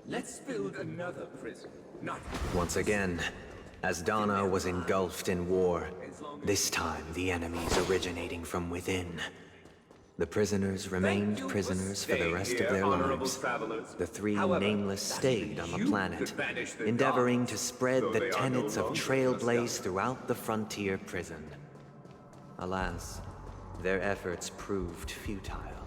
Let's build another prison. Not Once again, Asdana was engulfed in war. This time, the enemies originating from within. The prisoners remained prisoners for the rest of their lives. The three nameless stayed on the planet, endeavoring to spread the tenets of Trailblaze throughout the frontier prison. Alas, their efforts proved futile.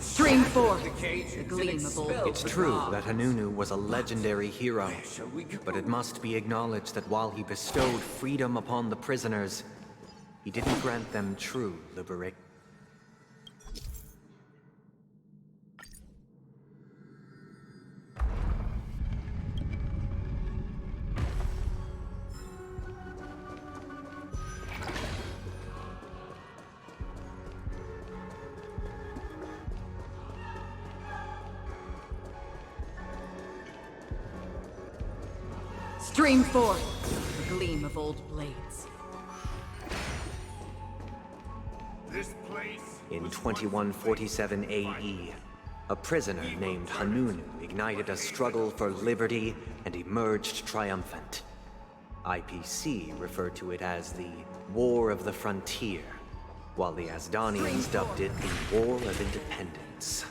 Stream 4, the gleam of old. It's true that Hanunu was a legendary hero, but it must be acknowledged that while he bestowed freedom upon the prisoners, he didn't grant them true liberation. Stream 4, the gleam of old blades. this place. In 2147 AE, a prisoner named Hanunu ignited a struggle for liberty and emerged triumphant. IPC referred to it as the War of the Frontier, while the Asdanians dubbed it the War of Independence.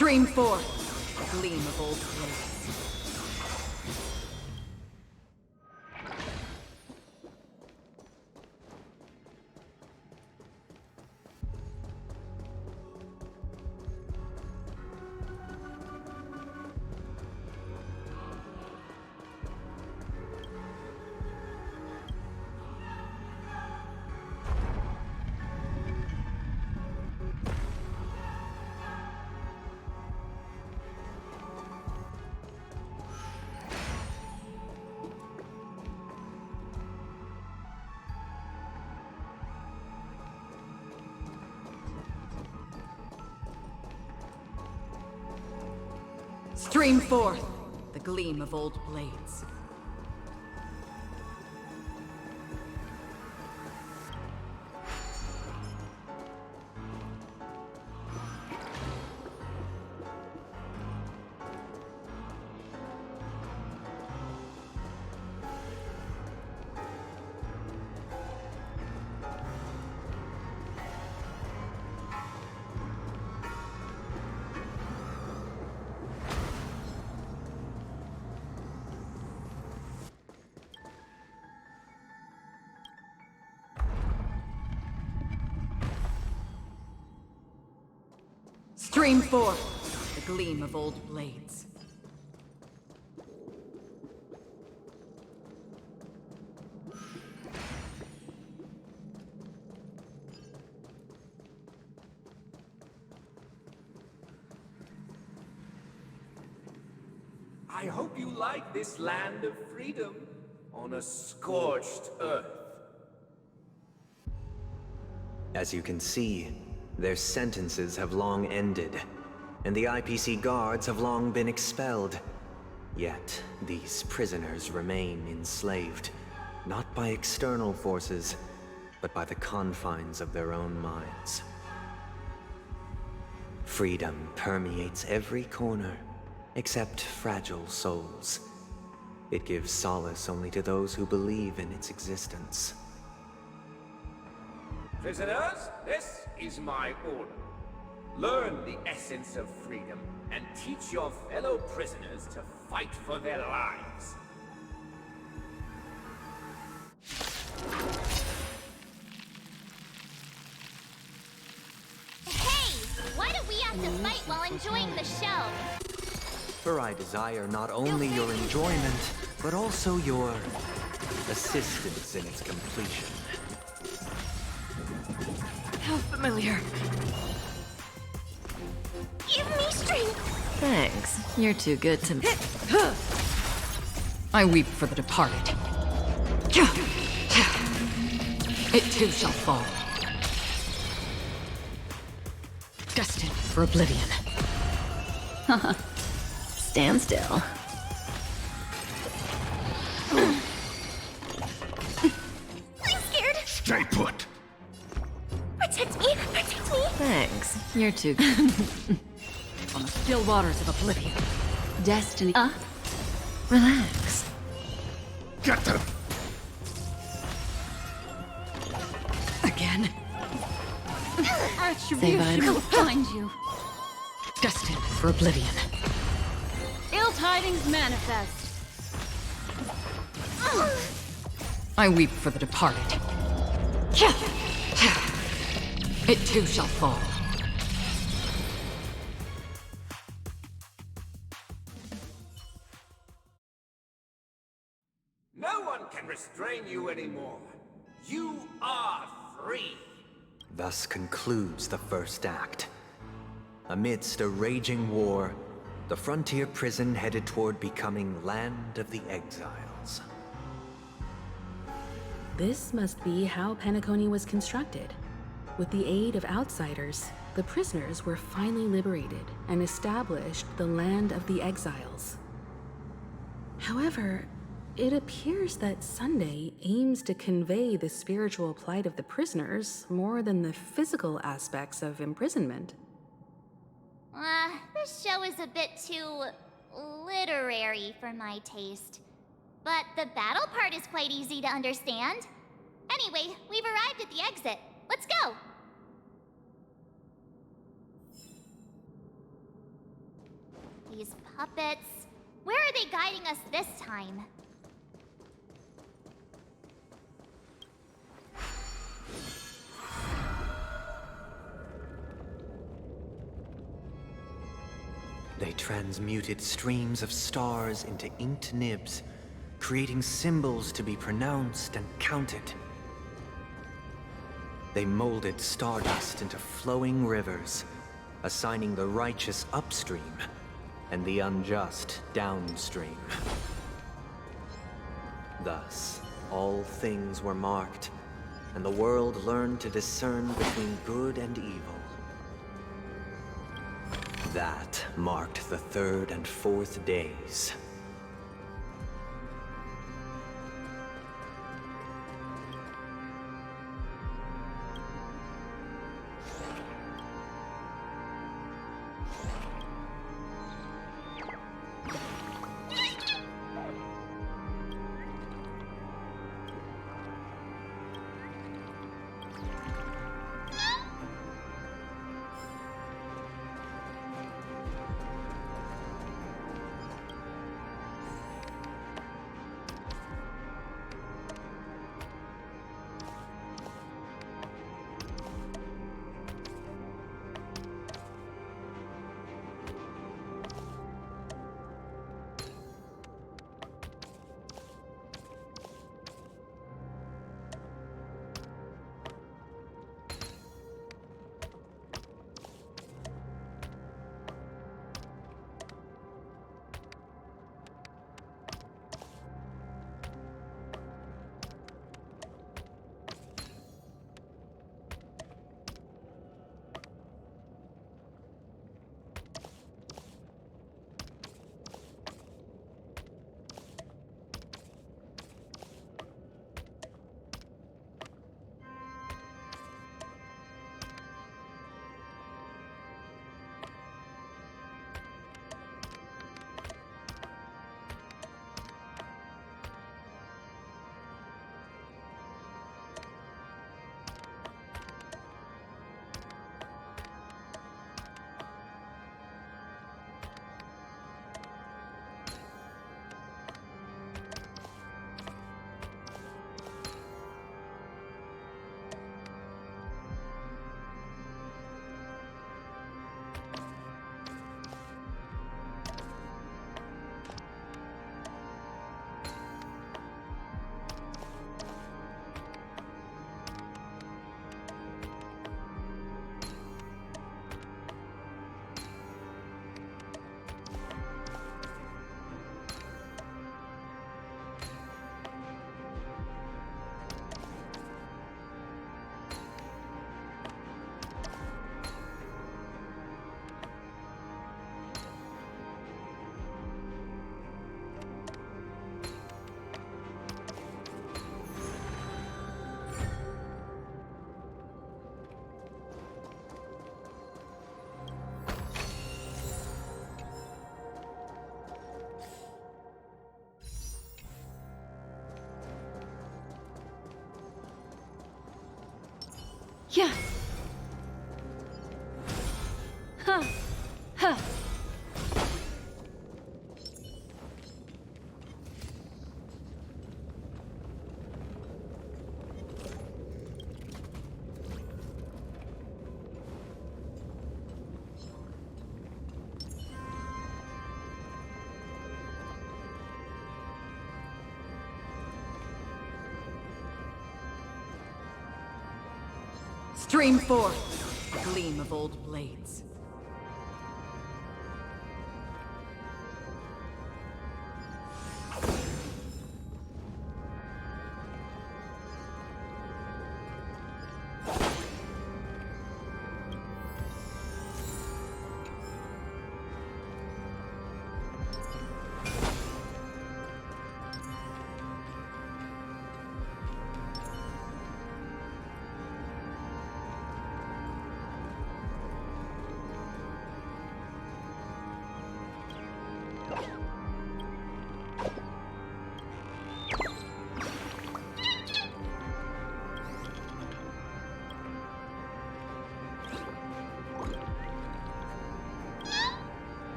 Stream 4, the gleam of old blades. Stream 4, the gleam of old blades. Stream 4, the gleam of old blades. I hope you like this land of freedom on a scorched earth. As you can see, their sentences have long ended, and the IPC guards have long been expelled. Yet, these prisoners remain enslaved, not by external forces, but by the confines of their own minds. Freedom permeates every corner, except fragile souls. It gives solace only to those who believe in its existence. Prisoners, this is my order. Learn the essence of freedom and teach your fellow prisoners to fight for their lives. Hey! Why do we have to fight while enjoying the show? For I desire not only your enjoyment, but also your assistance in its completion. How familiar. Give me strength! Thanks. You're too good to me. I weep for the departed. It too shall fall. Destined for oblivion. Stand still. I'm scared! Stay put! Protect me! Protect me! Thanks. You're too good. On the still waters of oblivion. Destiny. Relax. Get them! Again. Retribution will find you. Destined for oblivion. Ill tidings manifest. I weep for the departed. It too shall fall. No one can restrain you anymore. You are free. Thus concludes the first act. Amidst a raging war, the frontier prison headed toward becoming Land of the Exiles. This must be how Penacony was constructed. With the aid of outsiders, the prisoners were finally liberated and established the Land of the Exiles. However, it appears that Sunday aims to convey the spiritual plight of the prisoners more than the physical aspects of imprisonment. This show is a bit too literary for my taste. But the battle part is quite easy to understand. Anyway, we've arrived at the exit. Let's go! These puppets... Where are they guiding us this time? They transmuted streams of stars into inked nibs, creating symbols to be pronounced and counted. They molded stardust into flowing rivers, assigning the righteous upstream and the unjust downstream. Thus, all things were marked, and the world learned to discern between good and evil. That marked the third and fourth days. Yeah. Huh. Huh. Stream forth, a gleam of old blades.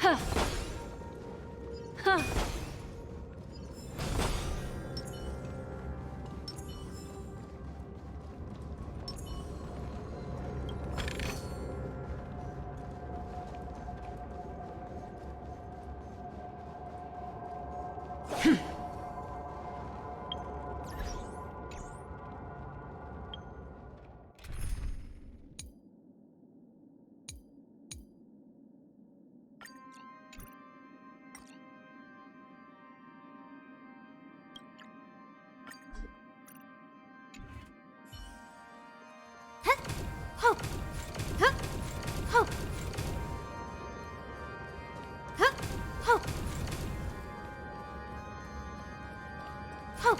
Huh. Huh. Ho! Huh! Ho! Huh! Ho! Ho!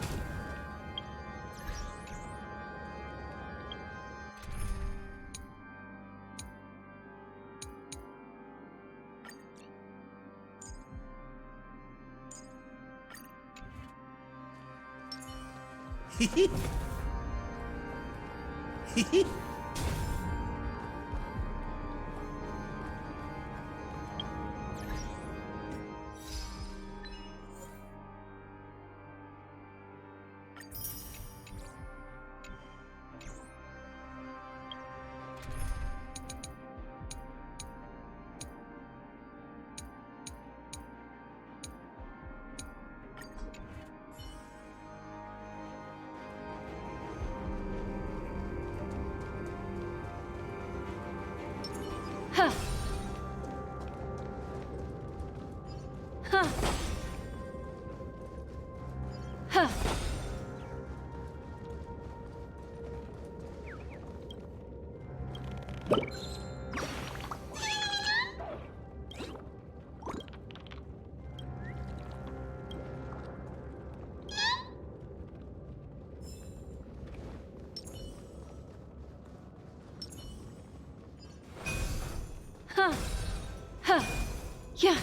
Huh. Huh. Huh. Huh. Huh. Yeah.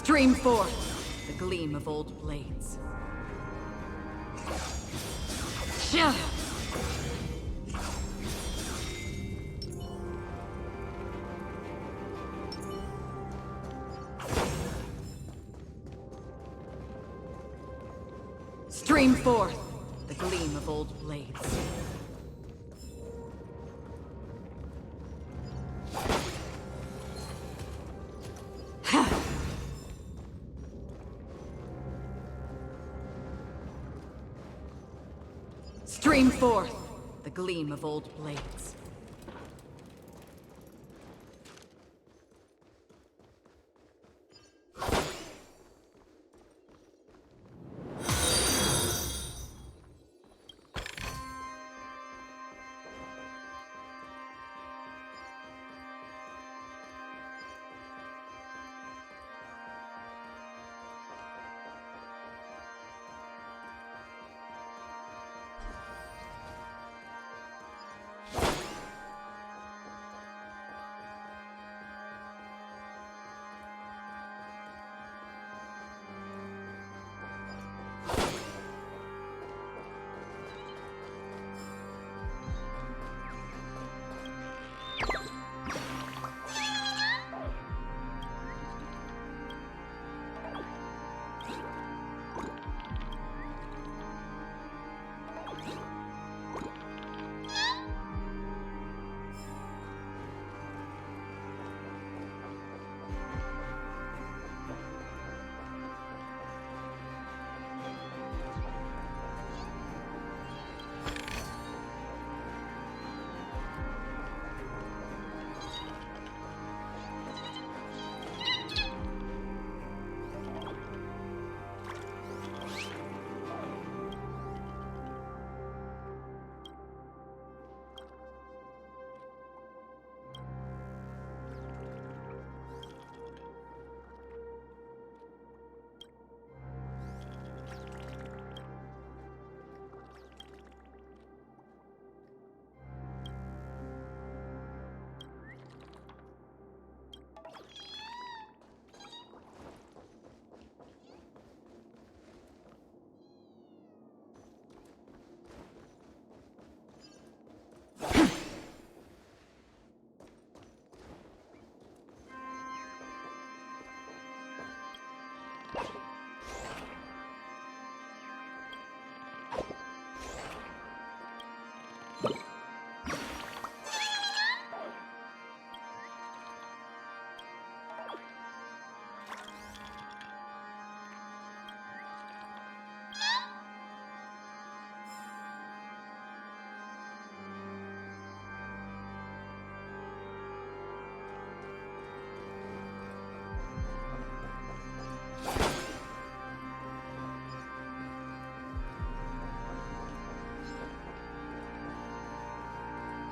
Stream forth the gleam of old blades. Shia! Stream forth the gleam of old blades. Stream forth the gleam of old blades.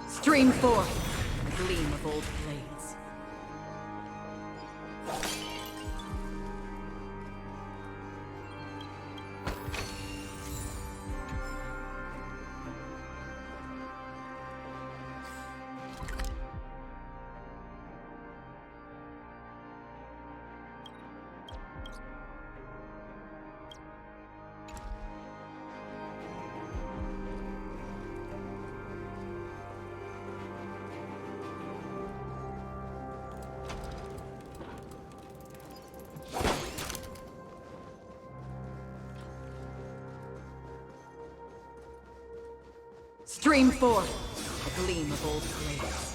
Stream forth the gleam of old blades. Stream forth the gleam of old blades.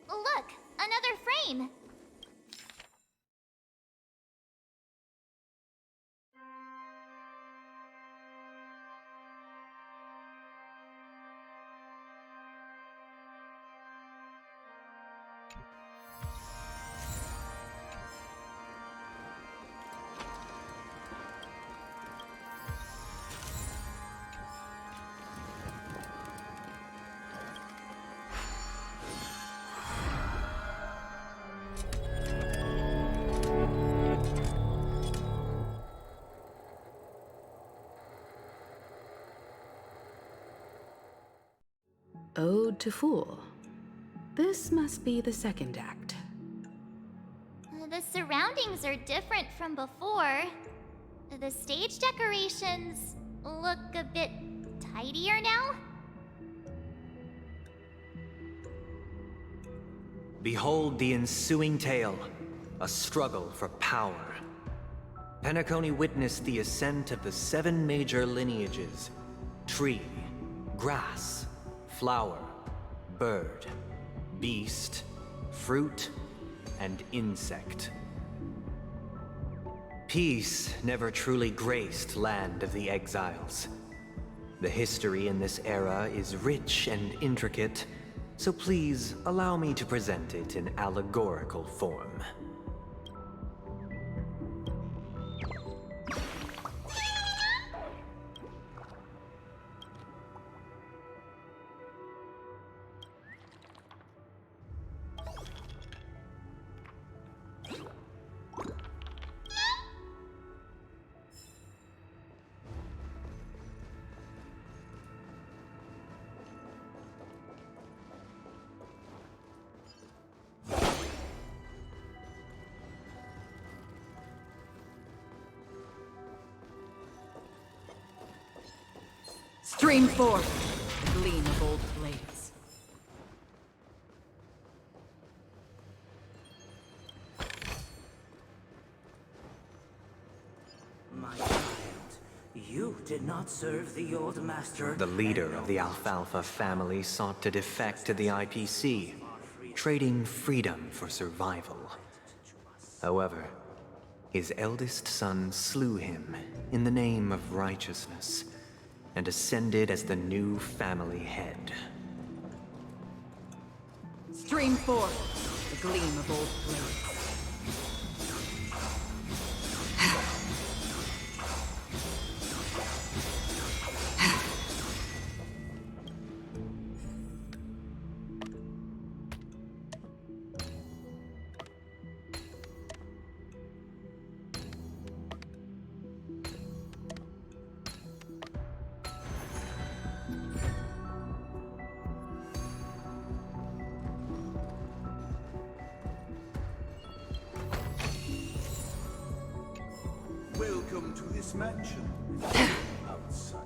Look, another frame. Ode to Fool. This must be the second act. The surroundings are different from before. The stage decorations look a bit tidier now. Behold the ensuing tale, a struggle for power. Penacony witnessed the ascent of the 7 major lineages: tree, grass, flower, bird, beast, fruit, and insect. Peace never truly graced Land of the Exiles. The history in this era is rich and intricate, so please allow me to present it in allegorical form. Stream forth, the gleam of old blades. My child, you did not serve the old master. The leader of the Alfalfa family sought to defect to the IPC, trading freedom for survival. However, his eldest son slew him in the name of righteousness, and ascended as the new family head. Stream forth, the gleam of old blades. Welcome to this mansion. Outside.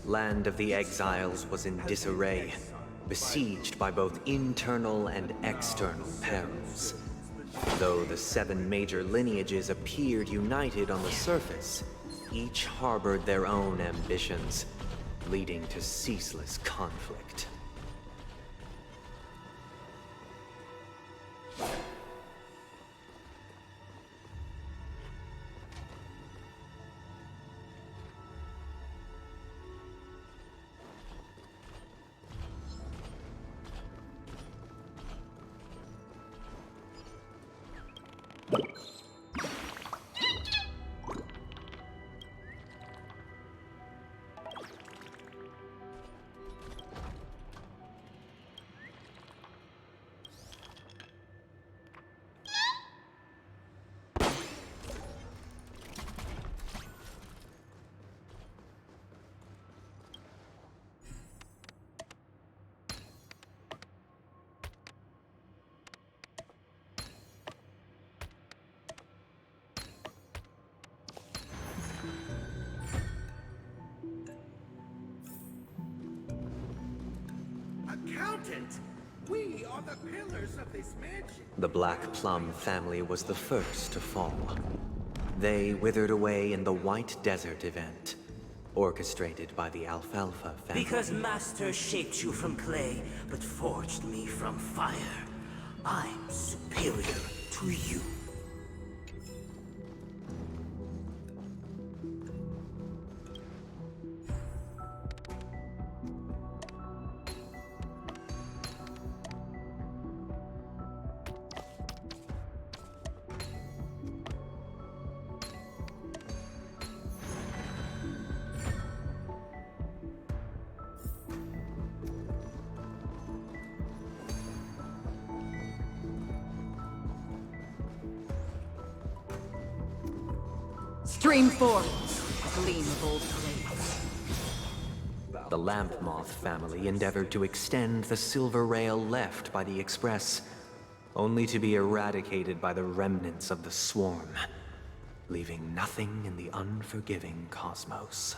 Land of the Exiles was in disarray, besieged by both internal and external perils. Though the 7 major lineages appeared united on the surface, each harbored their own ambitions, leading to ceaseless conflict. Accountant! We are the pillars of this mansion. The Black Plum family was the first to fall. They withered away in the White Desert event, orchestrated by the Alfalfa family. Because Master shaped you from clay, but forged me from fire. I'm superior to you. Stream forth, the gleam of old blades. The lamp moth family endeavored to extend the silver rail left by the Express, only to be eradicated by the remnants of the swarm, leaving nothing in the unforgiving cosmos.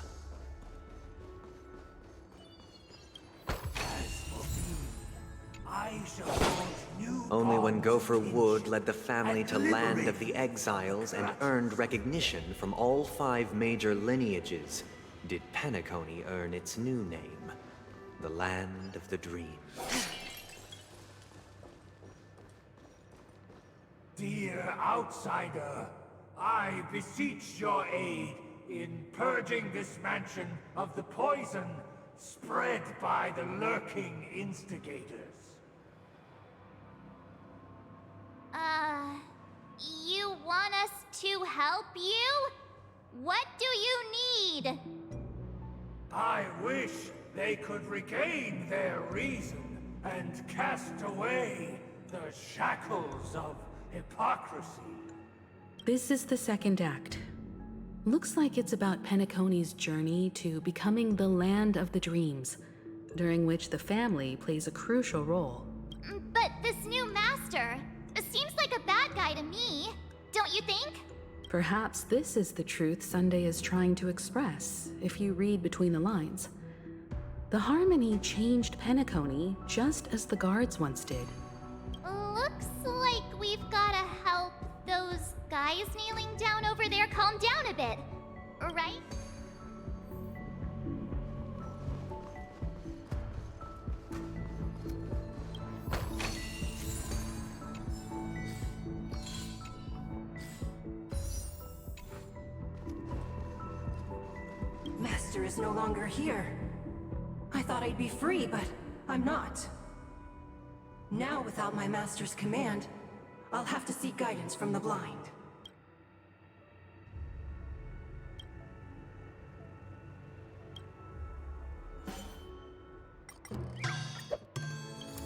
I shall forge new Only when bonds Gopher of Wood kinship led the family and to Land of liberate the Exiles and scratches. earned recognition from all 5 major lineages did Penacony earn its new name, the Land of the Dreams. Dear outsider, I beseech your aid in purging this mansion of the poison spread by the lurking instigators. You want us to help you? What do you need? I wish they could regain their reason and cast away the shackles of hypocrisy. This is the second act. Looks like it's about Penacony's journey to becoming the Land of the Dreams, during which the family plays a crucial role. But this new master seems like a bad guy to me, don't you think? Perhaps this is the truth Sunday is trying to express, if you read between the lines. The Harmony changed Penacony just as the guards once did. Looks like we've gotta help those guys kneeling down over there calm down a bit, right? Master is no longer here. I thought I'd be free, but I'm not. Now, without my master's command, I'll have to seek guidance from the blind.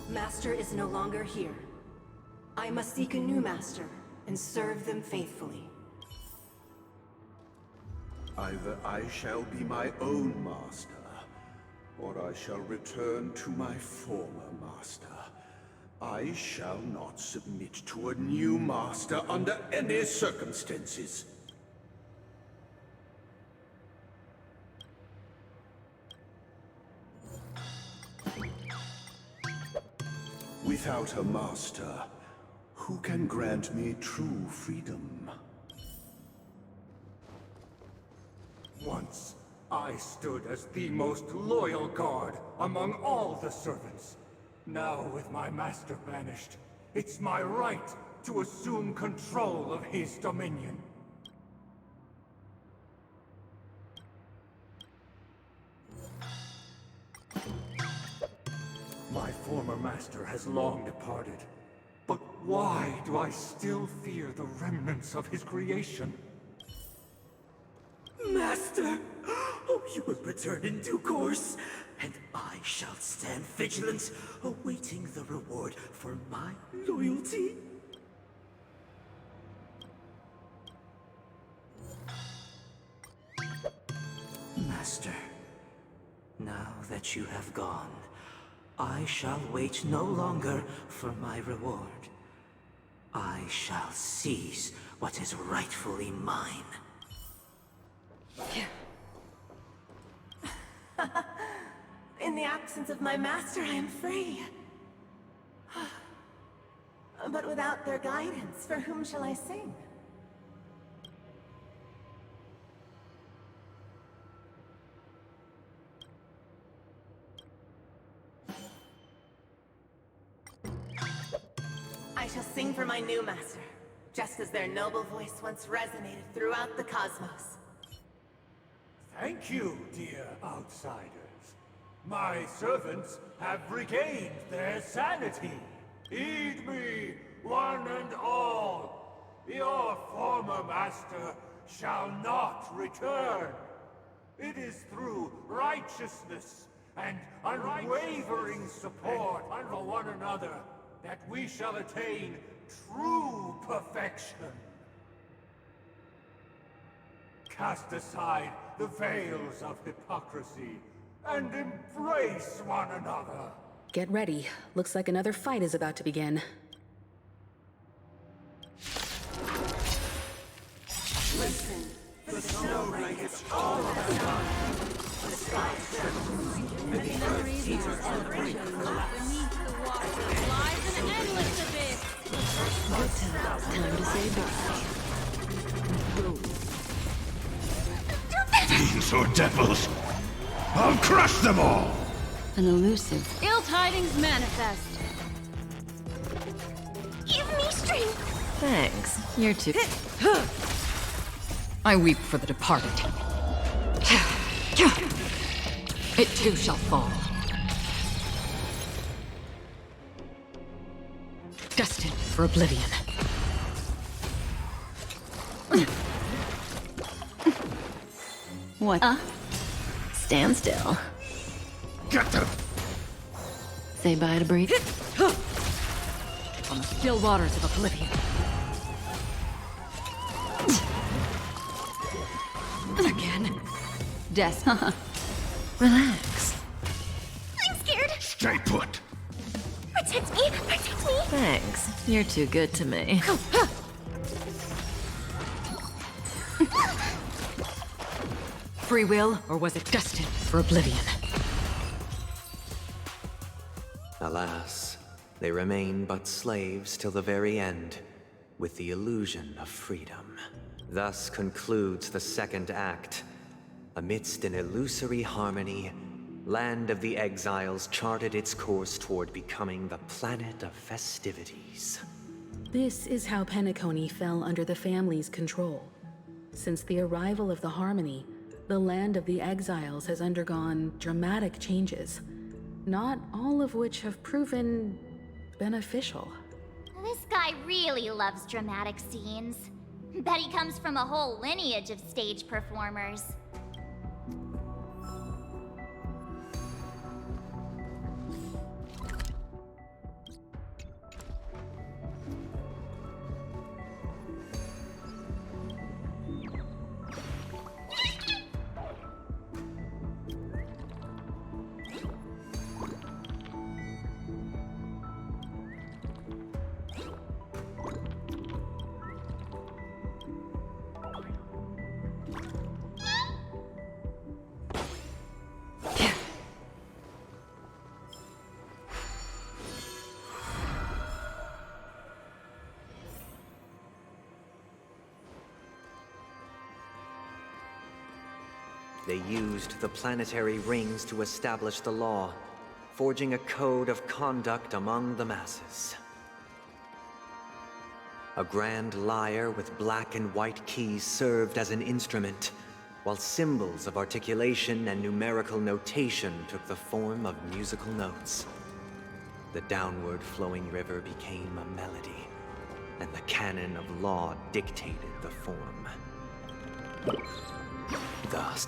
Master is no longer here. I must seek a new master and serve them faithfully. Either I shall be my own master, or I shall return to my former master. I shall not submit to a new master under any circumstances. Without a master, who can grant me true freedom? Once, I stood as the most loyal guard among all the servants. Now, with my master banished, it's my right to assume control of his dominion. My former master has long departed. But why do I still fear the remnants of his creation? Master! Oh, you will return in due course, and I shall stand vigilant, awaiting the reward for my loyalty. Master, now that you have gone, I shall wait no longer for my reward. I shall seize what is rightfully mine. In the absence of my master, I am free. But without their guidance, for whom shall I sing? I shall sing for my new master, just as their noble voice once resonated throughout the cosmos. Thank you, dear outsiders. My servants have regained their sanity. Heed me, one and all. Your former master shall not return. It is through righteousness and unwavering support for one another that we shall attain true perfection. Cast aside the veils of hypocrisy and embrace one another. Get ready. Looks like another fight is about to begin. Time to say goodbye. Fiends or devils, I'll crush them all! An elusive. Ill tidings manifest. Give me strength! Thanks. You're too. I weep for the departed. It too shall fall. Destined for oblivion. What? Stand still. Get them! Say bye to breathe. On the still waters of oblivion. Again. Des. Relax. I'm scared! Stay put! Protect me! Protect me! Thanks. You're too good to me. Free will, or was it destined for oblivion? Alas, they remain but slaves till the very end, with the illusion of freedom. Thus concludes the second act. Amidst an illusory harmony, Land of the Exiles charted its course toward becoming the planet of festivities. This is how Penacony fell under the family's control. Since the arrival of the Harmony, the Land of the Exiles has undergone dramatic changes, not all of which have proven beneficial. This guy really loves dramatic scenes. Bet he comes from a whole lineage of stage performers. They used the planetary rings to establish the law, forging a code of conduct among the masses. A grand lyre with black and white keys served as an instrument, while symbols of articulation and numerical notation took the form of musical notes. The downward flowing river became a melody, and the canon of law dictated the form. Thus,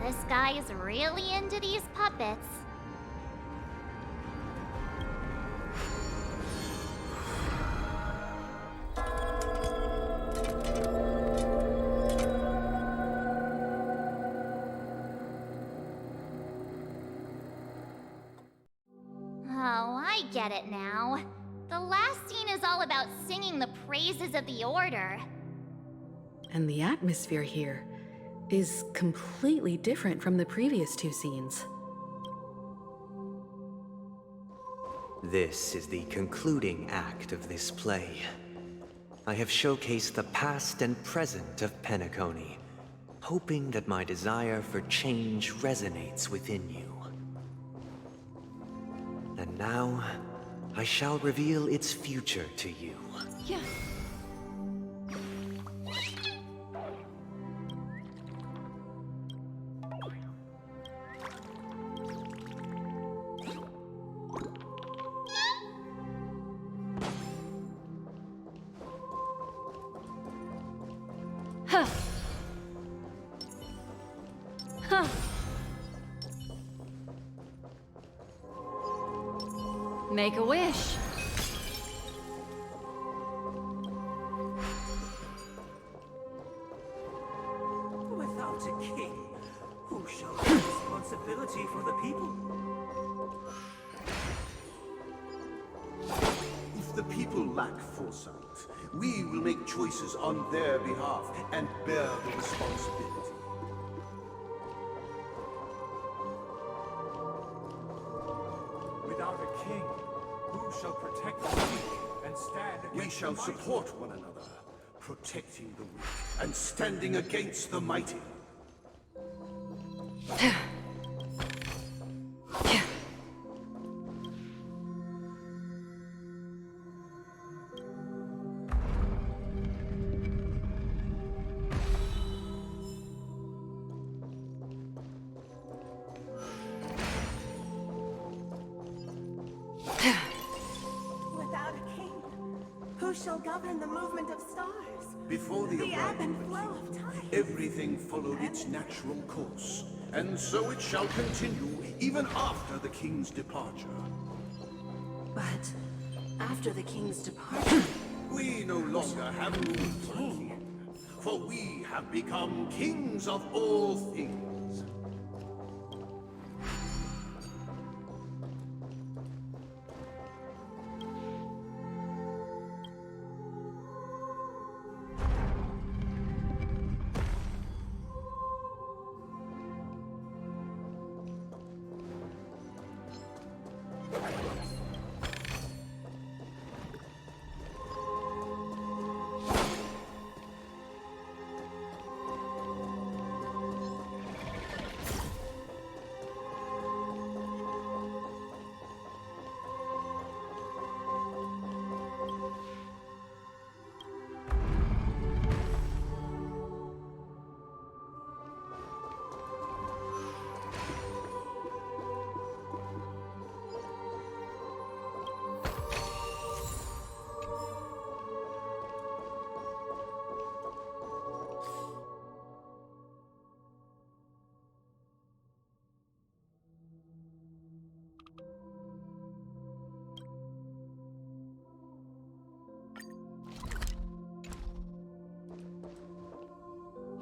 This guy is really into these puppets. Oh, I get it now. The last scene is all about singing the praises of the Order. And the atmosphere here is completely different from the previous two scenes. this is the concluding act of this play. I have showcased the past and present of Penacony, hoping that my desire for change resonates within you. And now, I shall reveal its future to you. Yeah. Huh. Huh. Make a wish. Without a king, who shall take responsibility for the people? If the people lack foresight, we will make choices on their behalf and bear the responsibility. Without a king, who shall protect the weak and stand against We shall the mighty? support one another, protecting the weak and standing against the mighty. Without a king, who shall govern the movement of stars? Before the The ebb arrival and of a flow king, of time. everything followed its natural course, and so it shall continue even after the king's departure. But after the king's departure, We no longer have room for a king, for we have become kings of all things.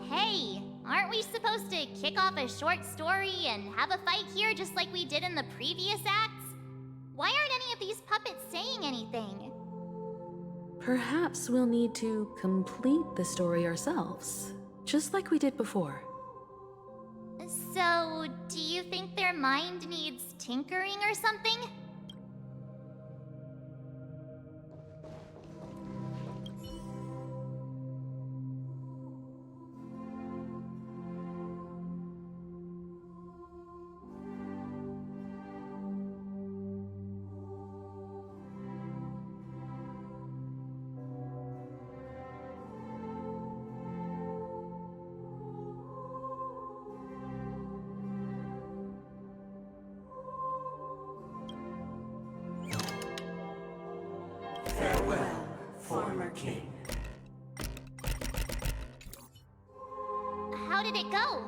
Hey, aren't we supposed to kick off a short story and have a fight here just like we did in the previous acts? Why aren't any of these puppets saying anything? Perhaps we'll need to complete the story ourselves, just like we did before. So, do you think their mind needs tinkering or something? Farewell, former king. How did it go?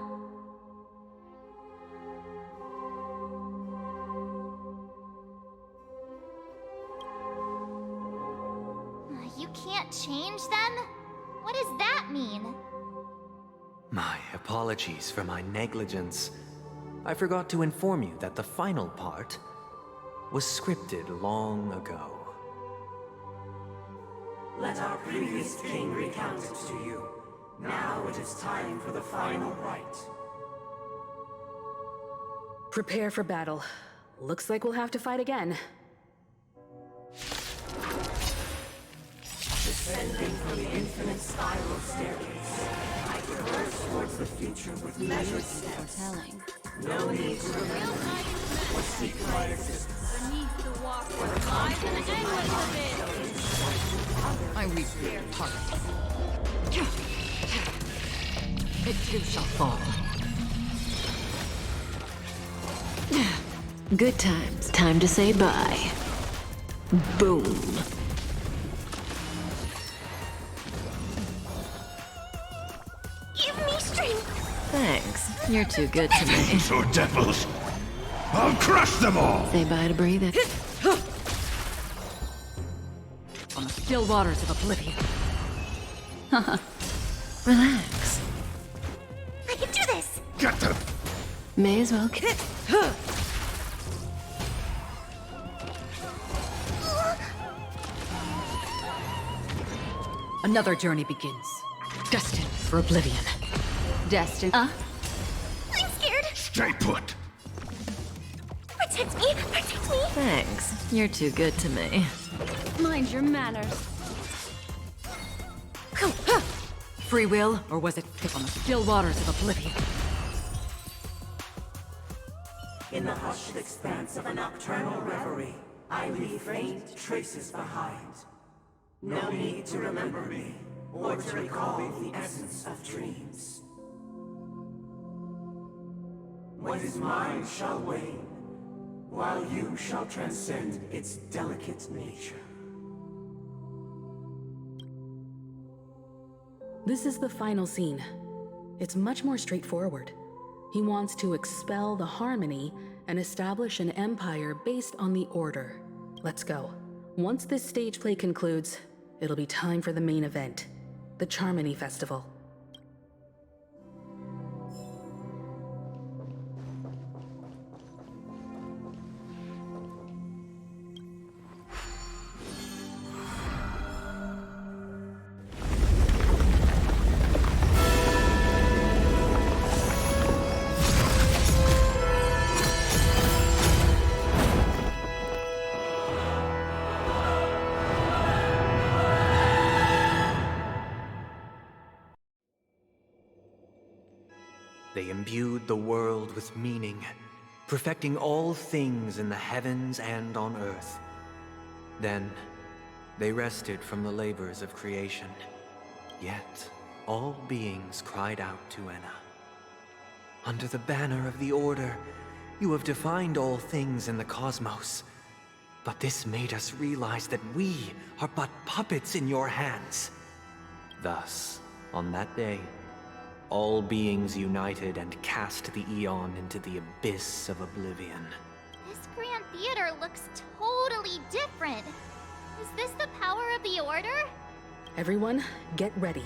You can't change them? What does that mean? My apologies for my negligence. I forgot to inform you that the final part was scripted long ago. Let our previous king recount it to you. Now it is time for the final rite. Prepare for battle. Looks like we'll have to fight again. Descending from the infinite spiral staircase, I traverse towards the future with measured steps. Telling. No need to remember or seek my existence. I reach their target. It too shall fall. Good times. Time to say bye. Boom. Thanks. You're too good to me. So devils! I'll crush them all! Say bye to breathing. On the still waters of oblivion. Relax. I can do this! Get them! May as well. Another journey begins. Destined for oblivion. Destined. I'm scared! Stay put! Protect me! Protect me! Thanks. You're too good to me. Mind your manners. Free will, or was it on the still waters of oblivion? In the hushed expanse of a nocturnal reverie, I leave faint traces behind. No need to remember me, or to recall the essence of dreams. What is mine shall wane, while you shall transcend its delicate nature. This is the final scene. It's much more straightforward. He wants to expel the harmony and establish an empire based on the order. Let's go. Once this stage play concludes, it'll be time for the main event, the Charmony Festival. They imbued the world with meaning, perfecting all things in the heavens and on earth. Then, they rested from the labors of creation. Yet, all beings cried out to Enna. Under the banner of the Order, you have defined all things in the cosmos. But this made us realize that we are but puppets in your hands. Thus, on that day, all beings united and cast the Eon into the abyss of oblivion. This Grand Theater looks totally different. Is this the power of the Order? Everyone, get ready.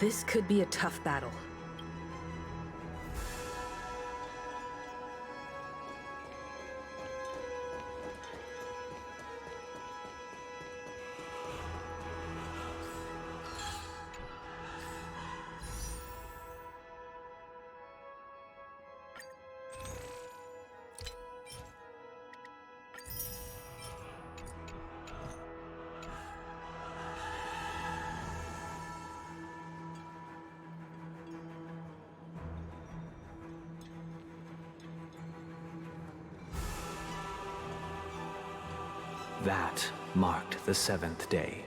This could be a tough battle. That marked the seventh day.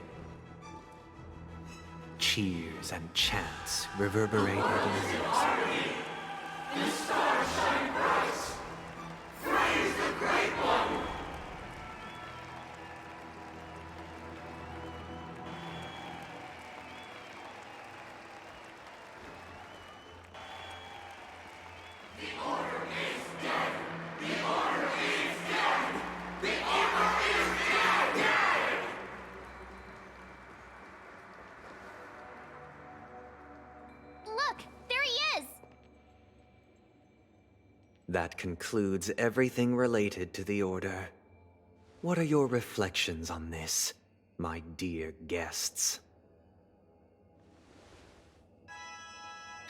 Cheers and chants reverberated in the ears. Look, there he is! That concludes everything related to the Order. What are your reflections on this, my dear guests?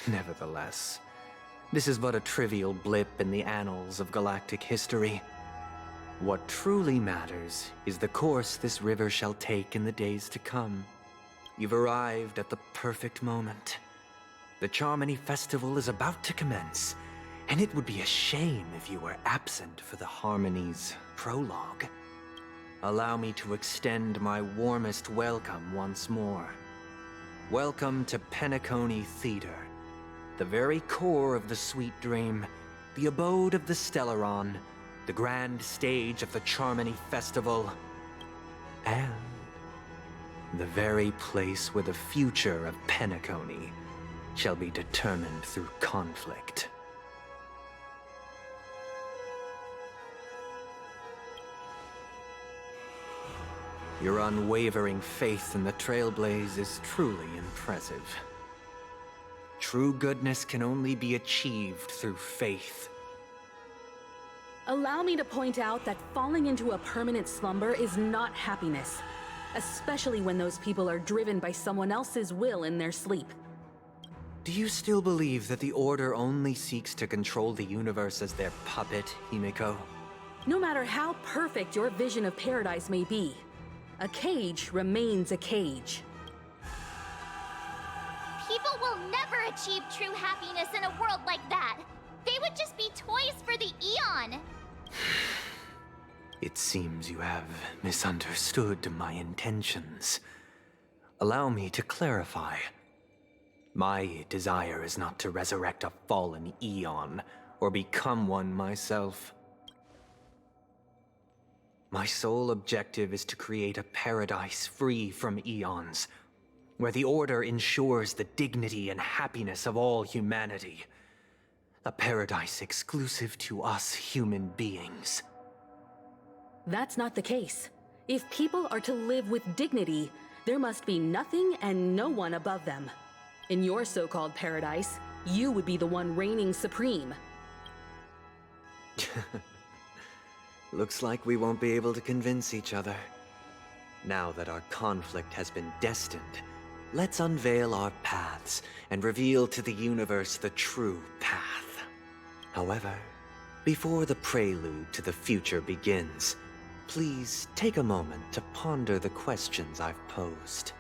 Nevertheless, this is but a trivial blip in the annals of galactic history. What truly matters is the course this river shall take in the days to come. You've arrived at the perfect moment. The Charmony Festival is about to commence, and it would be a shame if you were absent for the Harmony's prologue. Allow me to extend my warmest welcome once more. Welcome to Penacony Theater, the very core of the Sweet Dream, the abode of the Stellaron, the grand stage of the Charmony Festival, and the very place where the future of Penacony shall be determined through conflict. Your unwavering faith in the Trailblaze is truly impressive. True goodness can only be achieved through faith. Allow me to point out that falling into a permanent slumber is not happiness, especially when those people are driven by someone else's will in their sleep. Do you still believe that the Order only seeks to control the universe as their puppet, Himiko? No matter how perfect your vision of paradise may be, a cage remains a cage. People will never achieve true happiness in a world like that. They would just be toys for the Eon. It seems you have misunderstood my intentions. Allow me to clarify. My desire is not to resurrect a fallen Eon, or become one myself. My sole objective is to create a paradise free from Eons, where the Order ensures the dignity and happiness of all humanity. A paradise exclusive to us human beings. That's not the case. If people are to live with dignity, there must be nothing and no one above them. In your so-called paradise, you would be the one reigning supreme. Looks like we won't be able to convince each other. Now that our conflict has been destined, let's unveil our paths and reveal to the universe the true path. However, before the prelude to the future begins, please take a moment to ponder the questions I've posed.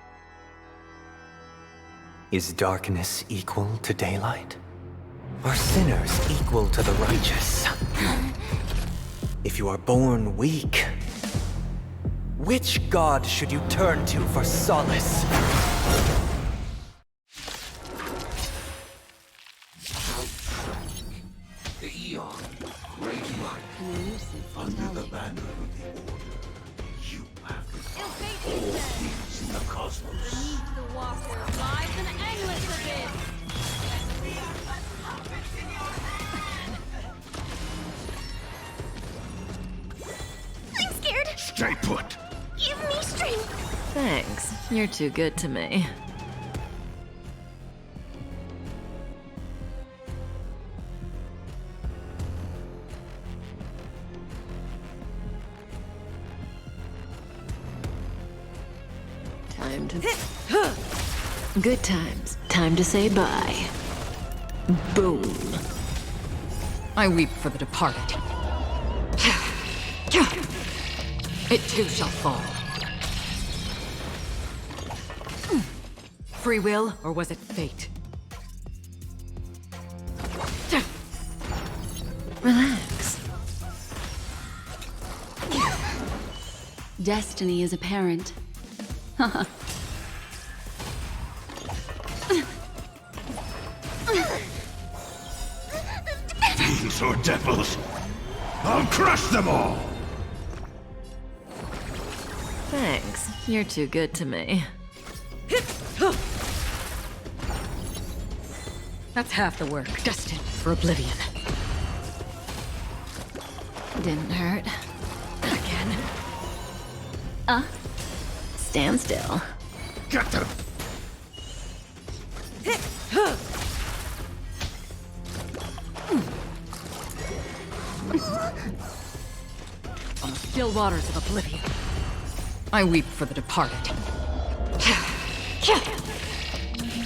Is darkness equal to daylight? Are sinners equal to the righteous? If you are born weak, which god should you turn to for solace? The Eon, great light, under the banner of the Order, you have defied all things in the cosmos. Beneath the water lies an endless abyss. I'm scared. Stay put! Give me strength. Thanks. You're too good to me. Time to... Good times. Time to say bye. Boom. I weep for the departed. It too shall fall. Free will, or was it fate? Relax. Destiny is apparent. Fiends or devils, I'll crush them all! Thanks. You're too good to me. That's half the work, destined for oblivion. Didn't hurt. Again. Stand still. Get them! On the still waters of oblivion. I weep for the departed.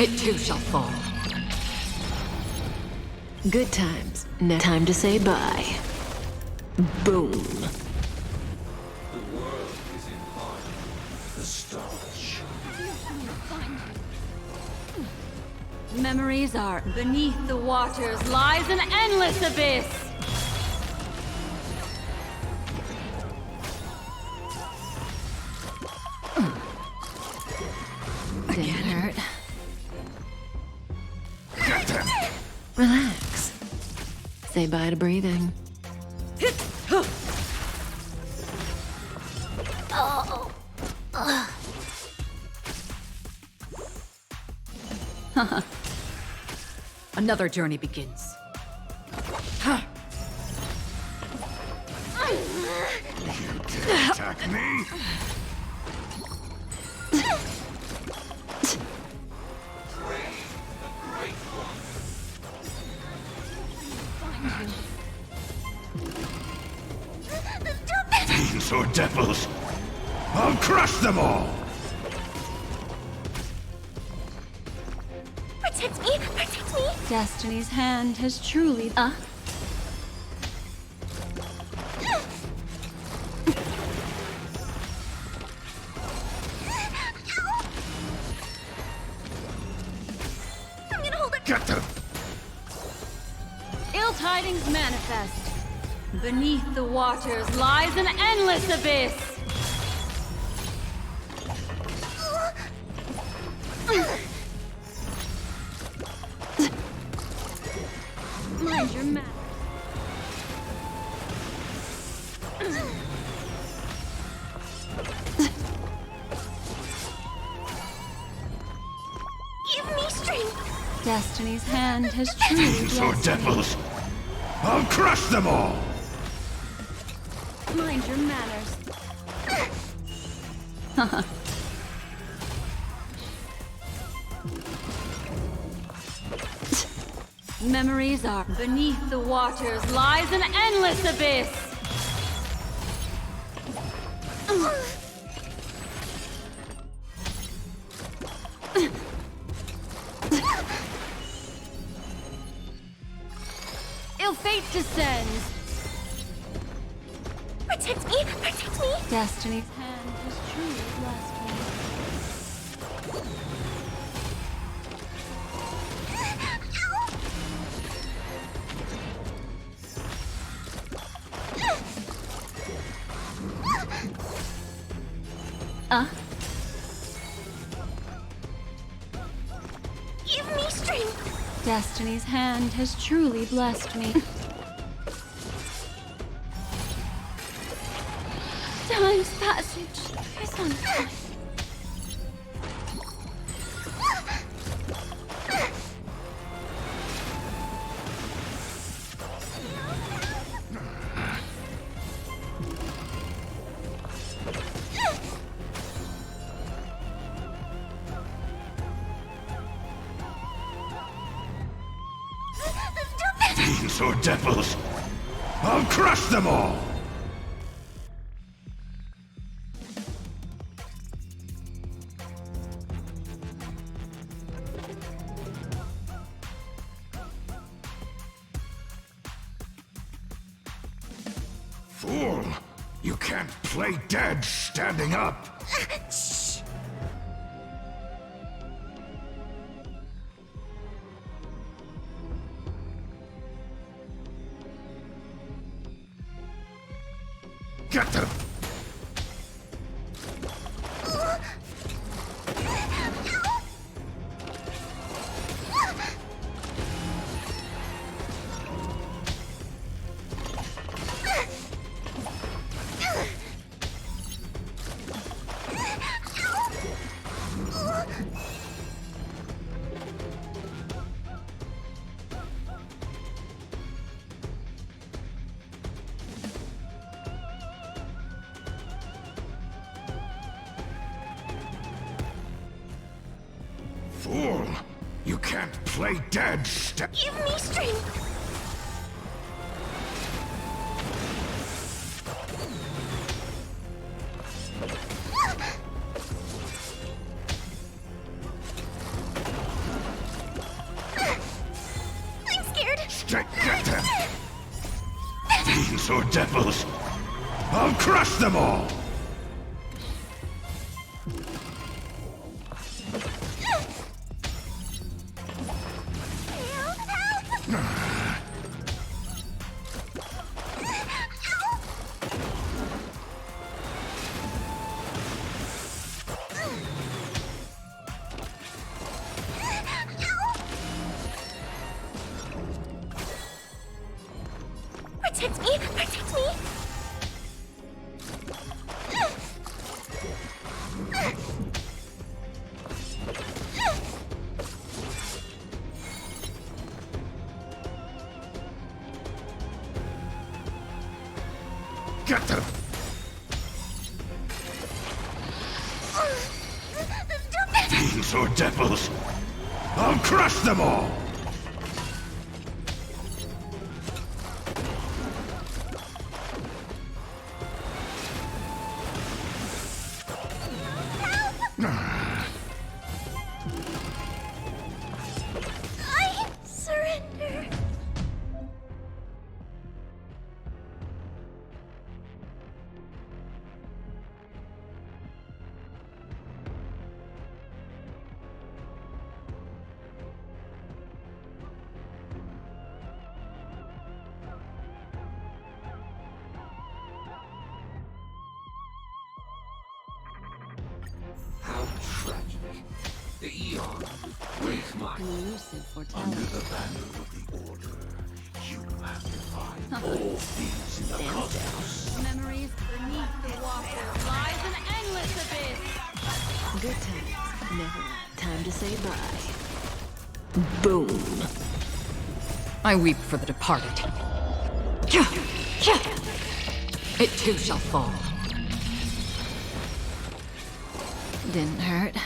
It too shall fall. Good times. Now time to say bye. Boom. The stars show. Memories are beneath the waters lies an endless abyss. Didn't hurt. Get them! Relax. Say bye to breathing. Another journey begins. You dare attack me? Fiends or devils, I'll crush them all! Protect me! Protect me! Destiny's hand has truly. I'm gonna hold it. Get them! Ill tidings manifest. Beneath the waters lies an endless abyss. Mind your manners. Give me strength. Destiny's hand has truly Fiends or blessed me. devils, I'll crush them all! Mind your manners. Memories are beneath the waters lies an endless abyss. Ill fate descends. Protect me! Protect me! Destiny's hand has truly blessed me. Give me strength. Destiny's hand has truly blessed me. Time's passage is unkind. Fiends or devils, I'll crush them all! Fool! You can't play dead standing up! Shh. Get them! Fool! You can't play dead Give me strength. I'm scared. Get them! Fiends or devils, I'll crush them all! Protect me! Protect me! Get them! Fiends or devils! I'll crush them all! I surrender. How tragic. The Eon weighs mine. Elusive foretelling. Under the banner of the Order, you have defied all things in the cosmos. Memories beneath the water lies an endless abyss. Good times. Never time to say bye. Boom. I weep for the departed. It too shall fall. Didn't hurt.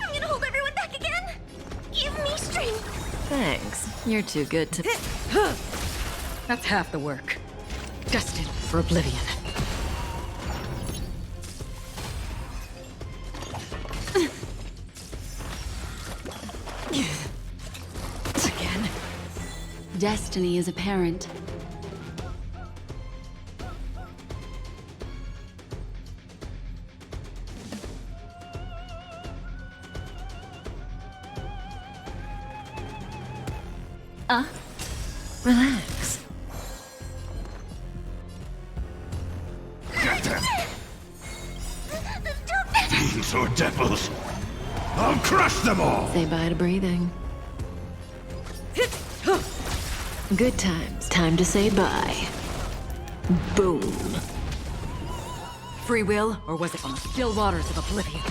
I'm gonna hold everyone back again. Give me strength. Thanks. You're too good to. That's half the work. Destined for oblivion. Again. Destiny is apparent. Relax. Get them! Fiends or devils! I'll crush them all! Say bye to breathing. Good times. Time to say bye. Boom. Free will, or was it on the still waters of oblivion?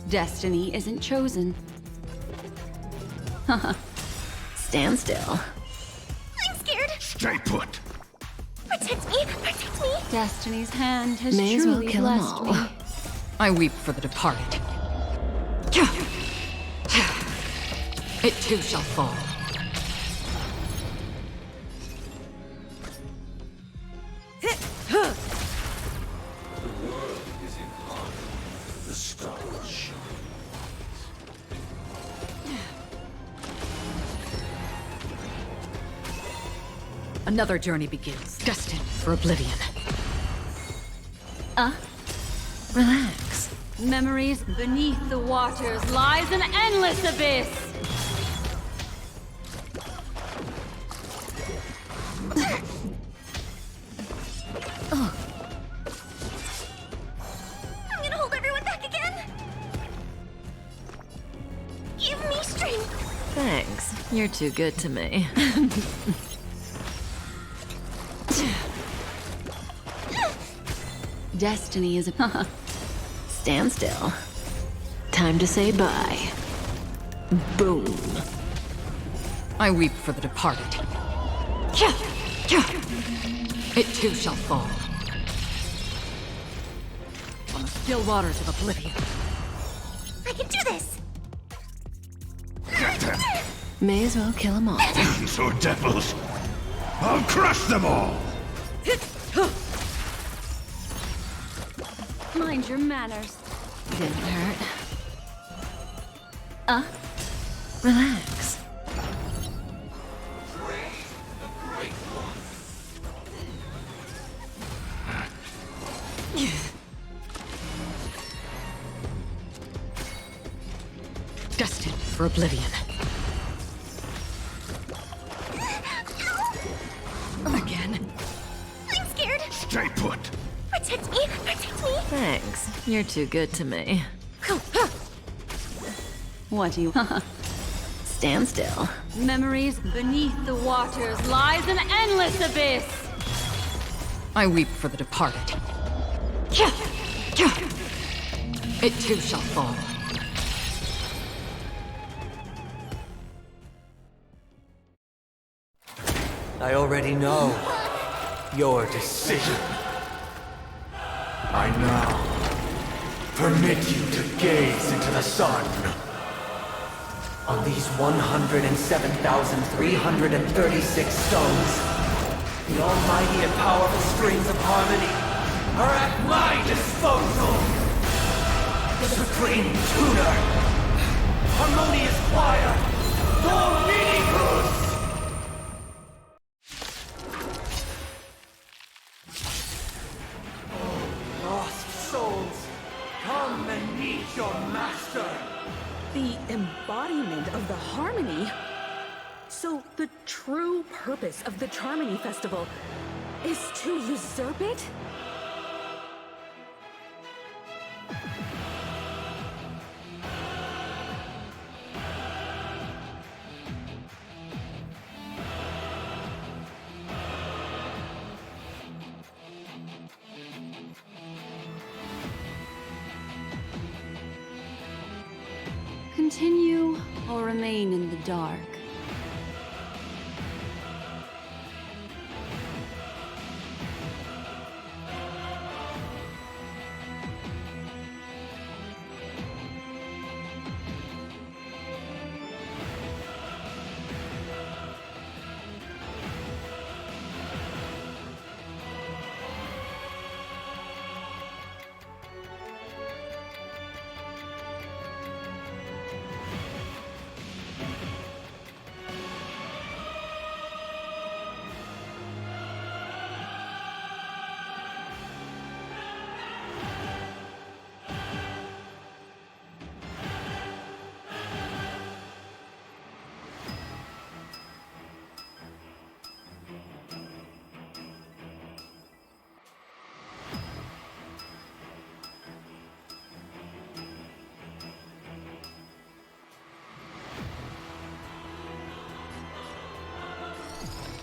Destiny isn't chosen. Stand still. I'm scared. Stay put! Protect me. Protect me. Destiny's hand has May as well truly kill 'em blessed all. me. I weep for the departed. It too shall fall. The stars shine. Another journey begins, destined for oblivion. Relax. Memories beneath the waters lies an endless abyss. I'm gonna hold everyone back again. Give me strength. Thanks. You're too good to me. Destiny is a. Stand still. Time to say bye. Boom. I weep for the departed. It too shall fall. On the still waters of oblivion. I can do this. Get them! May as well kill 'em all. Fiends or devils! I'll crush them all! Mind your manners. Didn't hurt. Relax. Destined for oblivion. Again. I'm scared. Stay put! Protect me. Protect me. Thanks. You're too good to me. What do you... Stand still. Memories beneath the waters lies an endless abyss. I weep for the departed. It too shall fall. I already know your decision. I now permit you to gaze into the sun. On these 107,336 stones, the almighty and powerful strings of harmony are at my disposal! The supreme tuner! Harmonious choir! Dominicus! Oh, lost souls, come and meet your master! The embodiment of the harmony? So the true purpose of the Charmony Festival is to usurp it? Continue or remain in the dark.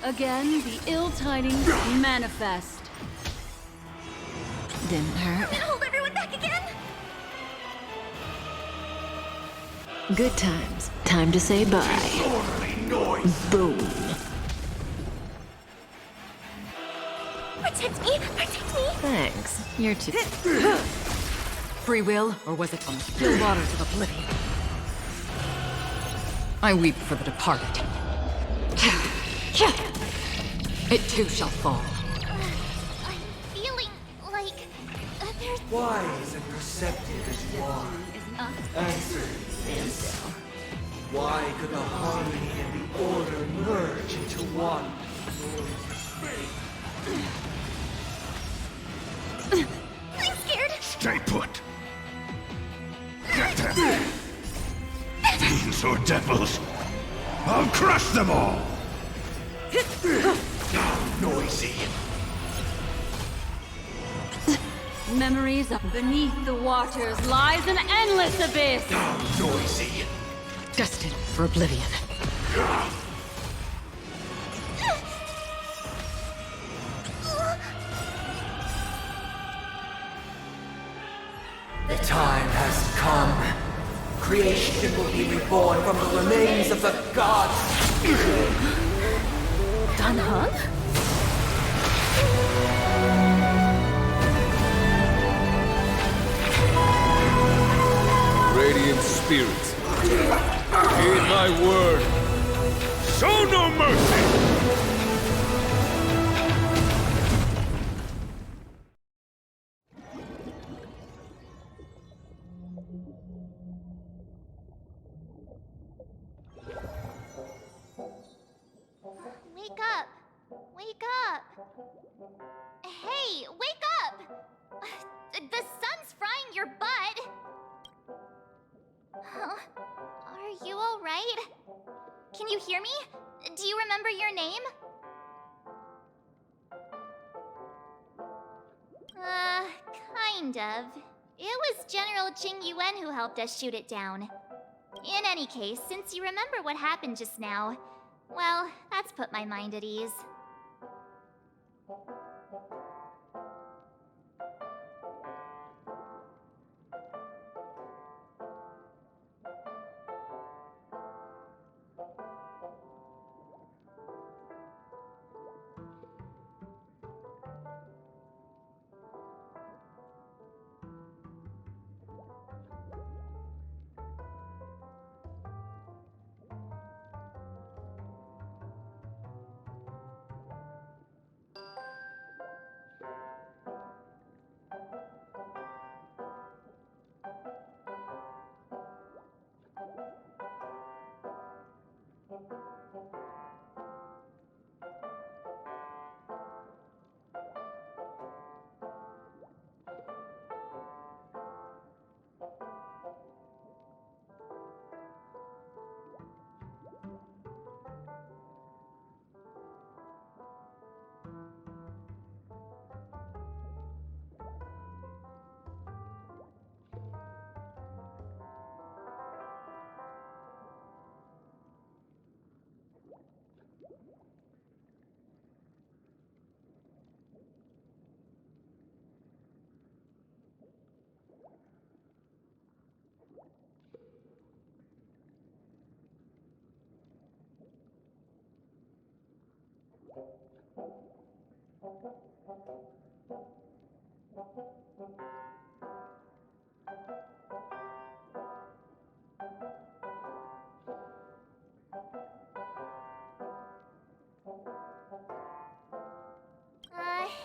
Again, the ill tidings manifest. Didn't hurt. Hold everyone back again! Good times. Time to say bye. Boom. Protect me! Protect me! Thanks. You're too... Free will, or was it from the still waters of oblivion? I weep for the departed. It too shall fall. I'm feeling like there's... Wise and perceptive as you are, answer this. Why could the harmony and the order merge into one? I'm scared! Stay put! Get them! Fiends or devils! I'll crush them all! Now noisy! Memories of beneath the waters lies an endless abyss. Now noisy! Destined for oblivion. The time has come. Creation will be reborn from the remains of the gods. Dunhung? Radiant spirits, heed my word. Show no mercy! Wake up! Wake up! Hey, wake up! The sun's frying your butt! Huh? Are you alright? Can you hear me? Do you remember your name? Kind of. It was General Qing Yuan who helped us shoot it down. In any case, since you remember what happened just now, well, that's put my mind at ease.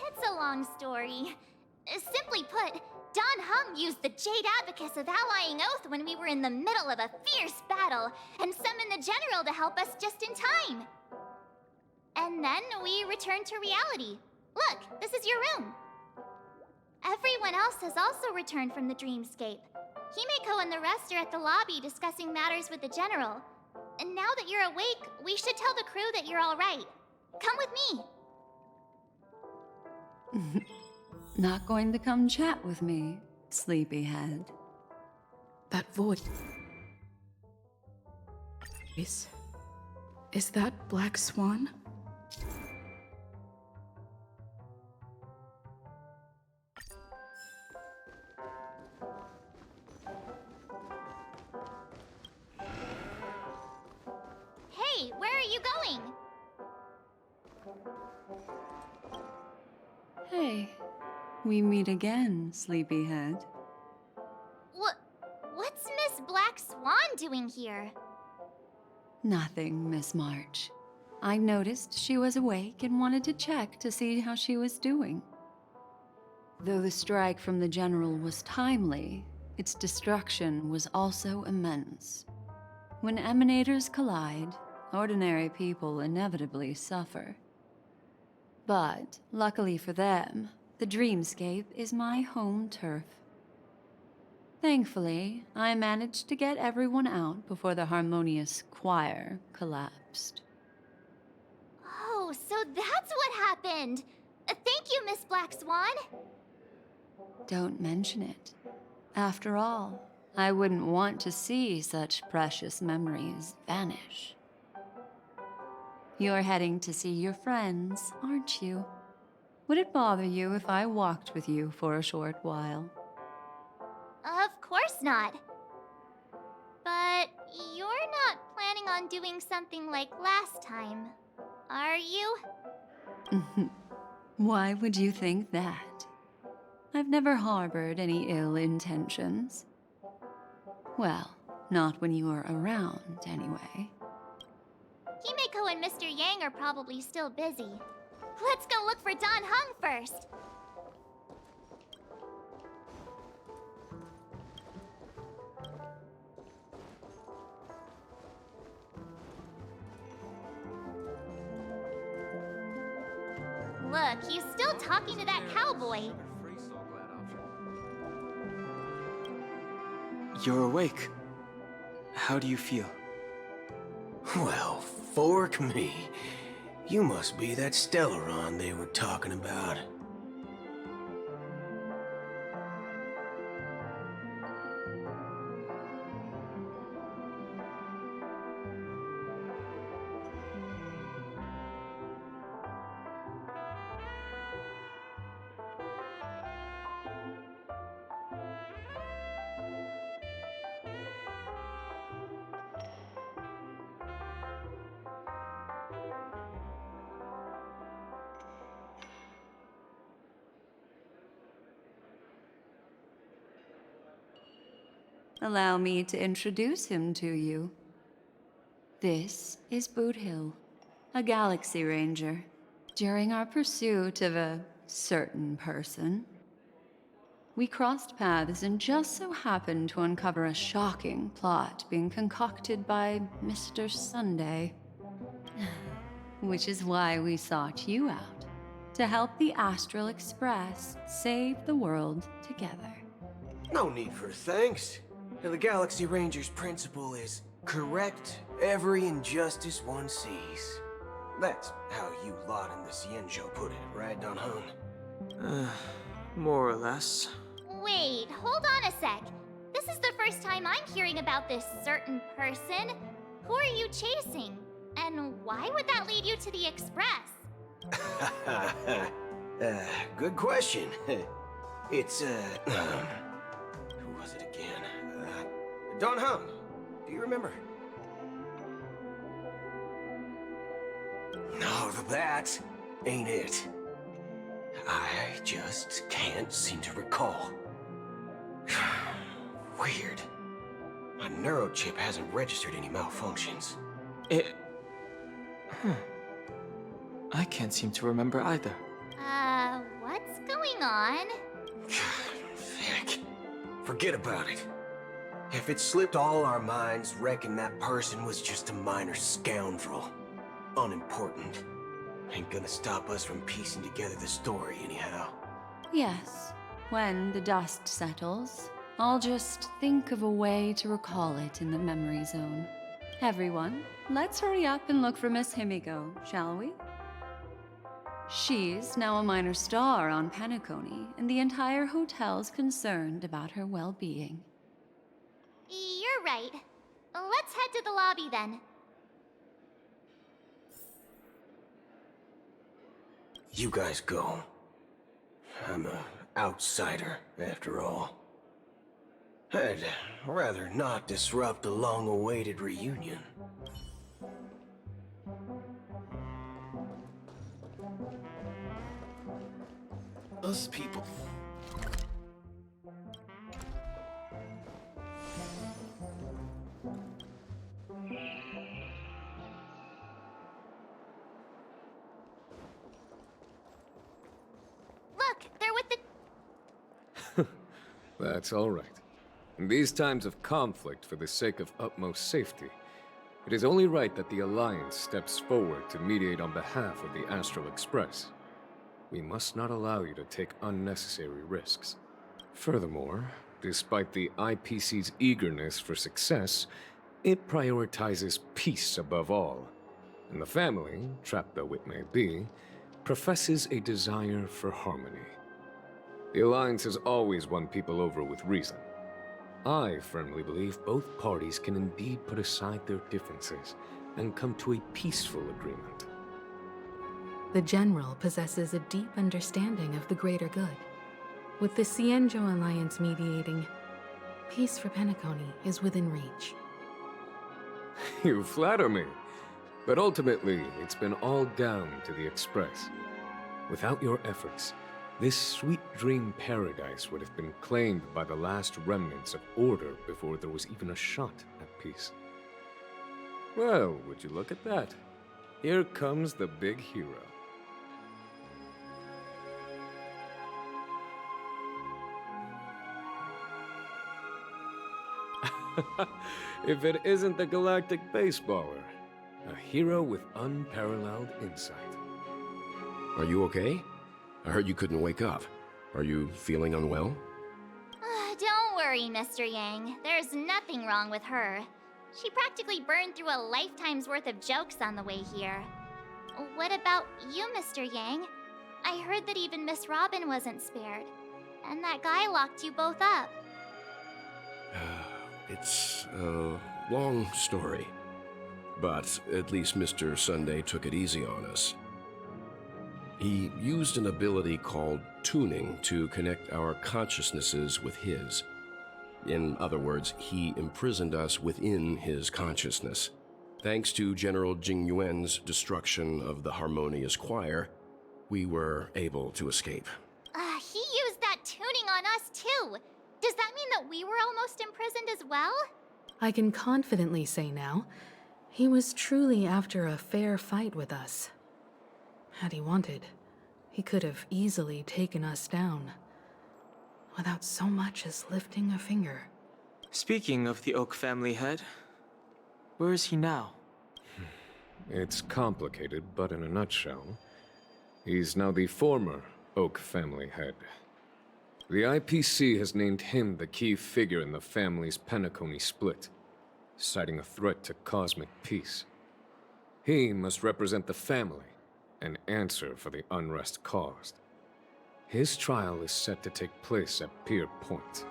It's a long story. Simply put, Don Hung used the Jade Abacus of Allying Oath when we were in the middle of a fierce battle, and summoned the General to help us just in time. And then we returned to reality. Look, this is your room. Everyone else has also returned from the dreamscape. Himeko and the rest are at the lobby discussing matters with the General. And now that you're awake, we should tell the crew that you're all right. Come with me. Not going to come chat with me, sleepyhead. That voice. Is that Black Swan? Hey, where are you going? Hey, we meet again, sleepyhead. What's Miss Black Swan doing here? Nothing, Miss March. I noticed she was awake and wanted to check to see how she was doing. Though the strike from the General was timely, its destruction was also immense. When emanators collide, ordinary people inevitably suffer. But, luckily for them, the dreamscape is my home turf. Thankfully, I managed to get everyone out before the harmonious choir collapsed. Oh, so that's what happened! Thank you, Miss Black Swan! Don't mention it. After all, I wouldn't want to see such precious memories vanish. You're heading to see your friends, aren't you? Would it bother you if I walked with you for a short while? Of course not. But you're not planning on doing something like last time, are you? Why would you think that? I've never harbored any ill intentions. Well, not when you were around, anyway. Himeko and Mr. Yang are probably still busy. Let's go look for Don Hung first! Look, he's still talking to that cowboy. You're awake. How do you feel? Well, fork me. You must be that Stellaron they were talking about. Allow me to introduce him to you. This is Boot Hill, a Galaxy Ranger. During our pursuit of a certain person, we crossed paths and just so happened to uncover a shocking plot being concocted by Mr. Sunday. Which is why we sought you out, to help the Astral Express save the world together. No need for thanks. The Galaxy Ranger's principle is correct every injustice one sees. That's how you lot in the Xianzhou put it, right, Don Hung? More or less. Wait, hold on a sec. This is the first time I'm hearing about this certain person. Who are you chasing? And why would that lead you to the Express? Good question. It's, who was it again? Don Hung. Do you remember? No, that ain't it. I just can't seem to recall. Weird. My neurochip hasn't registered any malfunctions. I can't seem to remember either. What's going on? Heck. Forget about it. If it slipped all our minds, reckon that person was just a minor scoundrel. Unimportant. Ain't gonna stop us from piecing together the story anyhow. Yes, when the dust settles, I'll just think of a way to recall it in the memory zone. Everyone, let's hurry up and look for Miss Himiko, shall we? She's now a minor star on Penacony, and the entire hotel's concerned about her well-being. You're right. Let's head to the lobby then. You guys go. I'm an outsider, after all. I'd rather not disrupt a long-awaited reunion. Us people. Look, they're with the... That's all right. In these times of conflict for the sake of utmost safety, it is only right that the Alliance steps forward to mediate on behalf of the Astral Express. We must not allow you to take unnecessary risks. Furthermore, despite the IPC's eagerness for success, it prioritizes peace above all. And the family, trapped though it may be, professes a desire for harmony. The Alliance has always won people over with reason. I firmly believe both parties can indeed put aside their differences and come to a peaceful agreement. The General possesses a deep understanding of the greater good. With the Cienjo Alliance mediating, peace for Penacony is within reach. You flatter me. But ultimately, it's been all down to the Express. Without your efforts, this sweet dream paradise would have been claimed by the last remnants of order before there was even a shot at peace. Well, would you look at that? Here comes the big hero. If it isn't the galactic baseballer, a hero with unparalleled insight. Are you okay? I heard you couldn't wake up. Are you feeling unwell? Don't worry, Mr. Yang. There's nothing wrong with her. She practically burned through a lifetime's worth of jokes on the way here. What about you, Mr. Yang? I heard that even Miss Robin wasn't spared. And that guy locked you both up. It's a long story. But at least Mr. Sunday took it easy on us. He used an ability called tuning to connect our consciousnesses with his. In other words, he imprisoned us within his consciousness. Thanks to General Jing Yuan's destruction of the Harmonious Choir, we were able to escape. He used that tuning on us too. Does that mean that we were almost imprisoned as well? I can confidently say now, he was truly after a fair fight with us. Had he wanted, he could have easily taken us down, without so much as lifting a finger. Speaking of the Oak family head, where is he now? It's complicated, but in a nutshell, he's now the former Oak family head. The IPC has named him the key figure in the family's Penacony split, citing a threat to cosmic peace. He must represent the family and answer for the unrest caused. His trial is set to take place at Pier Point.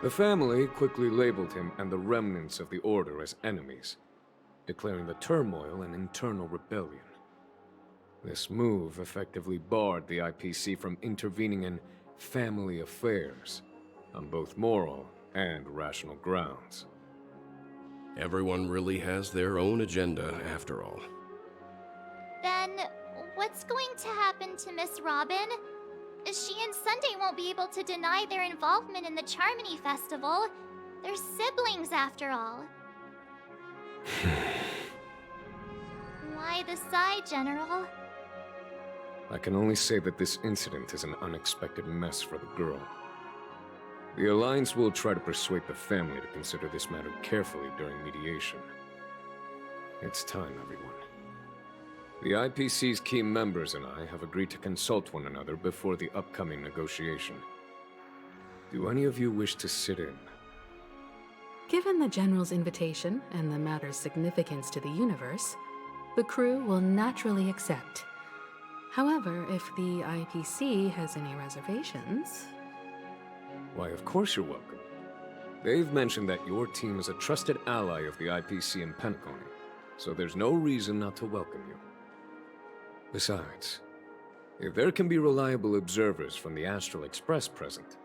The family quickly labeled him and the remnants of the Order as enemies, declaring the turmoil an internal rebellion. This move effectively barred the IPC from intervening in family affairs on both moral and rational grounds. Everyone really has their own agenda, after all. Then, what's going to happen to Miss Robin? She and Sunday won't be able to deny their involvement in the Charmony Festival. They're siblings, after all. Why the sigh, General? I can only say that this incident is an unexpected mess for the girl. The Alliance will try to persuade the family to consider this matter carefully during mediation. It's time, everyone. The IPC's key members and I have agreed to consult one another before the upcoming negotiation. Do any of you wish to sit in? Given the General's invitation and the matter's significance to the universe, the crew will naturally accept. However, if the IPC has any reservations... Why, of course you're welcome. They've mentioned that your team is a trusted ally of the IPC in Penacony, so there's no reason not to welcome you. Besides, if there can be reliable observers from the Astral Express present,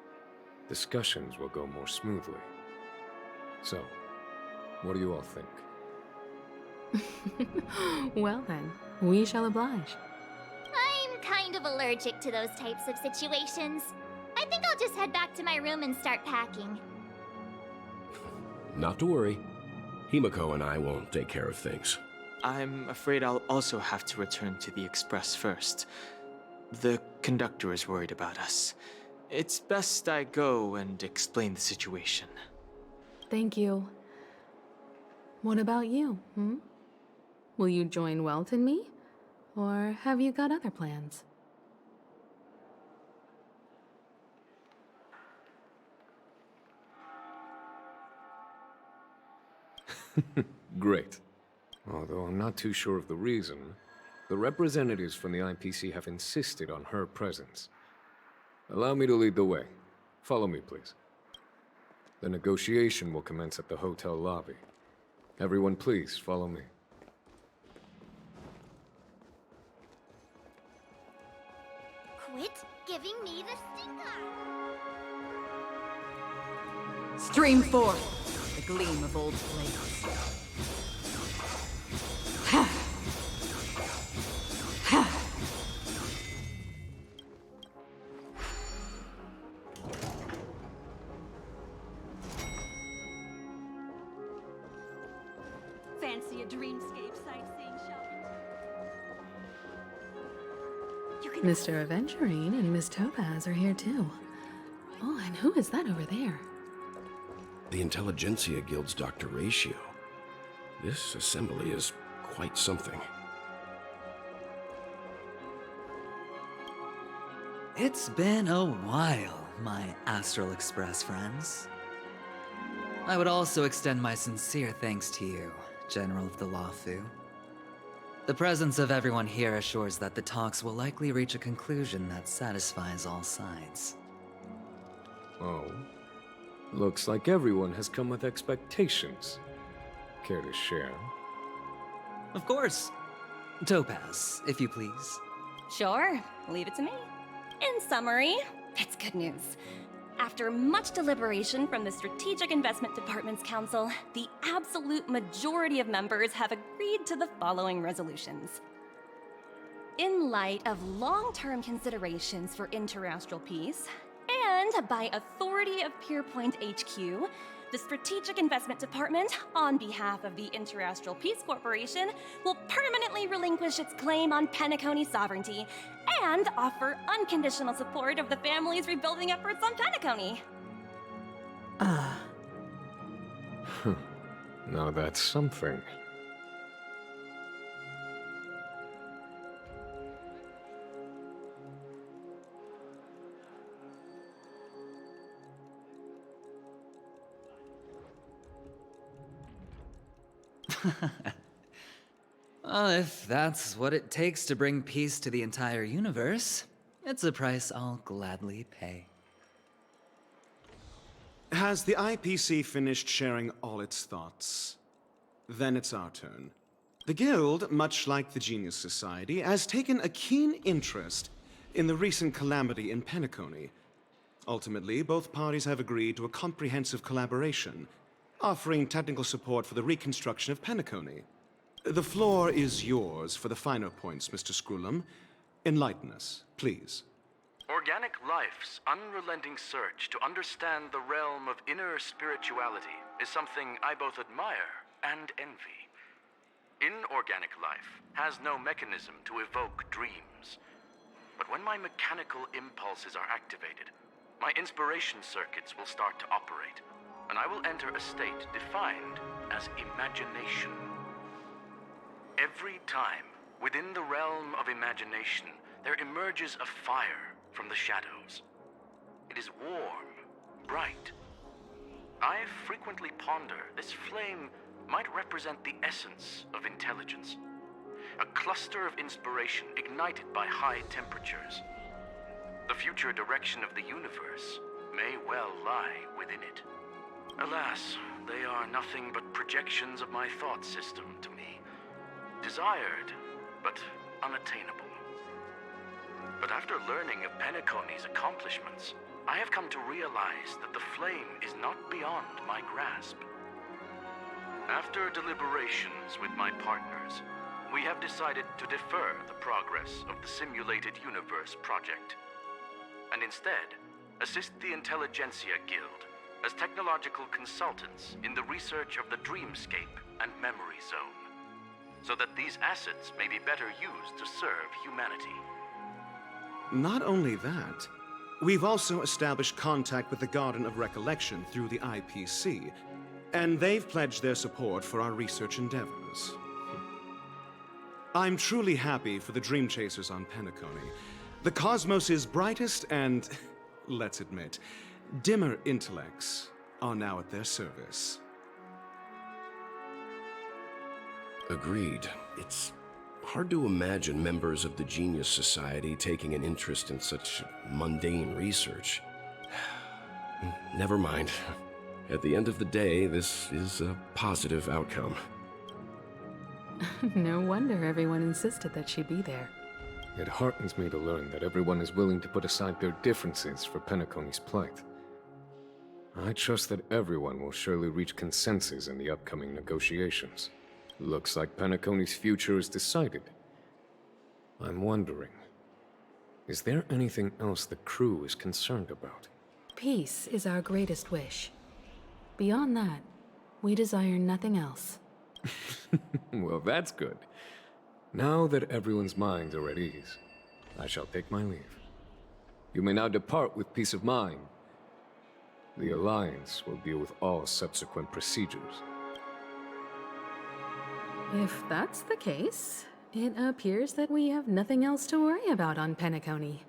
discussions will go more smoothly. So, what do you all think? Well then, we shall oblige. I'm kind of allergic to those types of situations. I think I'll just head back to my room and start packing. Not to worry. Himiko and I will take care of things. I'm afraid I'll also have to return to the Express first. The conductor is worried about us. It's best I go and explain the situation. Thank you. What about you, Will you join Welt and me? Or have you got other plans? Great. Although I'm not too sure of the reason, the representatives from the IPC have insisted on her presence. Allow me to lead the way. Follow me, please. The negotiation will commence at the hotel lobby. Everyone, please follow me. Quit giving me the stinker! Stream forth, the gleam of old flames. Fancy a dreamscape sightseeing shopping? Mr. Aventurine and Miss Topaz are here too. Oh, and who is that over there? The Intelligentsia Guild's Dr. Ratio. This assembly is quite something. It's been a while, my Astral Express friends. I would also extend my sincere thanks to you, General of the Lawfu. The presence of everyone here assures that the talks will likely reach a conclusion that satisfies all sides. Oh. Looks like everyone has come with expectations. Care to share? Of course. Topaz, if you please. Sure, leave it to me. In summary, it's good news. After much deliberation from the Strategic Investment Department's Council, the absolute majority of members have agreed to the following resolutions. In light of long-term considerations for interastral peace, and by authority of Pierpoint HQ, the Strategic Investment Department, on behalf of the Interastral Peace Corporation, will permanently relinquish its claim on Penacony sovereignty and offer unconditional support of the family's rebuilding efforts on Penacony. Now that's something. Well, if that's what it takes to bring peace to the entire universe, it's a price I'll gladly pay. Has the IPC finished sharing all its thoughts? Then it's our turn. The Guild, much like the Genius Society, has taken a keen interest in the recent calamity in Penacony. Ultimately, both parties have agreed to a comprehensive collaboration, offering technical support for the reconstruction of Penacony. The floor is yours for the finer points, Mr. Screwlum. Enlighten us, please. Organic life's unrelenting search to understand the realm of inner spirituality is something I both admire and envy. Inorganic life has no mechanism to evoke dreams. But when my mechanical impulses are activated, my inspiration circuits will start to operate, and I will enter a state defined as imagination. Every time, within the realm of imagination, there emerges a fire from the shadows. It is warm, bright. I frequently ponder this flame might represent the essence of intelligence. A cluster of inspiration ignited by high temperatures. The future direction of the universe may well lie within it. Alas, they are nothing but projections of my thought system to me. Desired, but unattainable. But after learning of Penacony's accomplishments, I have come to realize that the flame is not beyond my grasp. After deliberations with my partners, we have decided to defer the progress of the Simulated Universe project, and instead assist the Intelligentsia Guild as technological consultants in the research of the Dreamscape and Memory Zone, so that these assets may be better used to serve humanity. Not only that, we've also established contact with the Garden of Recollection through the IPC, and they've pledged their support for our research endeavors. I'm truly happy for the Dream Chasers on Penacony. The cosmos' brightest and, let's admit, dimmer intellects are now at their service. Agreed. It's hard to imagine members of the Genius Society taking an interest in such mundane research. Never mind. At the end of the day, this is a positive outcome. No wonder everyone insisted that she be there. It heartens me to learn that everyone is willing to put aside their differences for Penacony's plight. I trust that everyone will surely reach consensus in the upcoming negotiations. Looks like Penacony's future is decided. I'm wondering, is there anything else the crew is concerned about? Peace is our greatest wish. Beyond that, we desire nothing else. Well, that's good. Now that everyone's minds are at ease, I shall take my leave. You may now depart with peace of mind. The Alliance will deal with all subsequent procedures. If that's the case, it appears that we have nothing else to worry about on Penacony.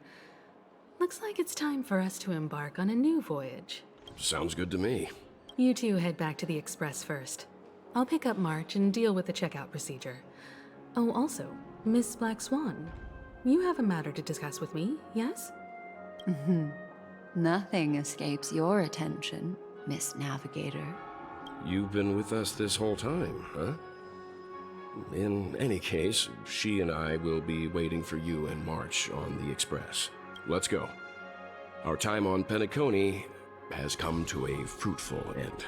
Looks like it's time for us to embark on a new voyage. Sounds good to me. You two head back to the Express first. I'll pick up March and deal with the checkout procedure. Oh, also, Miss Black Swan, you have a matter to discuss with me, yes? Nothing escapes your attention, Miss Navigator. You've been with us this whole time, huh? In any case, she and I will be waiting for you in March on the Express. Let's go. Our time on Penacony has come to a fruitful end.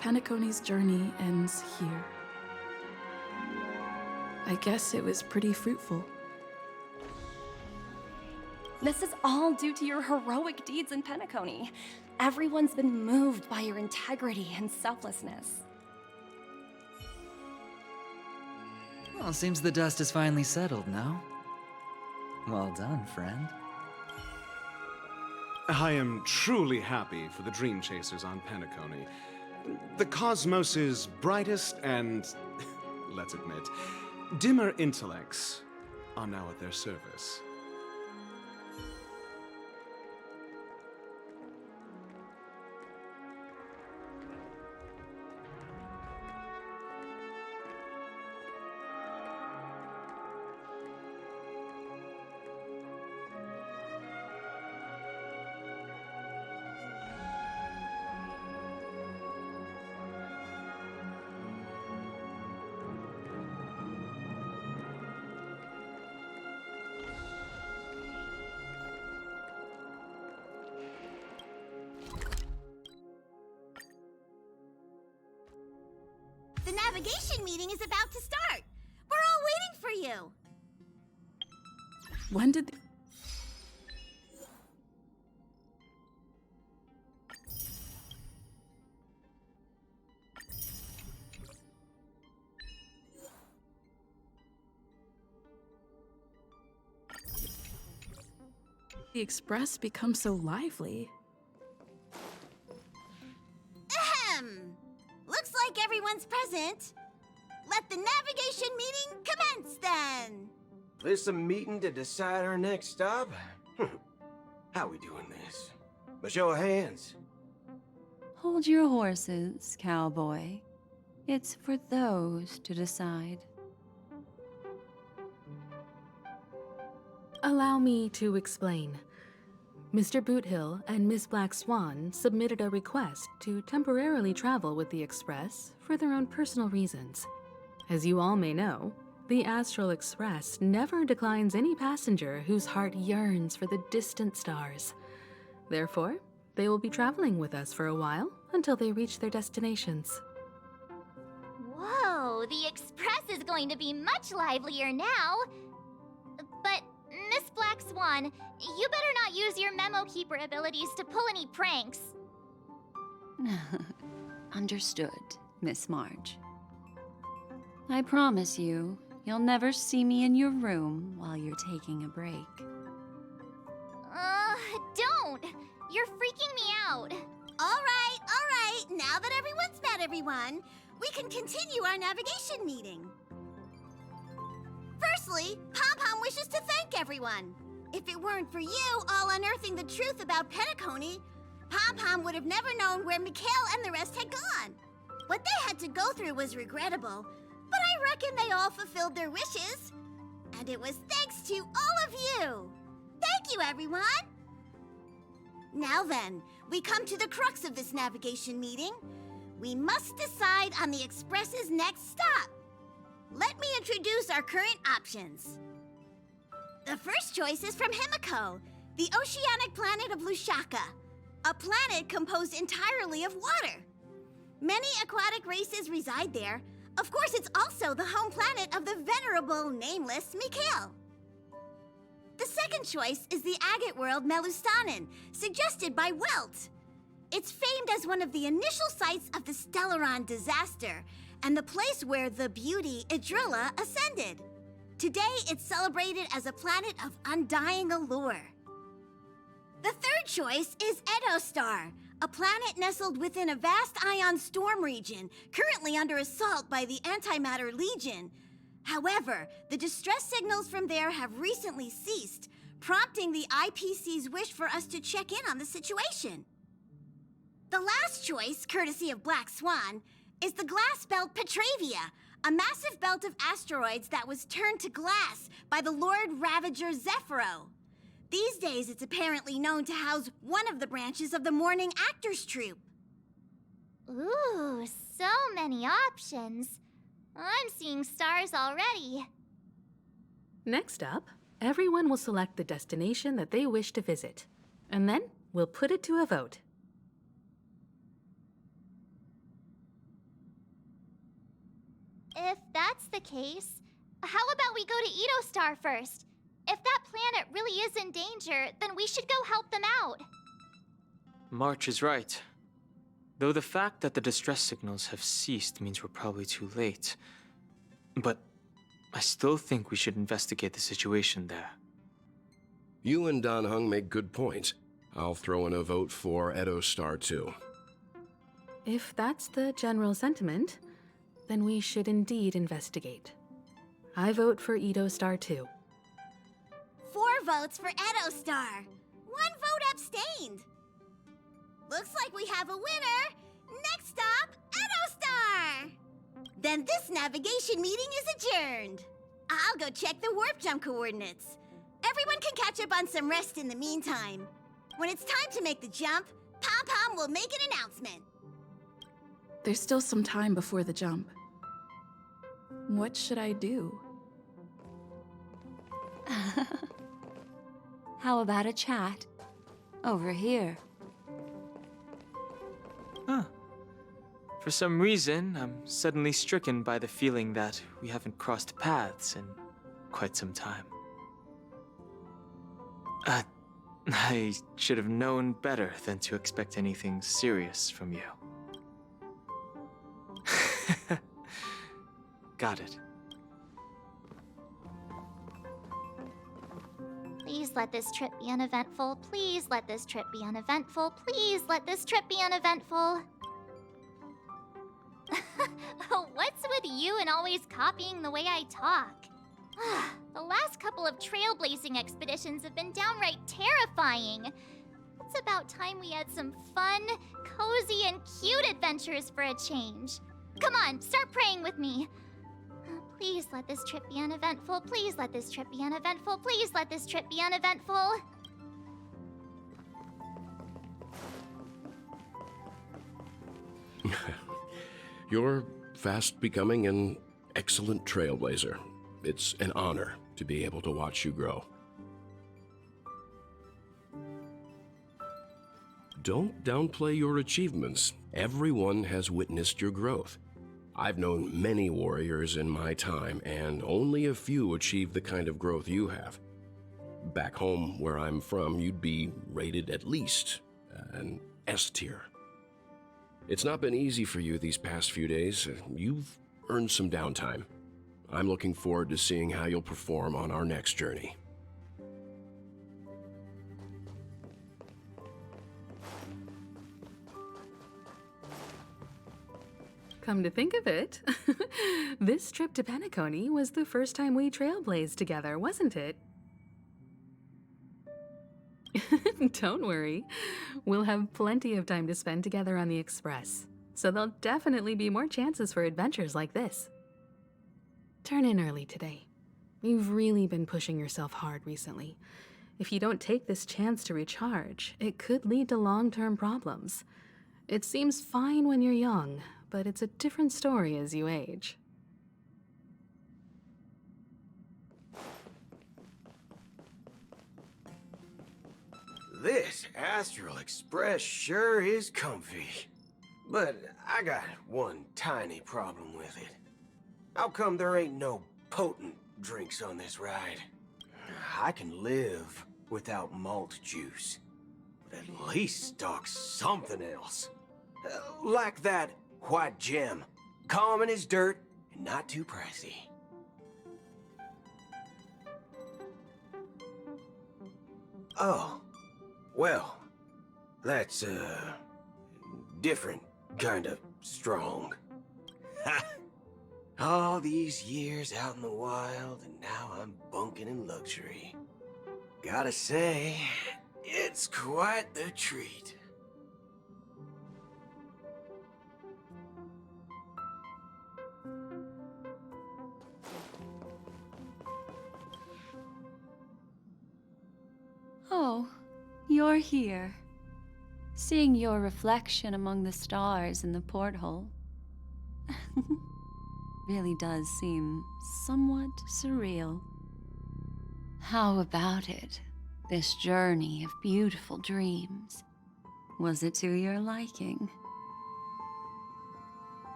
Penacony's journey ends here. I guess it was pretty fruitful. This is all due to your heroic deeds in Penacony. Everyone's been moved by your integrity and selflessness. Well, seems the dust is finally settled now. Well done, friend. I am truly happy for the Dream Chasers on Penacony. The cosmos' brightest and, let's admit, dimmer intellects are now at their service. navigation meeting is about to start. We're all waiting for you. When did the Express become so lively? Ahem! Looks like everyone's present. Let the navigation meeting commence then. This a meeting to decide our next stop? How we doing this? A show of hands. Hold your horses, cowboy. It's for those to decide. Allow me to explain. Mr. Boothill and Miss Black Swan submitted a request to temporarily travel with the Express for their own personal reasons. As you all may know, the Astral Express never declines any passenger whose heart yearns for the distant stars. Therefore, they will be traveling with us for a while until they reach their destinations. Whoa, the Express is going to be much livelier now. But, Miss Black Swan, you better not use your memo keeper abilities to pull any pranks. Understood, Miss Marge. I promise you, you'll never see me in your room while you're taking a break. Don't! You're freaking me out. All right. Now that everyone's met everyone, we can continue our navigation meeting. Firstly, Pom-Pom wishes to thank everyone. If it weren't for you all unearthing the truth about Penacony, Pom-Pom would have never known where Mikhail and the rest had gone. What they had to go through was regrettable, but I reckon they all fulfilled their wishes. And it was thanks to all of you. Thank you, everyone. Now then, we come to the crux of this navigation meeting. We must decide on the Express's next stop. Let me introduce our current options. The first choice is from Himiko, the oceanic planet of Lushaka, a planet composed entirely of water. Many aquatic races reside there. Of course, it's also the home planet of the venerable, nameless Mikhail. The second choice is the agate world Melustanen, suggested by Welt. It's famed as one of the initial sites of the Stellaron disaster, and the place where the beauty Idrilla ascended. Today, it's celebrated as a planet of undying allure. The third choice is Edostar, a planet nestled within a vast ion storm region, currently under assault by the Antimatter Legion. However, the distress signals from there have recently ceased, prompting the IPC's wish for us to check in on the situation. The last choice, courtesy of Black Swan, is the glass belt Petravia, a massive belt of asteroids that was turned to glass by the Lord Ravager Zephyro. These days, it's apparently known to house one of the branches of the Morning Actors Troupe. Ooh, so many options. I'm seeing stars already. Next up, everyone will select the destination that they wish to visit, and then we'll put it to a vote. If that's the case, how about we go to Edostar first? If that planet really is in danger, then we should go help them out. March is right. Though the fact that the distress signals have ceased means we're probably too late. But I still think we should investigate the situation there. You and Dan Heng make good points. I'll throw in a vote for Edostar too. If that's the general sentiment, then we should indeed investigate. I vote for Edostar too. 4 votes for Edostar. 1 vote abstained. Looks like we have a winner. Next stop, Edostar. Then this navigation meeting is adjourned. I'll go check the warp jump coordinates. Everyone can catch up on some rest in the meantime. When it's time to make the jump, Pom-Pom will make an announcement. There's still some time before the jump. What should I do? How about a chat? Over here. For For some reason, I'm suddenly stricken by the feeling that we haven't crossed paths in quite some time. I should have known better than to expect anything serious from you. Got it. Please let this trip be uneventful. Please let this trip be uneventful. Please let this trip be uneventful. What's with you and always copying the way I talk? The last couple of trailblazing expeditions have been downright terrifying. It's about time we had some fun, cozy, and cute adventures for a change. Come on, start praying with me. Please let this trip be uneventful. Please let this trip be uneventful. Please let this trip be uneventful. You're fast becoming an excellent trailblazer. It's an honor to be able to watch you grow. Don't downplay your achievements. Everyone has witnessed your growth. I've known many warriors in my time, and only a few achieve the kind of growth you have. Back home, where I'm from, you'd be rated at least an S tier. It's not been easy for you these past few days. You've earned some downtime. I'm looking forward to seeing how you'll perform on our next journey. Come to think of it, this trip to Penacony was the first time we trailblazed together, wasn't it? Don't worry. We'll have plenty of time to spend together on the Express, so there'll definitely be more chances for adventures like this. Turn in early today. You've really been pushing yourself hard recently. If you don't take this chance to recharge, it could lead to long-term problems. It seems fine when you're young, but it's a different story as you age. This Astral Express sure is comfy. But I got one tiny problem with it. How come there ain't no potent drinks on this ride? I can live without malt juice, but at least stock something else. Like that white gem, common as dirt and not too pricey. Oh, well, that's different kind of strong. Ha! All these years out in the wild, and now I'm bunking in luxury. Gotta say, it's quite the treat. Oh, you're here. Seeing your reflection among the stars in the porthole really does seem somewhat surreal. How about it? This journey of beautiful dreams. Was it to your liking?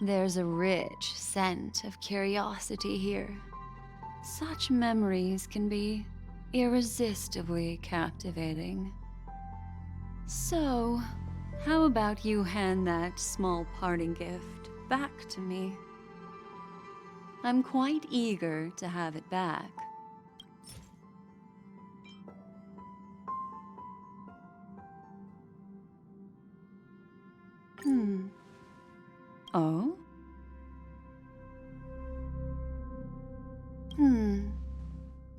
There's a rich scent of curiosity here. Such memories can be irresistibly captivating. So, how about you hand that small parting gift back to me? I'm quite eager to have it back. Oh?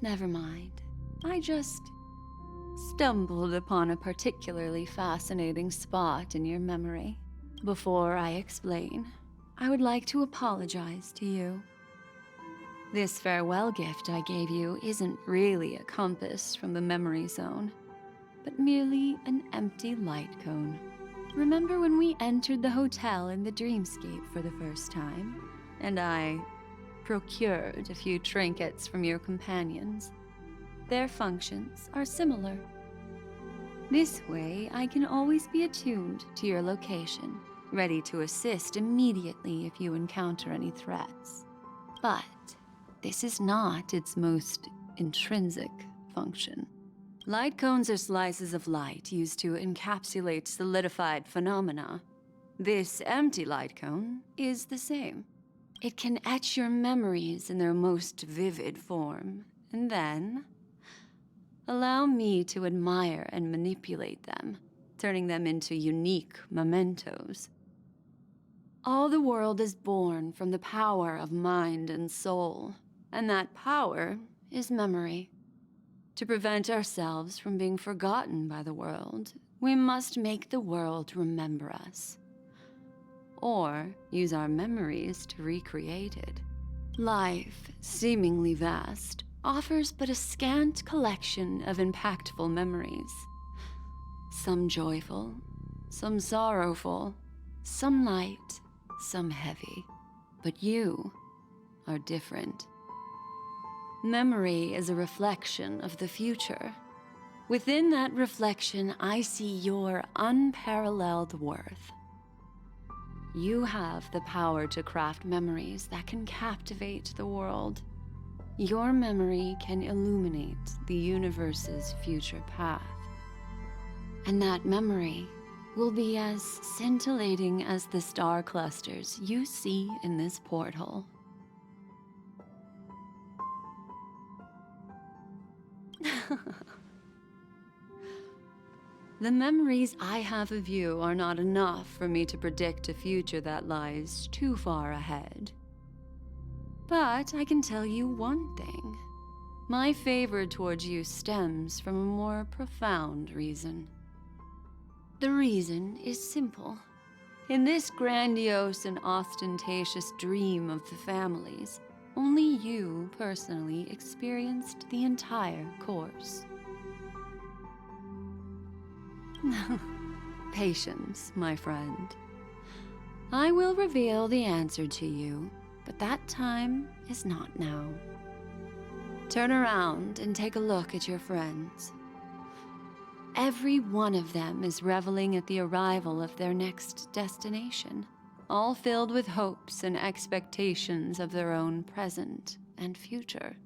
Never mind. I just stumbled upon a particularly fascinating spot in your memory. Before I explain, I would like to apologize to you. This farewell gift I gave you isn't really a compass from the memory zone, but merely an empty light cone. Remember when we entered the hotel in the dreamscape for the first time, and I procured a few trinkets from your companions? Their functions are similar. This way, I can always be attuned to your location, ready to assist immediately if you encounter any threats. But this is not its most intrinsic function. Light cones are slices of light used to encapsulate solidified phenomena. This empty light cone is the same. It can etch your memories in their most vivid form, and then allow me to admire and manipulate them, turning them into unique mementos. All the world is born from the power of mind and soul, and that power is memory. To prevent ourselves from being forgotten by the world, we must make the world remember us, or use our memories to recreate it. Life, seemingly vast, offers but a scant collection of impactful memories. Some joyful, some sorrowful, some light, some heavy. But you are different. Memory is a reflection of the future. Within that reflection, I see your unparalleled worth. You have the power to craft memories that can captivate the world. Your memory can illuminate the universe's future path. And that memory will be as scintillating as the star clusters you see in this porthole. The memories I have of you are not enough for me to predict a future that lies too far ahead. But I can tell you one thing. My favor towards you stems from a more profound reason. The reason is simple. In this grandiose and ostentatious dream of the families, only you personally experienced the entire course. Patience, my friend. I will reveal the answer to you, but that time is not now. Turn around and take a look at your friends. Every one of them is reveling at the arrival of their next destination, all filled with hopes and expectations of their own present and future.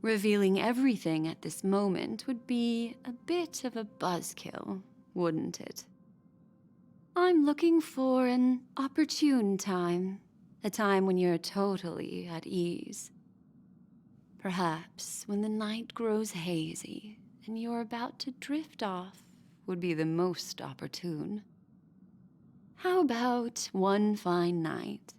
Revealing everything at this moment would be a bit of a buzzkill, wouldn't it? I'm looking for an opportune time, a time when you're totally at ease. Perhaps when the night grows hazy and you're about to drift off would be the most opportune. How about one fine night?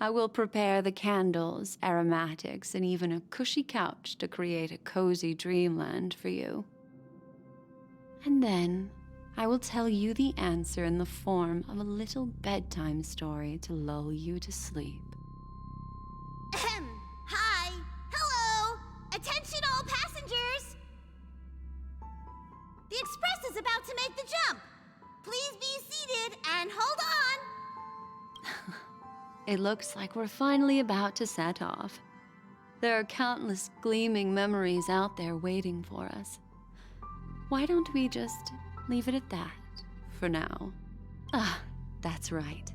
I will prepare the candles, aromatics, and even a cushy couch to create a cozy dreamland for you. And then I will tell you the answer in the form of a little bedtime story to lull you to sleep. Ahem. Hi. Hello. Attention all passengers. The express is about to make the jump. Please be seated and hold on. It looks like we're finally about to set off. There are countless gleaming memories out there waiting for us. Why don't we just leave it at that for now? Ah, that's right.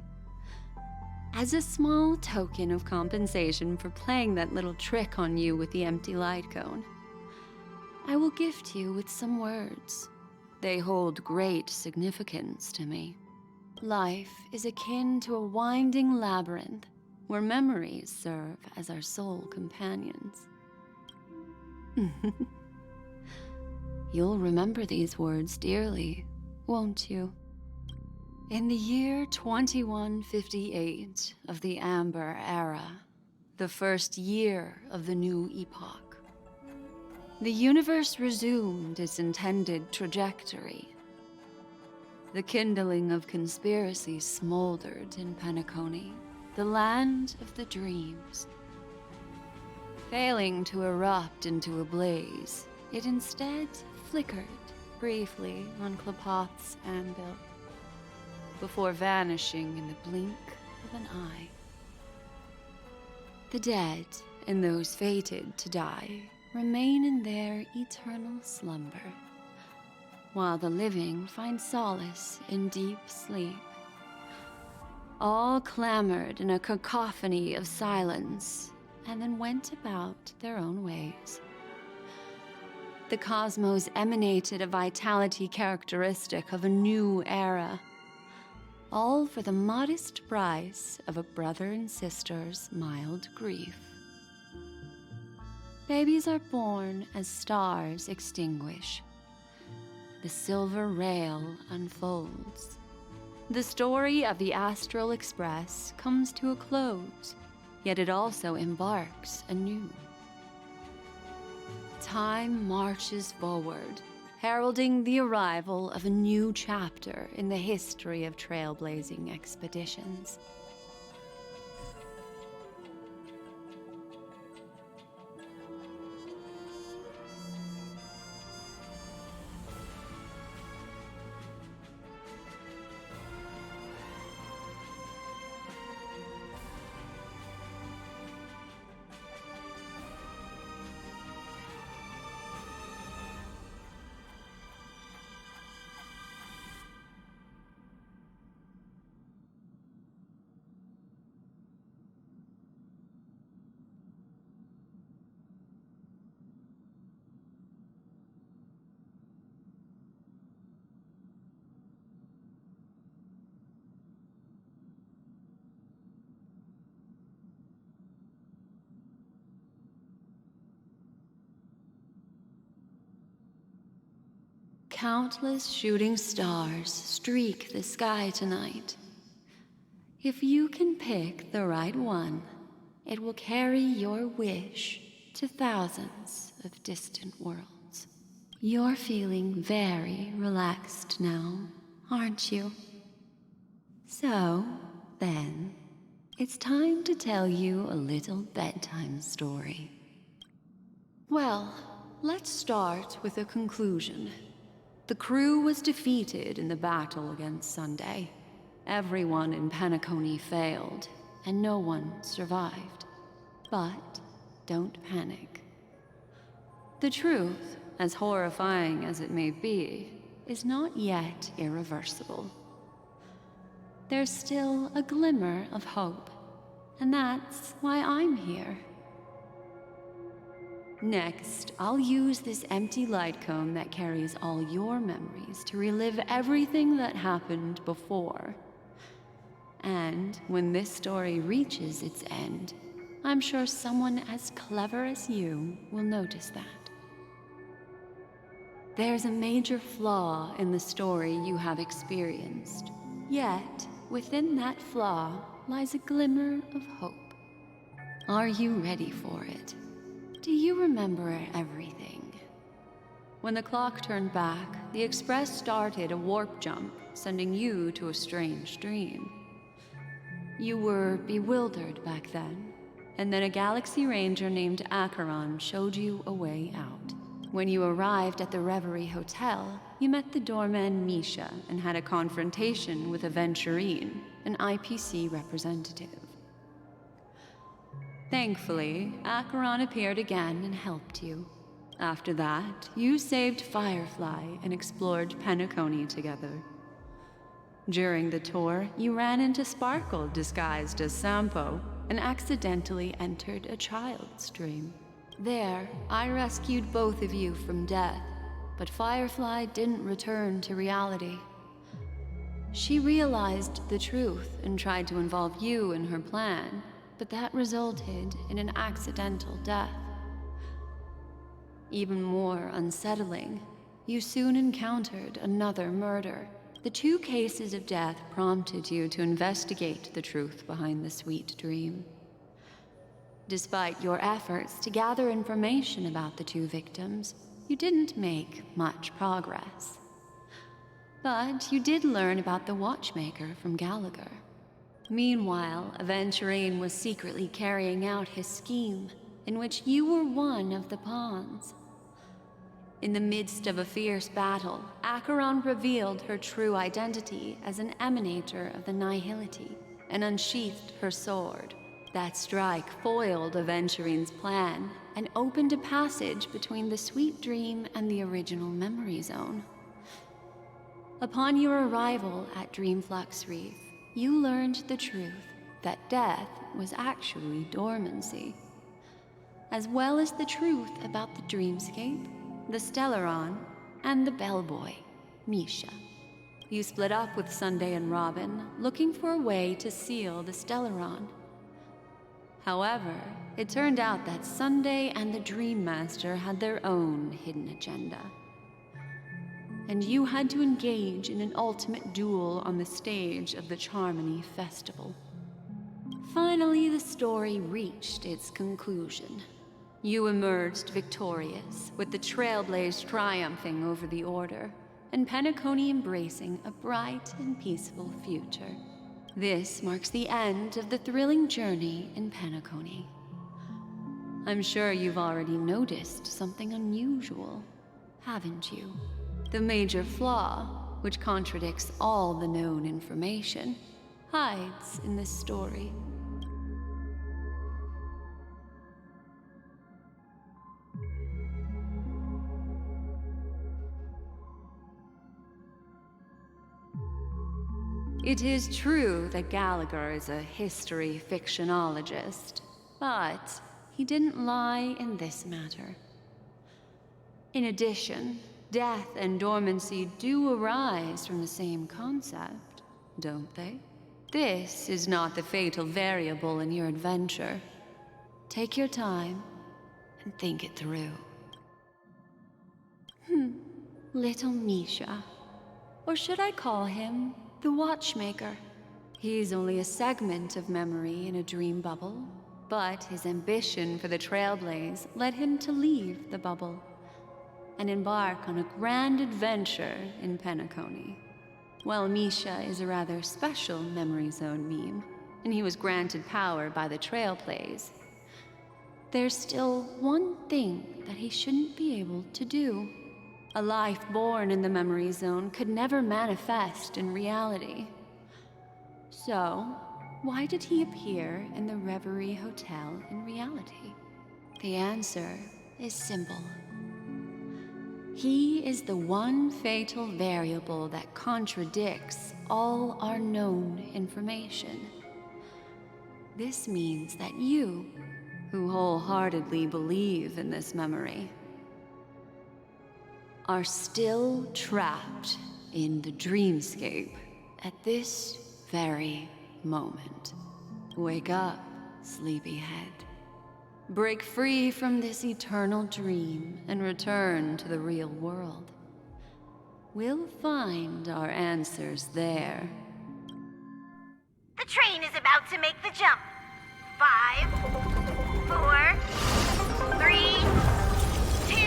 As a small token of compensation for playing that little trick on you with the empty light cone, I will gift you with some words. They hold great significance to me. Life is akin to a winding labyrinth where memories serve as our sole companions. You'll remember these words dearly, won't you? In the year 2158 of the Amber Era, the first year of the new epoch, the universe resumed its intended trajectory. The kindling of conspiracy smoldered in Penacony, the land of the dreams. Failing to erupt into a blaze, it instead flickered briefly on Klapoth's anvil, before vanishing in the blink of an eye. The dead and those fated to die remain in their eternal slumber, while the living find solace in deep sleep. All clamored in a cacophony of silence, and then went about their own ways. The cosmos emanated a vitality characteristic of a new era, all for the modest price of a brother and sister's mild grief. Babies are born as stars extinguish. The silver rail unfolds. The story of the Astral Express comes to a close, yet it also embarks anew. Time marches forward, heralding the arrival of a new chapter in the history of trailblazing expeditions. Countless shooting stars streak the sky tonight. If you can pick the right one, it will carry your wish to thousands of distant worlds. You're feeling very relaxed now, aren't you? So, then, it's time to tell you a little bedtime story. Well, let's start with a conclusion. The crew was defeated in the battle against Sunday. Everyone in Penacony failed, and no one survived. But don't panic. The truth, as horrifying as it may be, is not yet irreversible. There's still a glimmer of hope, and that's why I'm here. Next, I'll use this empty light cone that carries all your memories to relive everything that happened before. And when this story reaches its end, I'm sure someone as clever as you will notice that. There's a major flaw in the story you have experienced. Yet, within that flaw lies a glimmer of hope. Are you ready for it? Do you remember everything? When the clock turned back, the Express started a warp jump, sending you to a strange dream. You were bewildered back then, and then a Galaxy Ranger named Acheron showed you a way out. When you arrived at the Reverie Hotel, you met the doorman Misha and had a confrontation with Aventurine, an IPC representative. Thankfully, Acheron appeared again and helped you. After that, you saved Firefly and explored Penacony together. During the tour, you ran into Sparkle disguised as Sampo and accidentally entered a child's dream. There, I rescued both of you from death, but Firefly didn't return to reality. She realized the truth and tried to involve you in her plan, but that resulted in an accidental death. Even more unsettling, you soon encountered another murder. The 2 cases of death prompted you to investigate the truth behind the sweet dream. Despite your efforts to gather information about the 2 victims, you didn't make much progress. But you did learn about the watchmaker from Gallagher. Meanwhile, Aventurine was secretly carrying out his scheme, in which you were one of the pawns. In the midst of a fierce battle, Acheron revealed her true identity as an emanator of the Nihility and unsheathed her sword. That strike foiled Aventurine's plan and opened a passage between the sweet dream and the original memory zone. Upon your arrival at Dreamflux Reef, you learned the truth that death was actually dormancy, as well as the truth about the dreamscape, the Stellaron, and the bellboy, Misha. You split up with Sunday and Robin, looking for a way to seal the Stellaron. However, it turned out that Sunday and the Dream Master had their own hidden agenda. And you had to engage in an ultimate duel on the stage of the Charmony Festival. Finally, the story reached its conclusion. You emerged victorious, with the Trailblaze triumphing over the Order, and Penacony embracing a bright and peaceful future. This marks the end of the thrilling journey in Penacony. I'm sure you've already noticed something unusual, haven't you? The major flaw, which contradicts all the known information, hides in this story. It is true that Gallagher is a history fictionologist, but he didn't lie in this matter. In addition, death and dormancy do arise from the same concept, don't they? This is not the fatal variable in your adventure. Take your time and think it through. Little Misha. Or should I call him the Watchmaker? He's only a segment of memory in a dream bubble, but his ambition for the Trailblaze led him to leave the bubble and embark on a grand adventure in Penacony. While Misha is a rather special Memory Zone meme, and he was granted power by the Trailblaze, there's still one thing that he shouldn't be able to do. A life born in the Memory Zone could never manifest in reality. So, why did he appear in the Reverie Hotel in reality? The answer is simple. He is the one fatal variable that contradicts all our known information. This means that you, who wholeheartedly believe in this memory, are still trapped in the dreamscape at this very moment. Wake up, sleepyhead. Break free from this eternal dream and return to the real world. We'll find our answers there. The train is about to make the jump. 5, 4, 3, 2...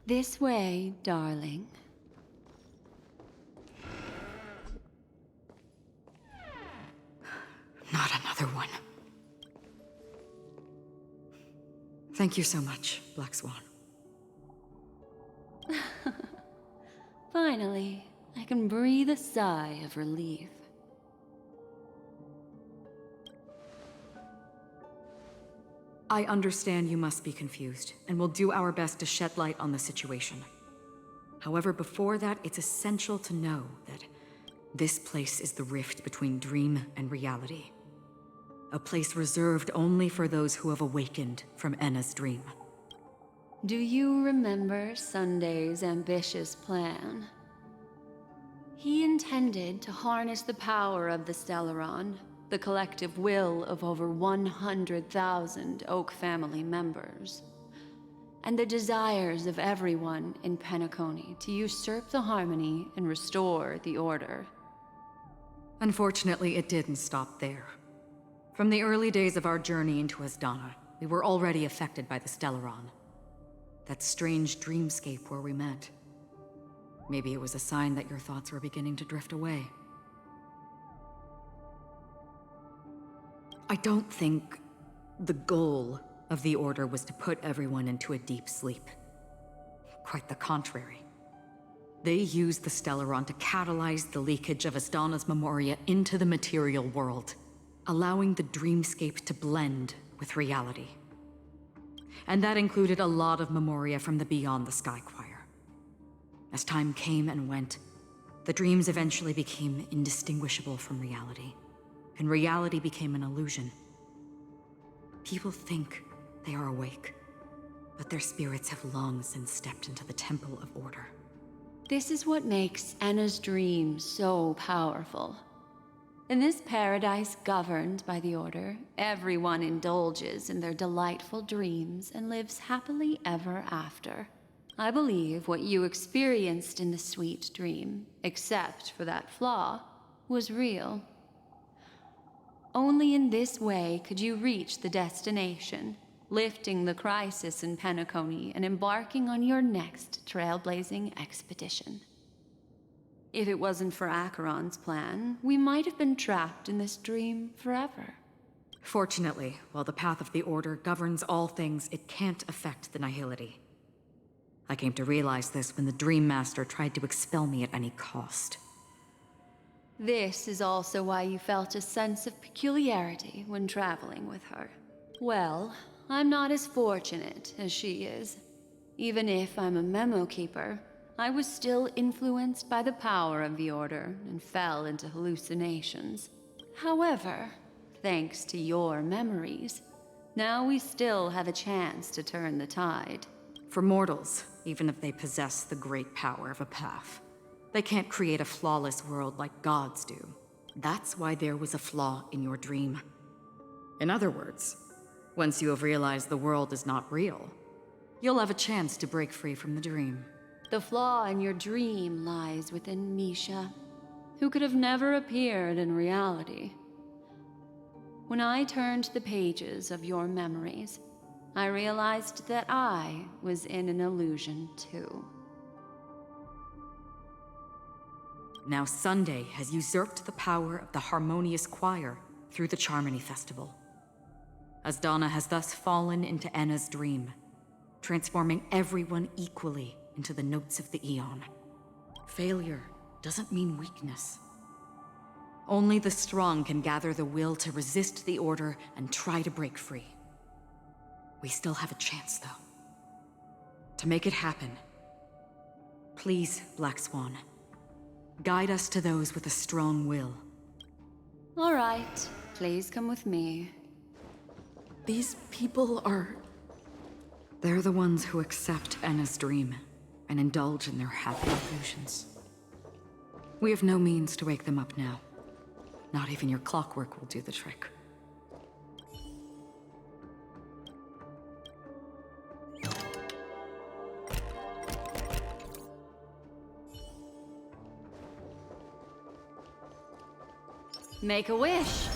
This way, darling. Not another one. Thank you so much, Black Swan. Finally, I can breathe a sigh of relief. I understand you must be confused, and we'll do our best to shed light on the situation. However, before that, it's essential to know that this place is the rift between dream and reality. A place reserved only for those who have awakened from Enna's dream. Do you remember Sunday's ambitious plan? He intended to harness the power of the Stellaron, the collective will of over 100,000 Oak family members, and the desires of everyone in Penacony to usurp the harmony and restore the order. Unfortunately, it didn't stop there. From the early days of our journey into Asdana, we were already affected by the Stellaron. That strange dreamscape where we met. Maybe it was a sign that your thoughts were beginning to drift away. I don't think the goal of the Order was to put everyone into a deep sleep. Quite the contrary. They used the Stellaron to catalyze the leakage of Asdana's memoria into the material world, allowing the dreamscape to blend with reality. And that included a lot of memoria from the Beyond the Sky Choir. As time came and went, the dreams eventually became indistinguishable from reality, and reality became an illusion. People think they are awake, but their spirits have long since stepped into the Temple of Order. This is what makes Anna's dream so powerful. In this paradise governed by the Order, everyone indulges in their delightful dreams and lives happily ever after. I believe what you experienced in the sweet dream, except for that flaw, was real. Only in this way could you reach the destination, lifting the crisis in Penacony and embarking on your next trailblazing expedition. If it wasn't for Acheron's plan, we might have been trapped in this dream forever. Fortunately, while the path of the Order governs all things, it can't affect the Nihility. I came to realize this when the Dream Master tried to expel me at any cost. This is also why you felt a sense of peculiarity when traveling with her. Well, I'm not as fortunate as she is. Even if I'm a memo keeper, I was still influenced by the power of the Order and fell into hallucinations. However, thanks to your memories, now we still have a chance to turn the tide. For mortals, even if they possess the great power of a path, they can't create a flawless world like gods do. That's why there was a flaw in your dream. In other words, once you have realized the world is not real, you'll have a chance to break free from the dream. The flaw in your dream lies within Misha, who could have never appeared in reality. When I turned the pages of your memories, I realized that I was in an illusion too. Now Sunday has usurped the power of the Harmonious Choir through the Charmony Festival. Asdana has thus fallen into Anna's dream, transforming everyone equally into the notes of the Eon. Failure doesn't mean weakness. Only the strong can gather the will to resist the Order and try to break free. We still have a chance, though. To make it happen, please, Black Swan, guide us to those with a strong will. All right, please come with me. These people are... They're the ones who accept Anna's dream and indulge in their happy illusions. We have no means to wake them up now. Not even your clockwork will do the trick. Make a wish.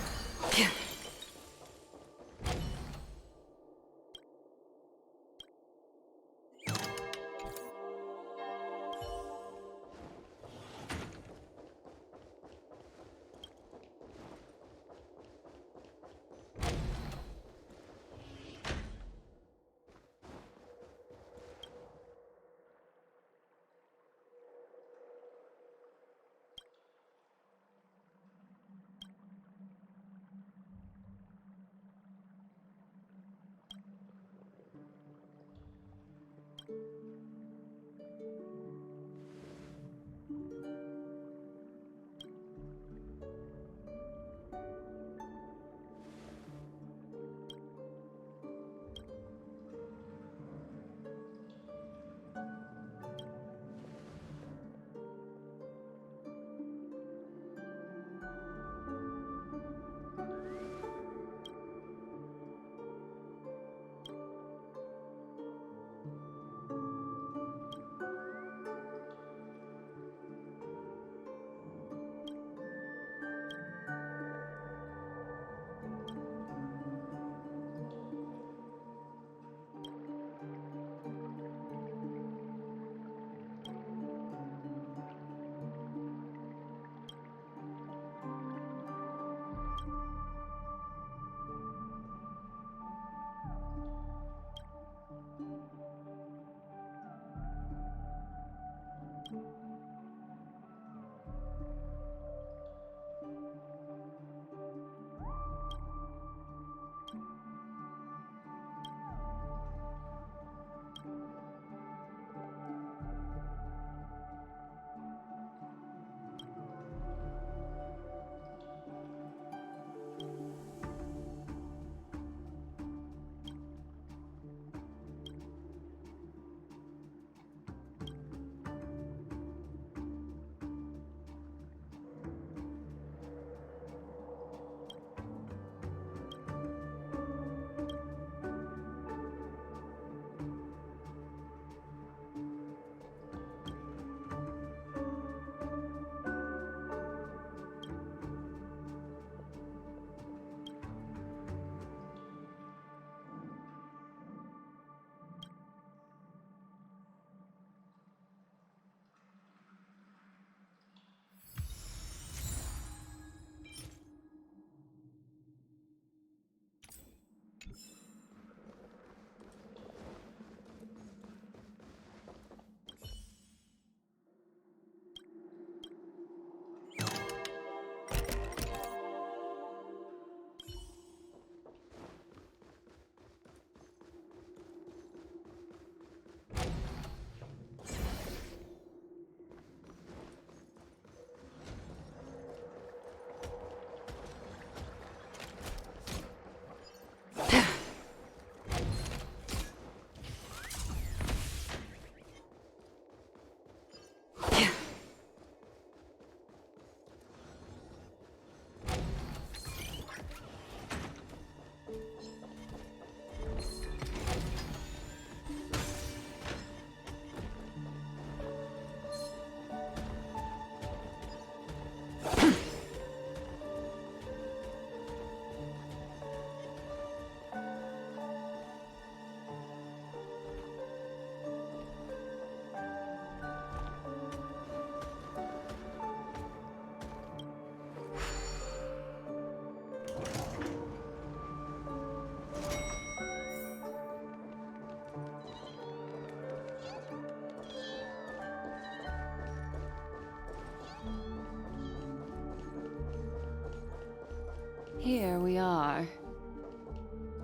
Here we are.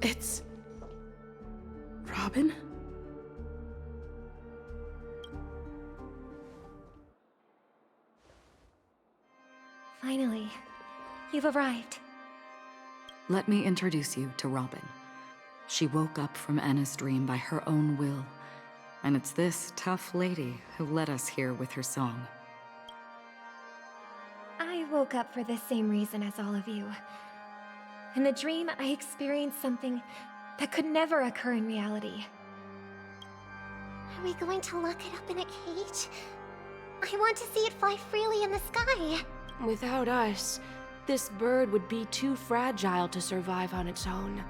It's... Robin? Finally, you've arrived. Let me introduce you to Robin. She woke up from Anna's dream by her own will, and it's this tough lady who led us here with her song. I woke up for the same reason as all of you. In the dream, I experienced something that could never occur in reality. Are we going to lock it up in a cage? I want to see it fly freely in the sky. Without us, this bird would be too fragile to survive on its own.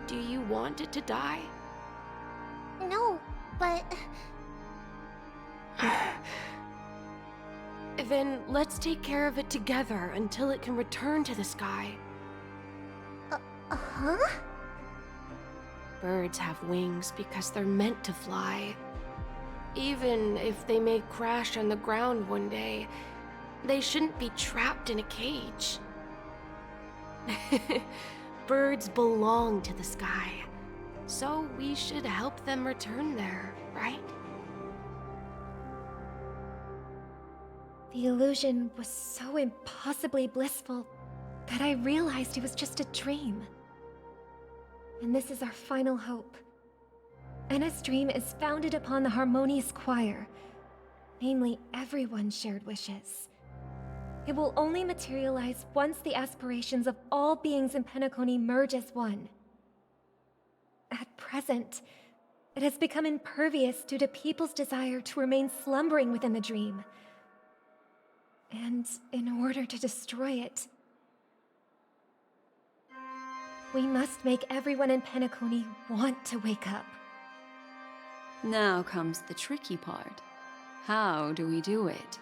Do you want it to die? No, but... Then let's take care of it together until it can return to the sky. Huh? Birds have wings because they're meant to fly. Even if they may crash on the ground one day, they shouldn't be trapped in a cage. Birds belong to the sky, so we should help them return there, right? The illusion was so impossibly blissful that I realized it was just a dream. And this is our final hope. Anna's dream is founded upon the harmonious choir, namely everyone's shared wishes. It will only materialize once the aspirations of all beings in Penacony merge as one. At present, it has become impervious due to people's desire to remain slumbering within the dream. And in order to destroy it, we must make everyone in Penacony want to wake up. Now comes the tricky part. How do we do it?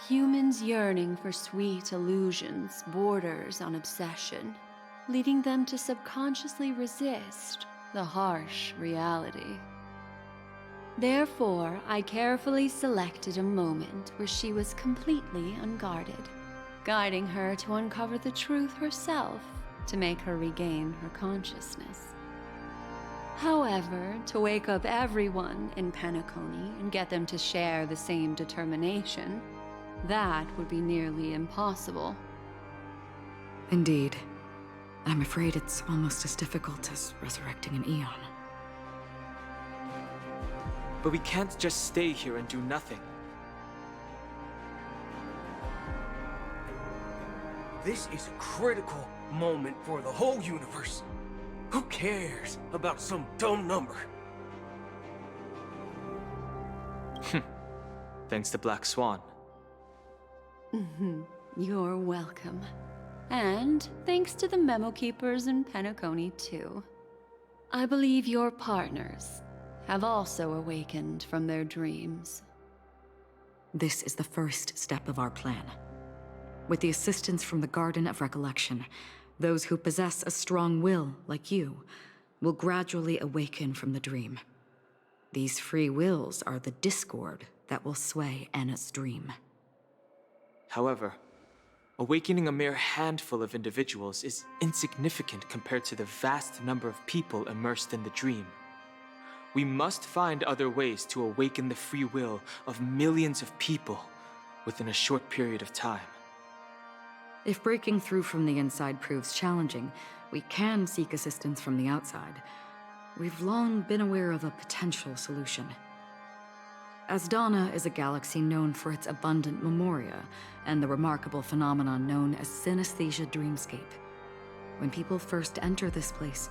Humans yearning for sweet illusions borders on obsession, leading them to subconsciously resist the harsh reality. Therefore, I carefully selected a moment where she was completely unguarded, guiding her to uncover the truth herself to make her regain her consciousness. However, to wake up everyone in Penacony and get them to share the same determination, that would be nearly impossible. Indeed. I'm afraid it's almost as difficult as resurrecting an Eon. But we can't just stay here and do nothing. This is a critical moment for the whole universe. Who cares about some dumb number? Thanks to Black Swan. You're welcome. And thanks to the Memo Keepers in Penacony, too. I believe your partners have also awakened from their dreams. This is the first step of our plan. With the assistance from the Garden of Recollection, those who possess a strong will, like you, will gradually awaken from the dream. These free wills are the discord that will sway Anna's dream. However, awakening a mere handful of individuals is insignificant compared to the vast number of people immersed in the dream. We must find other ways to awaken the free will of millions of people within a short period of time. If breaking through from the inside proves challenging, we can seek assistance from the outside. We've long been aware of a potential solution. Asdana is a galaxy known for its abundant memoria and the remarkable phenomenon known as synesthesia dreamscape. When people first enter this place,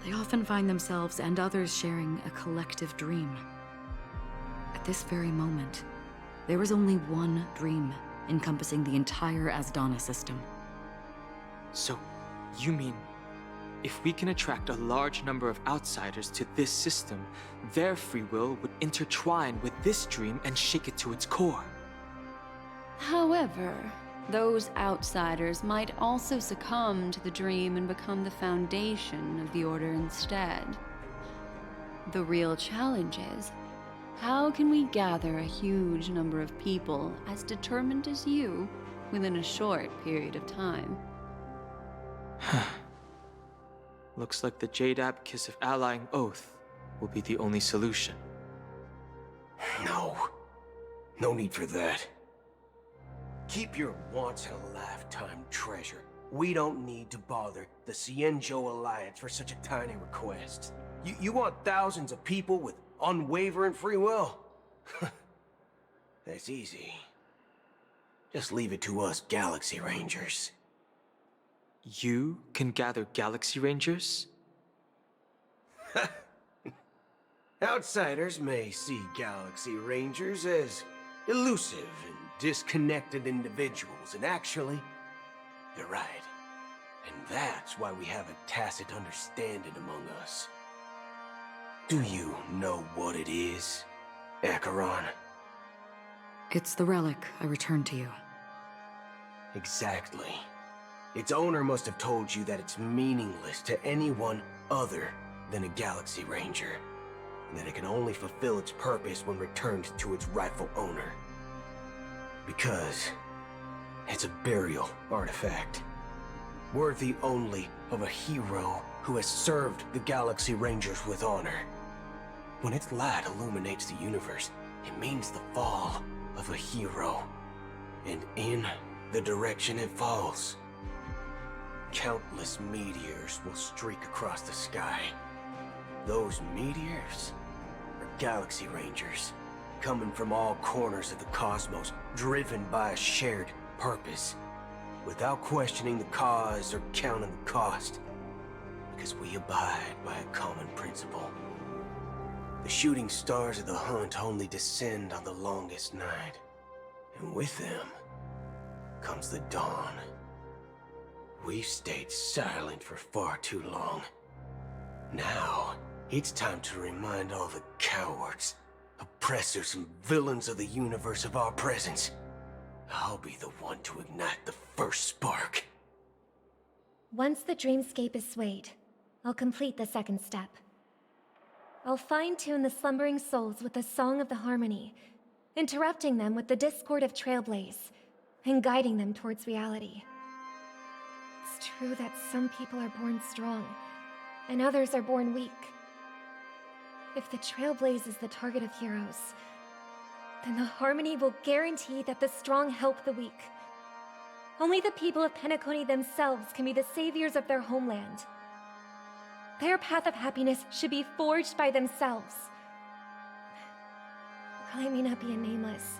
they often find themselves and others sharing a collective dream. At this very moment, there is only one dream encompassing the entire Asdana system. So, you mean, if we can attract a large number of outsiders to this system, their free will would intertwine with this dream and shake it to its core? However, those outsiders might also succumb to the dream and become the foundation of the Order instead. The real challenge is, How can we gather a huge number of people as determined as you within a short period of time? Looks like the Jade Abacus of Allying Oath will be the only solution. No need for that. Keep your once-in-a-lifetime treasure. We don't need to bother the Cienjo Alliance for such a tiny request. You want thousands of people with unwavering free will? That's easy. Just leave it to us Galaxy Rangers. You can gather Galaxy Rangers? Outsiders may see Galaxy Rangers as elusive and disconnected individuals, and actually, they're right. And that's why we have a tacit understanding among us. Do you know what it is, Acheron? It's the relic I returned to you. Exactly. Its owner must have told you that it's meaningless to anyone other than a Galaxy Ranger, and that it can only fulfill its purpose when returned to its rightful owner. Because it's a burial artifact, worthy only of a hero who has served the Galaxy Rangers with honor. When its light illuminates the universe, it means the fall of a hero. And in the direction it falls, countless meteors will streak across the sky. Those meteors are Galaxy Rangers, coming from all corners of the cosmos, driven by a shared purpose, without questioning the cause or counting the cost, because we abide by a common principle. The shooting stars of the hunt only descend on the longest night, and with them comes the dawn. We've stayed silent for far too long. Now, it's time to remind all the cowards, oppressors, and villains of the universe of our presence. I'll be the one to ignite the first spark. Once the dreamscape is swayed, I'll complete the second step. I'll fine-tune the slumbering souls with the Song of the Harmony, interrupting them with the discord of Trailblaze, and guiding them towards reality. It's true that some people are born strong, and others are born weak. If the Trailblaze is the target of heroes, then the Harmony will guarantee that the strong help the weak. Only the people of Penacony themselves can be the saviors of their homeland. Their path of happiness should be forged by themselves. While I may not be a nameless,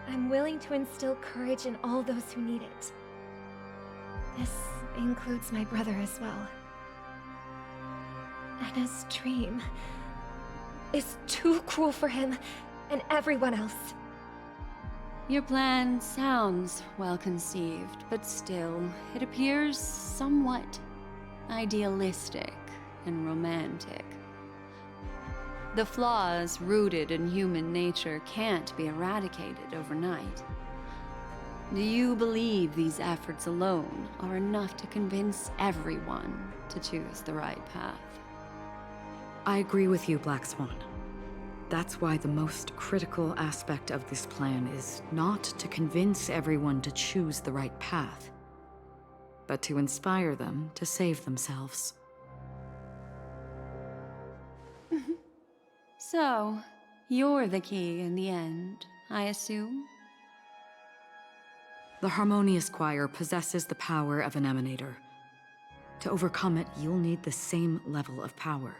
I'm willing to instill courage in all those who need it. This includes my brother as well. Anna's dream is too cruel for him and everyone else. Your plan sounds well conceived, but still, it appears somewhat idealistic and romantic. The flaws rooted in human nature can't be eradicated overnight. Do you believe these efforts alone are enough to convince everyone to choose the right path? I agree with you, Black Swan. That's why the most critical aspect of this plan is not to convince everyone to choose the right path, but to inspire them to save themselves. So, you're the key in the end, I assume? The Harmonious Choir possesses the power of an emanator. To overcome it, you'll need the same level of power.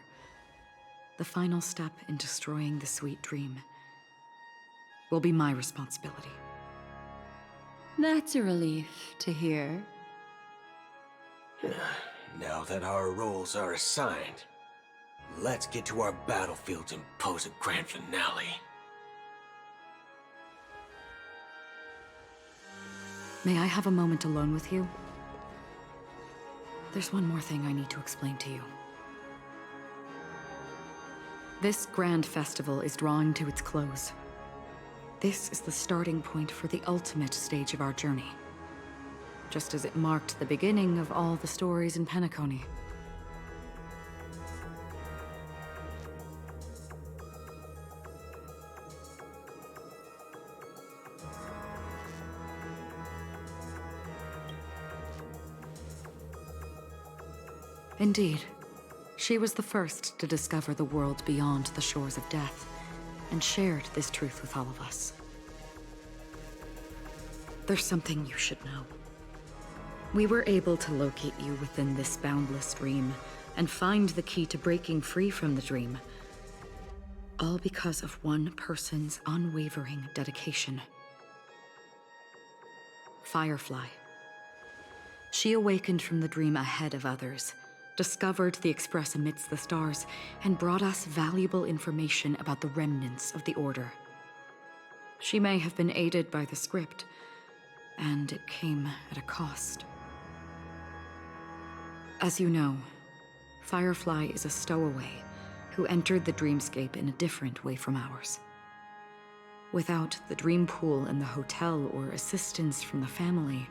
The final step in destroying the sweet dream will be my responsibility. That's a relief to hear. Now that our roles are assigned, let's get to our battlefields and pose a grand finale. May I have a moment alone with you? There's one more thing I need to explain to you. This grand festival is drawing to its close. This is the starting point for the ultimate stage of our journey, just as it marked the beginning of all the stories in Penacony. Indeed. She was the first to discover the world beyond the shores of death, and shared this truth with all of us. There's something you should know. We were able to locate you within this boundless dream, and find the key to breaking free from the dream. All because of one person's unwavering dedication. Firefly. She awakened from the dream ahead of others, discovered the Express amidst the stars, and brought us valuable information about the remnants of the Order. She may have been aided by the script, and it came at a cost. As you know, Firefly is a stowaway who entered the dreamscape in a different way from ours. Without the dream pool in the hotel or assistance from the family,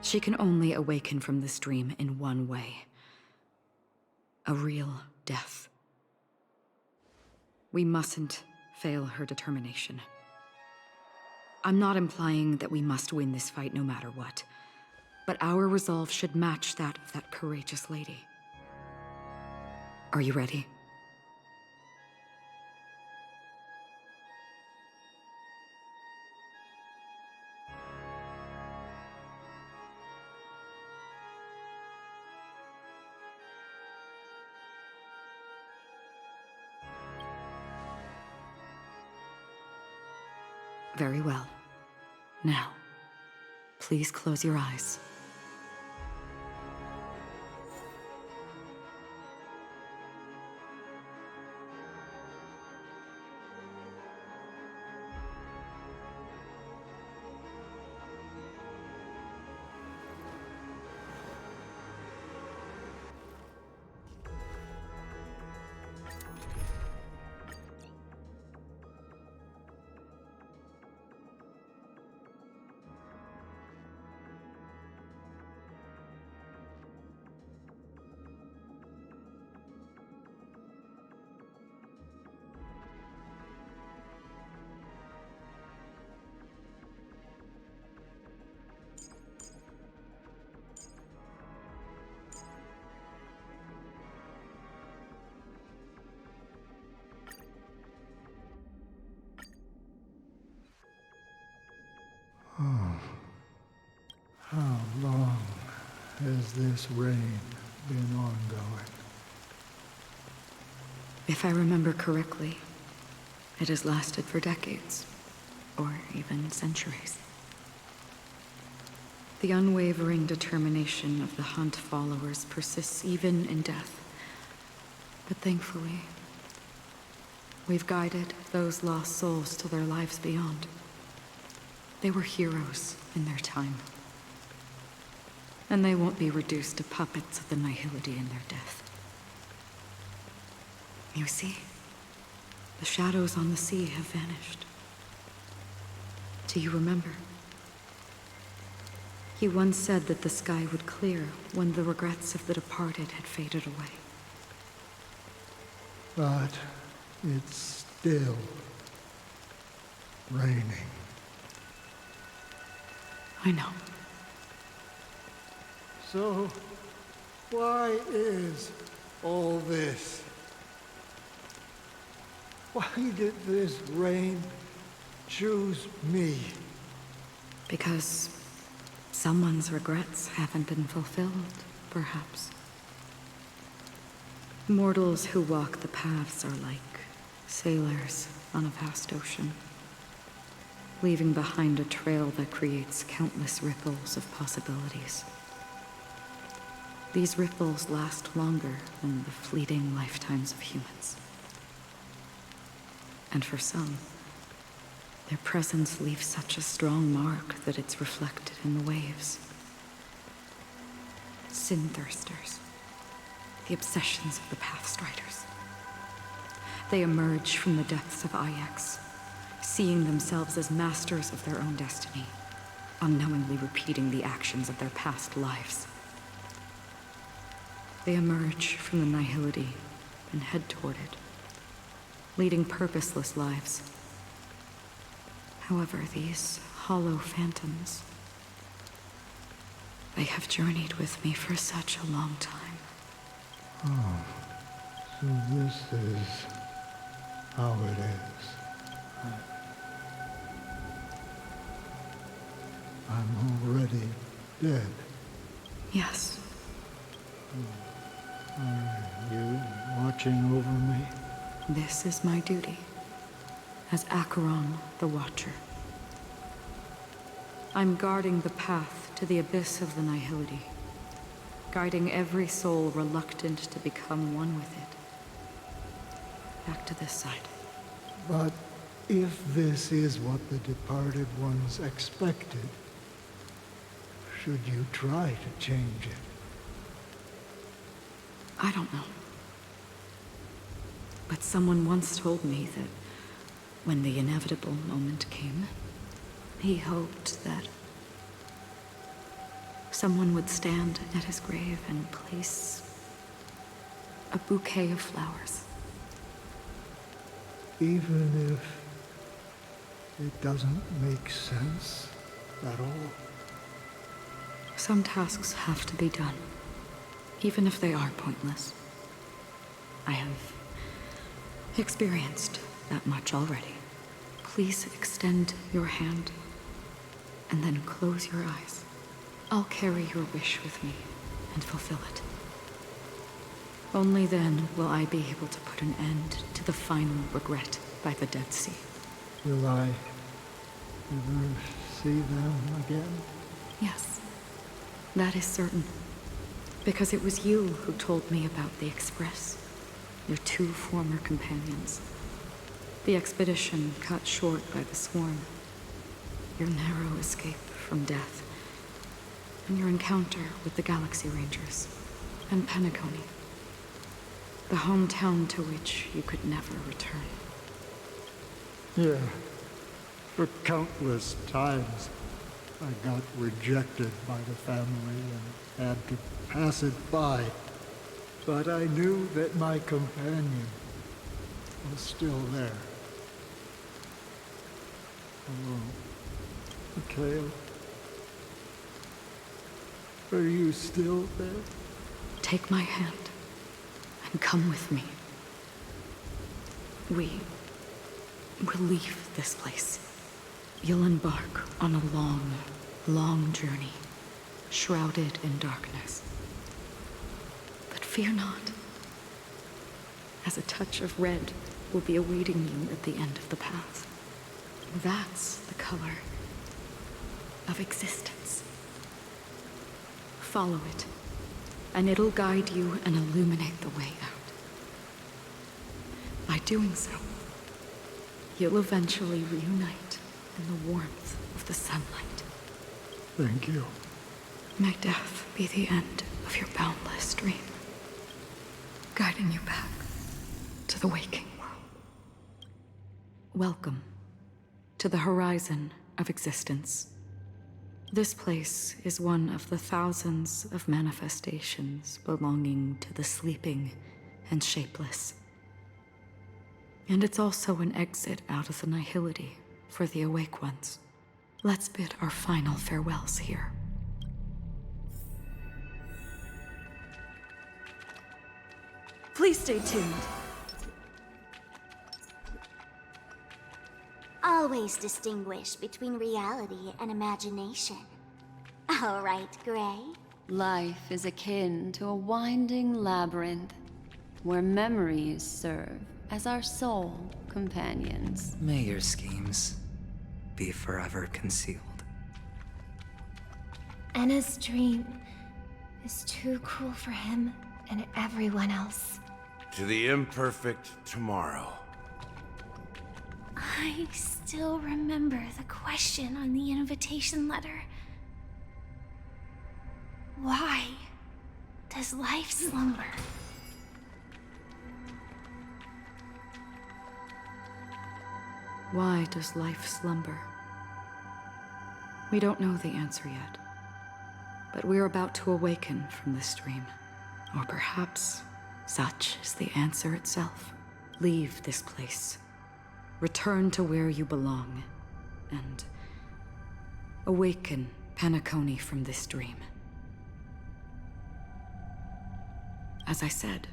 she can only awaken from this dream in one way. A real death. We mustn't fail her determination. I'm not implying that we must win this fight no matter what, but our resolve should match that of that courageous lady. Are you ready? Very well. Now, please close your eyes. Oh, how long has this reign been ongoing? If I remember correctly, it has lasted for decades, or even centuries. The unwavering determination of the Hunt followers persists even in death. But thankfully, we've guided those lost souls to their lives beyond. They were heroes in their time. And they won't be reduced to puppets of the nihility in their death. You see, the shadows on the sea have vanished. Do you remember? You once said that the sky would clear when the regrets of the departed had faded away. But it's still raining. I know. So, why is all this? Why did this rain choose me? Because someone's regrets haven't been fulfilled, perhaps. Mortals who walk the paths are like sailors on a vast ocean, leaving behind a trail that creates countless ripples of possibilities. These ripples last longer than the fleeting lifetimes of humans. And for some, their presence leaves such a strong mark that it's reflected in the waves. Sin-thirsters, the obsessions of the Pathstriders. They emerge from the depths of Ix, seeing themselves as masters of their own destiny, unknowingly repeating the actions of their past lives. They emerge from the nihility and head toward it, leading purposeless lives. However, these hollow phantoms, they have journeyed with me for such a long time. Oh, so this is how it is. I'm already dead. Yes. Are you watching over me? This is my duty as Acheron the Watcher. I'm guarding the path to the abyss of the Nihility, guiding every soul reluctant to become one with it. Back to this side. But if this is what the departed ones expected, should you try to change it? I don't know. But someone once told me that when the inevitable moment came, he hoped that someone would stand at his grave and place a bouquet of flowers. Even if it doesn't make sense at all? Some tasks have to be done, even if they are pointless. I have experienced that much already. Please extend your hand, and then close your eyes. I'll carry your wish with me and fulfill it. Only then will I be able to put an end to the final regret by the Dead Sea. Will I ever see them again? Yes, that is certain. Because it was you who told me about the Express, your two former companions. The expedition cut short by the Swarm, your narrow escape from death, and your encounter with the Galaxy Rangers and Penacony, the hometown to which you could never return. Yeah. For countless times, I got rejected by the family and had to pass it by. But I knew that my companion was still there. Hello, Mikhail. Are you still there? Take my hand and come with me. We will leave this place. You'll embark on a long, long journey, shrouded in darkness. But fear not, as a touch of red will be awaiting you at the end of the path. That's the color of existence. Follow it, and it'll guide you and illuminate the way out. By doing so, you'll eventually reunite in the warmth of the sunlight. Thank you. May death be the end of your boundless dream, guiding you back to the waking world. Welcome to the horizon of existence. This place is one of the thousands of manifestations belonging to the sleeping and shapeless. And it's also an exit out of the nihility for the awake ones. Let's bid our final farewells here. Please stay tuned. Always distinguish between reality and imagination. All right, Gray? Life is akin to a winding labyrinth, where memories serve as our sole companions. May your schemes be forever concealed. Anna's dream is too cruel for him and everyone else. To the imperfect tomorrow. I still remember the question on the invitation letter. Why does life slumber? Why does life slumber? We don't know the answer yet, but we're about to awaken from this dream. Or perhaps such is the answer itself. Leave this place. Return to where you belong, and awaken Penacony from this dream. As I said,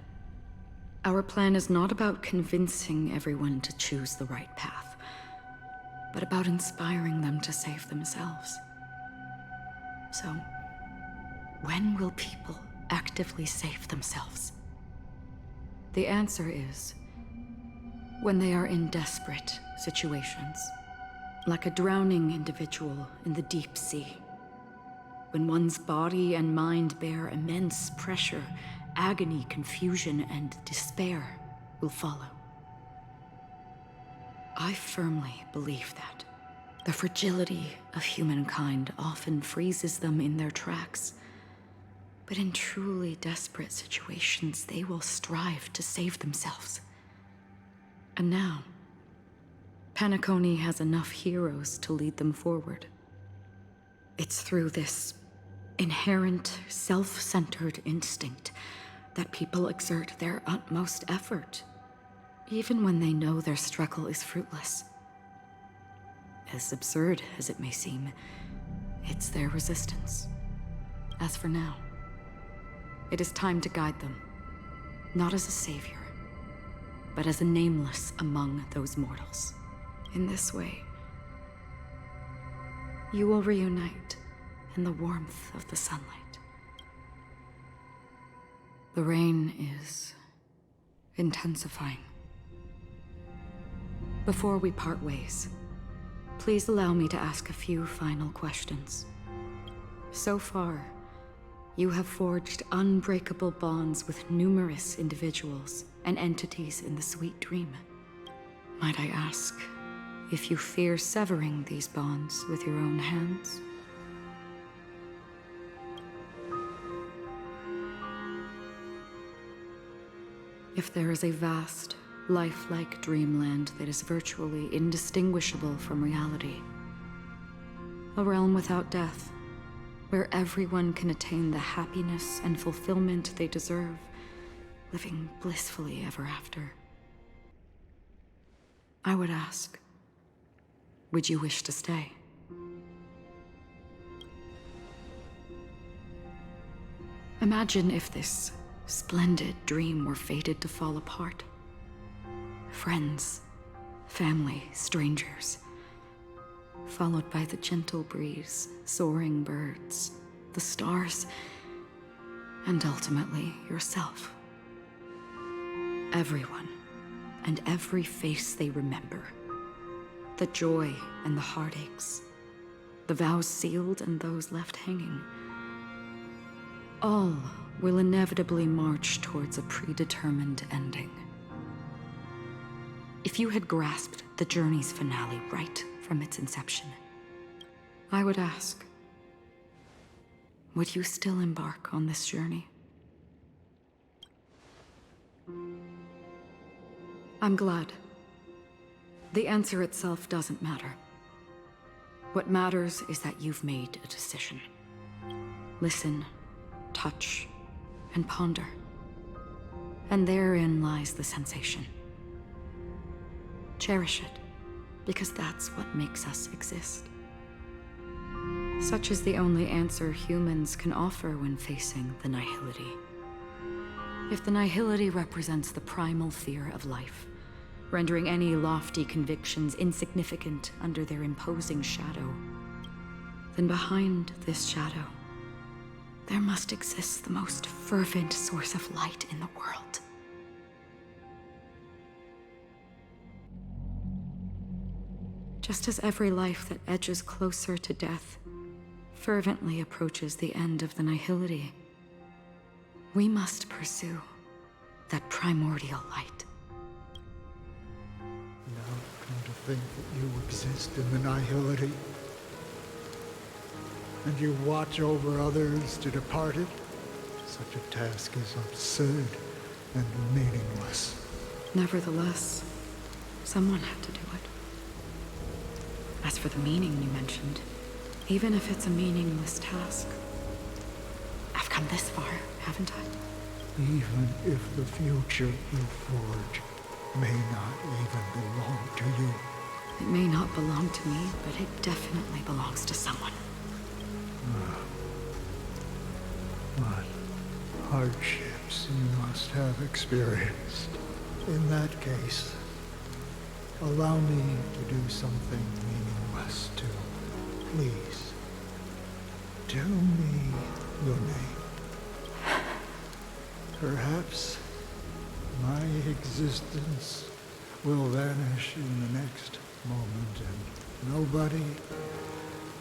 our plan is not about convincing everyone to choose the right path, but about inspiring them to save themselves. So, when will people actively save themselves? The answer is when they are in desperate situations, like a drowning individual in the deep sea. When one's body and mind bear immense pressure, agony, confusion, and despair will follow. I firmly believe that the fragility of humankind often freezes them in their tracks. But in truly desperate situations, they will strive to save themselves. And now, Penacony has enough heroes to lead them forward. It's through this inherent, self-centered instinct that people exert their utmost effort, even when they know their struggle is fruitless. As absurd as it may seem, it's their resistance. As for now, it is time to guide them, not as a savior, but as a nameless among those mortals. In this way, you will reunite in the warmth of the sunlight. The rain is intensifying. Before we part ways, please allow me to ask a few final questions. So far, you have forged unbreakable bonds with numerous individuals and entities in the Sweet Dream. Might I ask if you fear severing these bonds with your own hands? If there is a vast, lifelike dreamland that is virtually indistinguishable from reality, a realm without death, where everyone can attain the happiness and fulfillment they deserve, living blissfully ever after, I would ask, would you wish to stay? Imagine if this splendid dream were fated to fall apart. Friends, family, strangers, followed by the gentle breeze, soaring birds, the stars, and ultimately yourself. Everyone, and every face they remember. The joy and the heartaches, the vows sealed and those left hanging. All will inevitably march towards a predetermined ending. If you had grasped the journey's finale right from its inception, I would ask, would you still embark on this journey? I'm glad. The answer itself doesn't matter. What matters is that you've made a decision. Listen, touch, and ponder. And therein lies the sensation. Cherish it, because that's what makes us exist. Such is the only answer humans can offer when facing the nihility. If the nihility represents the primal fear of life, rendering any lofty convictions insignificant under their imposing shadow, then behind this shadow, there must exist the most fervent source of light in the world. Just as every life that edges closer to death fervently approaches the end of the nihility, we must pursue that primordial light. Now come to think that you exist in the nihility, and you watch over others to depart it, such a task is absurd and meaningless. Nevertheless, someone had to do it. As for the meaning you mentioned, even if it's a meaningless task, I've come this far, haven't I? Even if the future you forge may not even belong to you. It may not belong to me, but it definitely belongs to someone. What hardships perhaps you must have experienced. In that case, allow me to do something meaningless too. Please, tell me your name. Perhaps my existence will vanish in the next moment, and nobody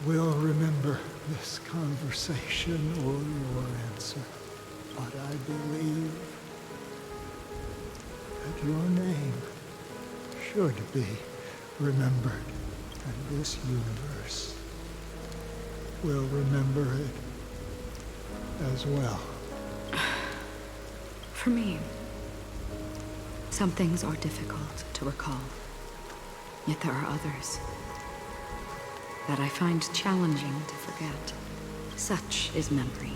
will remember this conversation or your answer. But I believe that your name should be remembered, and this universe will remember it as well. For me, some things are difficult to recall. Yet there are others that I find challenging to forget. Such is memory,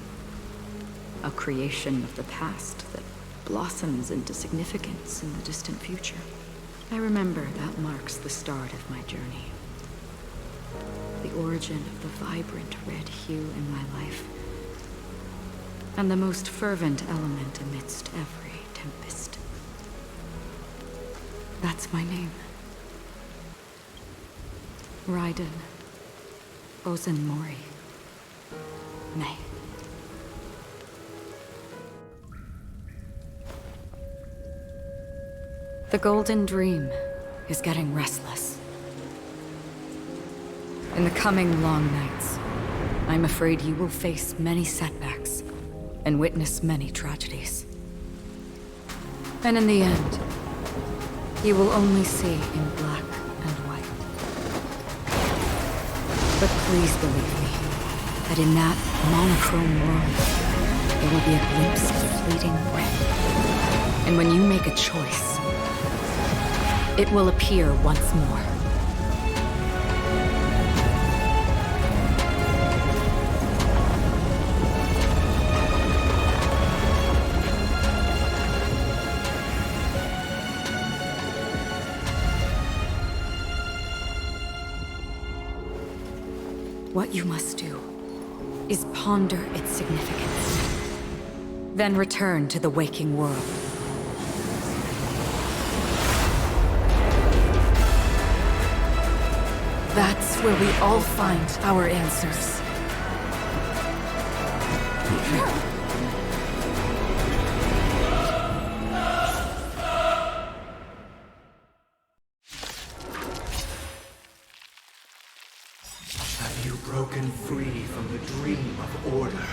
a creation of the past that blossoms into significance in the distant future. I remember that marks the start of my journey. The origin of the vibrant red hue in my life, and the most fervent element amidst every tempest. That's my name. Raiden Ozenmori. May. The Golden Dream is getting restless. In the coming long nights, I'm afraid you will face many setbacks and witness many tragedies. And in the end, you will only see in black and white. But please believe me, that in that monochrome world, there will be a glimpse of fleeting red. And when you make a choice, it will appear once more. What you must do is ponder its significance, then return to the waking world. That's where we all find our answers. Have you broken free from the dream of order?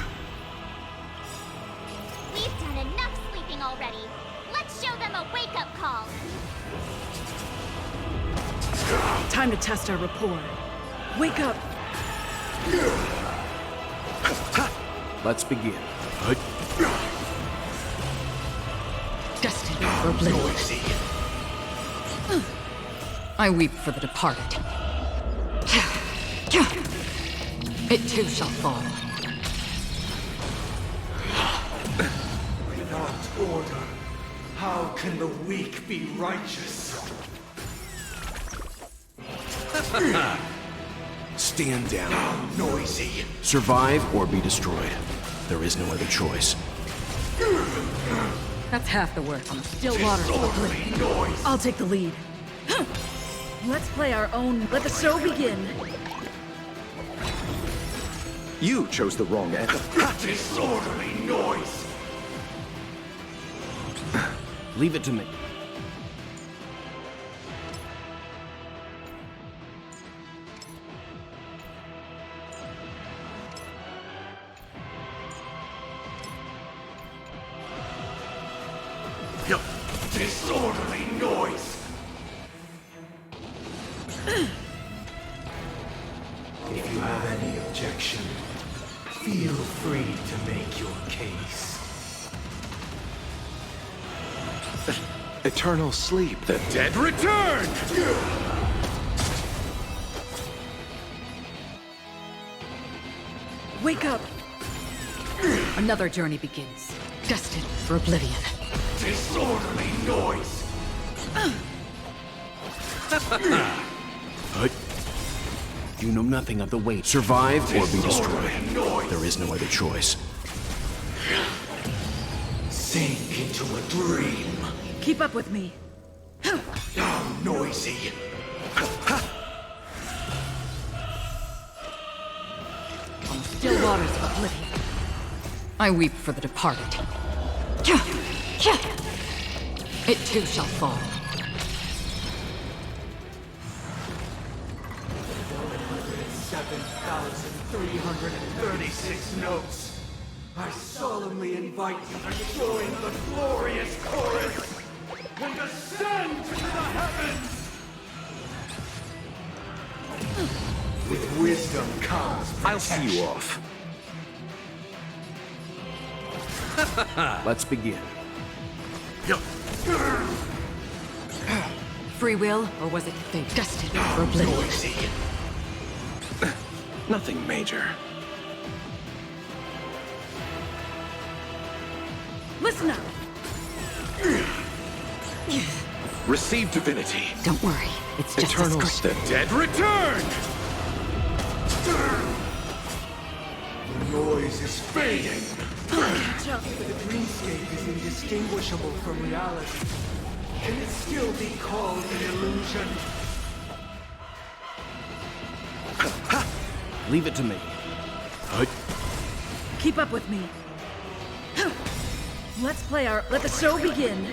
We've done enough sleeping already. Let's show them a wake-up call. Time to test our rapport. Wake up! Let's begin. Destined for oblivion. I weep for the departed. It too shall fall. Without order, how can the weak be righteous? Stand down. How noisy. Survive or be destroyed. There is no other choice. That's half the work. Still water. Noise. I'll take the lead. Let's play our own. Let the show begin. You chose the wrong anthem. Disorderly noise. Leave it to me. Disorderly noise. If you have any objection, feel free to make your case. Eternal sleep. The dead return! Wake up! Another journey begins, destined for oblivion. Disorderly noise! You know nothing of the weight. Survive or be destroyed. There is no other choice. sink into a dream. Keep up with me. How noisy. On still waters of oblivion, I weep for the departed. It too shall fall. 7,336 notes. I solemnly invite you to join the glorious chorus and ascend to the heavens! With wisdom comes protection. I'll see you off. Let's begin. Free will, or was it fate? Destined for oblivion. Nothing major. Listen up. Receive divinity. Don't worry, it's just Eternal a script. The dead return! The noise is fading. Catch up. The dreamscape is indistinguishable from reality. Can it still be called an illusion? Leave it to me. Keep up with me. Let the show begin.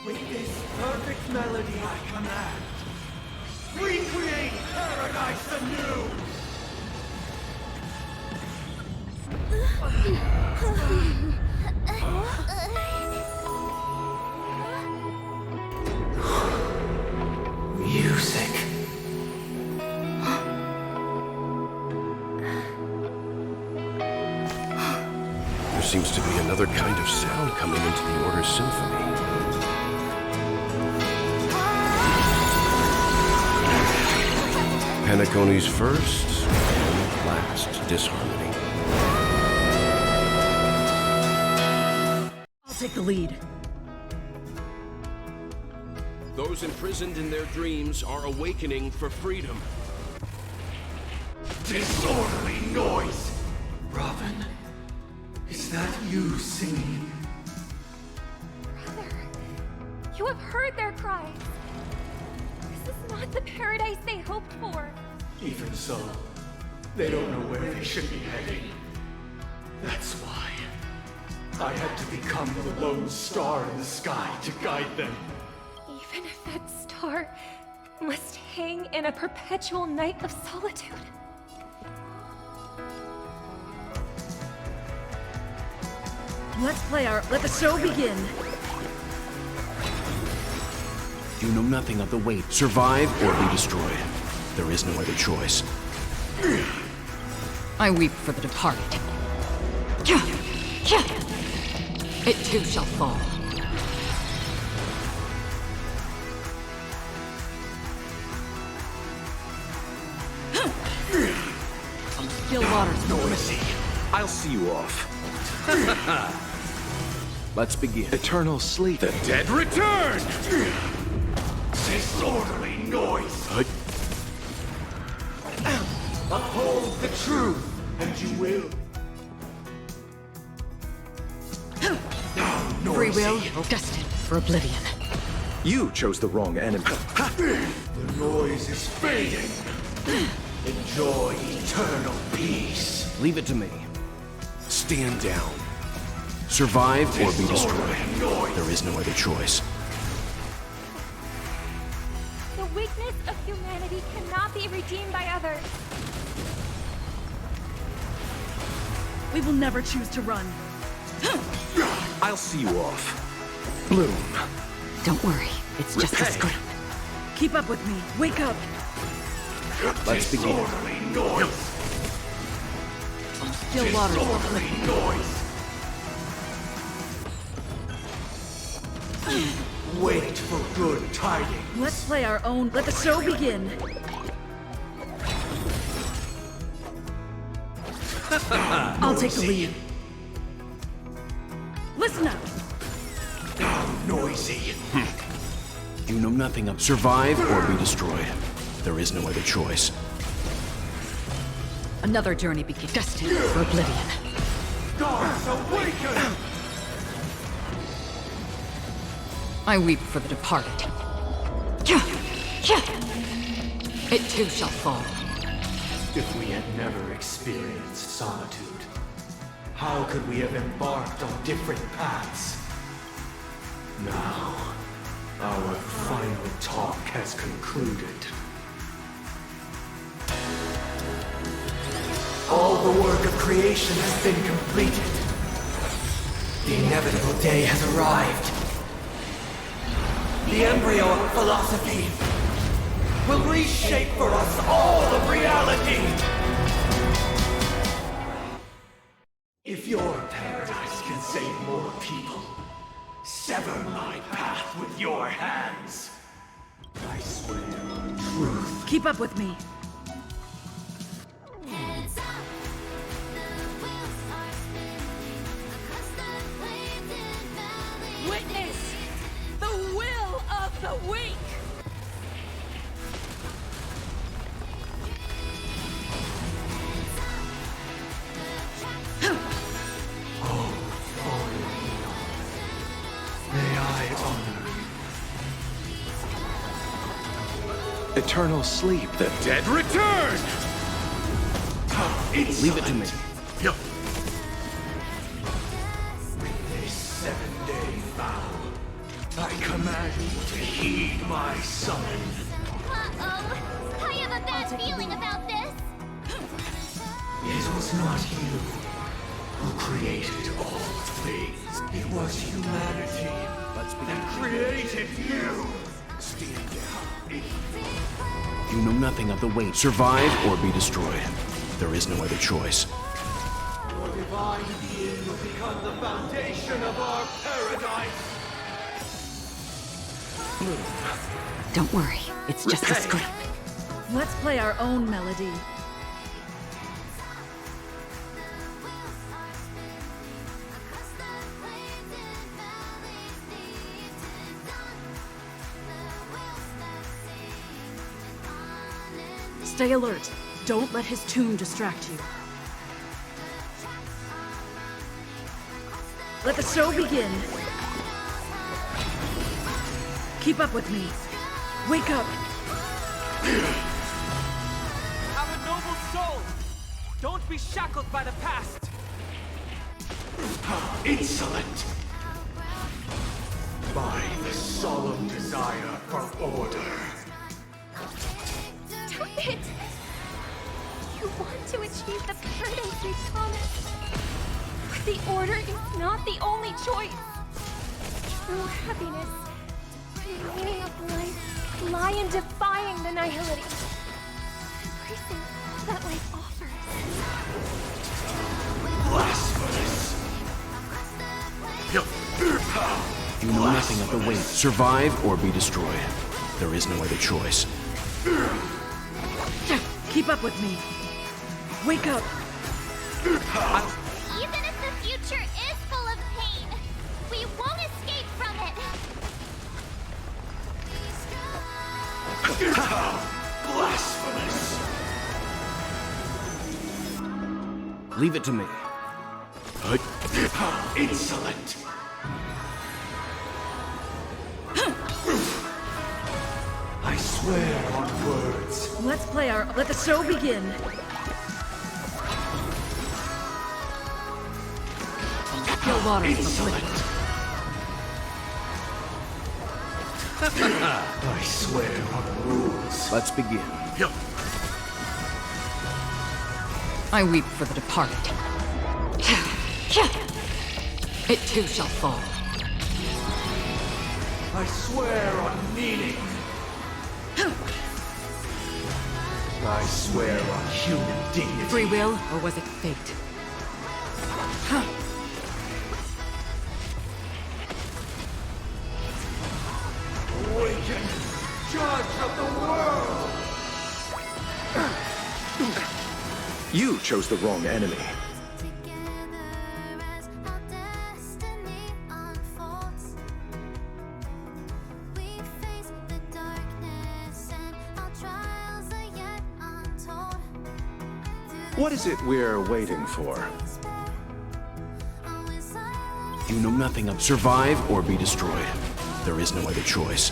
With this perfect melody I command, recreate paradise anew! Music. There seems to be another kind of sound coming into the Order's symphony. Penacony's first and last disharmony. I'll take the lead. Those imprisoned in their dreams are awakening for freedom. Disorderly noise! Robin, is that you singing? Brother, you have heard their cries. This is not the paradise they hoped for. Even so, they don't know where they should be heading. That's why I had to become the lone star in the sky to guide them. Even if that star must hang in a perpetual night of solitude. Let the show begin. You know nothing of the weight. Survive or be destroyed. There is no other choice. I weep for the departed. It too shall fall. On still waters noisy. I'll see you off. Let's begin. Eternal sleep. The dead return! Disorderly noise! Uphold the truth, and you will. Free will, destined for oblivion. You chose the wrong enemy. The noise is fading. Enjoy eternal peace. Leave it to me. Stand down. Survive or be destroyed. There is no other choice. The weakness of humanity cannot be redeemed by others. We will never choose to run. I'll see you off. Bloom. Don't worry, it's just a scream. Keep up with me. Wake up. Let's begin. Disorderly noise. Still waters. Disorderly noise. Wait for good tidings. Let's play our own. Let the show begin. I'll take the lead. Listen up. Noisy. You know nothing of survive or be destroyed. There is no other choice. Another journey begins, destined for oblivion. Stars awaken! I weep for the departed. It too shall fall. If we had never experienced solitude, how could we have embarked on different paths? Now, our final talk has concluded. All the work of creation has been completed. The inevitable day has arrived. The embryo of philosophy will reshape for us all of reality. If your paradise can save more people, sever my path with your hands. I swear on truth. Keep up with me. Witness the will of the weak! May I honor eternal sleep? The dead return! Leave it to me. With this 7-day vow, I command you to heed my summon. Uh-oh. I have a bad feeling about this. It was not you who created all things. It was humanity that created you. You know nothing of the weight. Survive or be destroyed. There is no other choice. Your divine being will become the foundation of our paradise. Don't worry, it's just a scrape. Let's play our own melody. Stay alert. Don't let his tune distract you. Let the show begin. Keep up with me. Wake up. Have a noble soul! Don't be shackled by the past! Insolent! By the solemn desire for order. Stop it! You want to achieve the paradise we promised. But the order is not the only choice. True happiness and the meaning of life lie in defying the nihility. Embracing all that life offers. Blasphemous! You know nothing of the weight. Survive or be destroyed. There is no other choice. Keep up with me. Wake up. Even if the future is full of pain, we won't escape from it. Blasphemous! Leave it to me. Insolent! I swear on words. Let's play our... Let the show begin. Your water is Insolent! I swear on rules. Let's begin. I weep for the departed. It too shall fall. I swear on meaning. I swear on human dignity. Free will, or was it fate? Awaken, judge of the world! You chose the wrong enemy. What is it we're waiting for? You know nothing of survive or be destroyed. There is no other choice.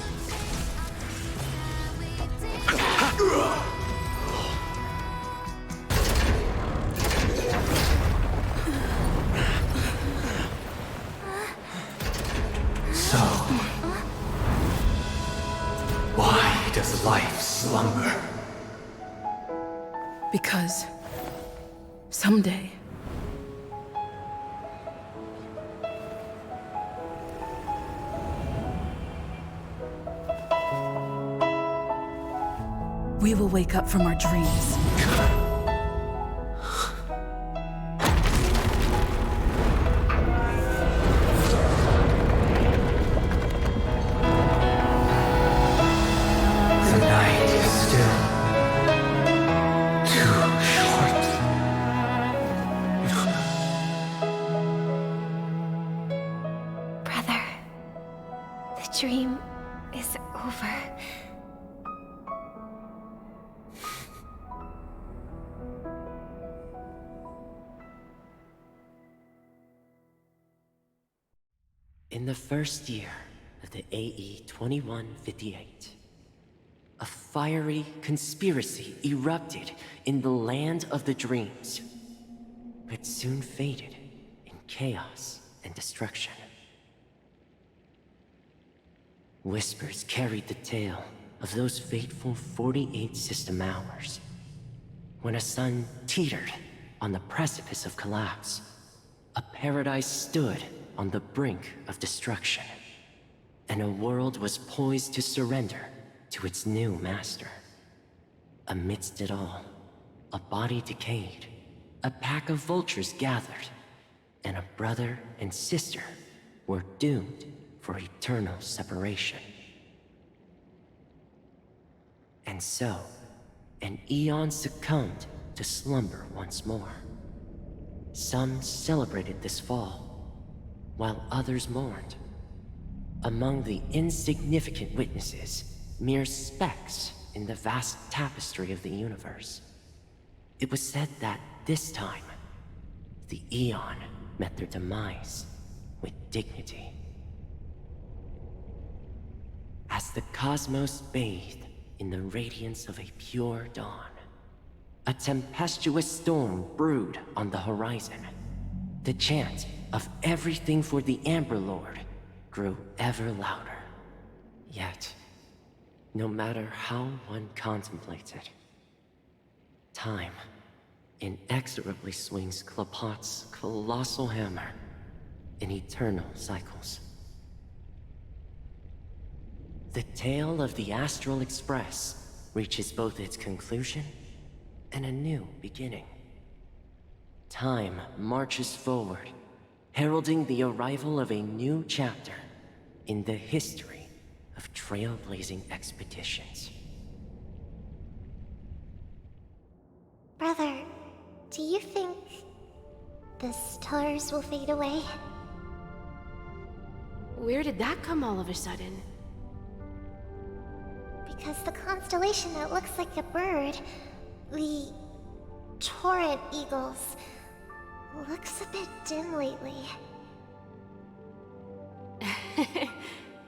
So, why does life slumber? Because someday, we will wake up from our dreams. The night is still too short. Brother, the dream is over. In the first year of the AE 2158, a fiery conspiracy erupted in the land of the dreams. It soon faded in chaos and destruction. Whispers carried the tale of those fateful 48 system hours, when a sun teetered on the precipice of collapse. A paradise stood on the brink of destruction, and a world was poised to surrender to its new master. Amidst it all, a body decayed, a pack of vultures gathered, and a brother and sister were doomed for eternal separation. And so, an eon succumbed to slumber once more. Some celebrated this fall, while others mourned. Among the insignificant witnesses, mere specks in the vast tapestry of the universe. It was said that this time, the Eon met their demise with dignity. As the cosmos bathed in the radiance of a pure dawn, a tempestuous storm brewed on the horizon. The chant of everything for the Amber Lord grew ever louder. Yet, no matter how one contemplated, time inexorably swings Klapot's colossal hammer in eternal cycles. The tale of the Astral Express reaches both its conclusion and a new beginning. Time marches forward, heralding the arrival of a new chapter in the history of trailblazing expeditions. Brother, do you think the stars will fade away? Where did that come all of a sudden? Because the constellation that looks like a bird, the Torrent Eagles, looks a bit dim lately.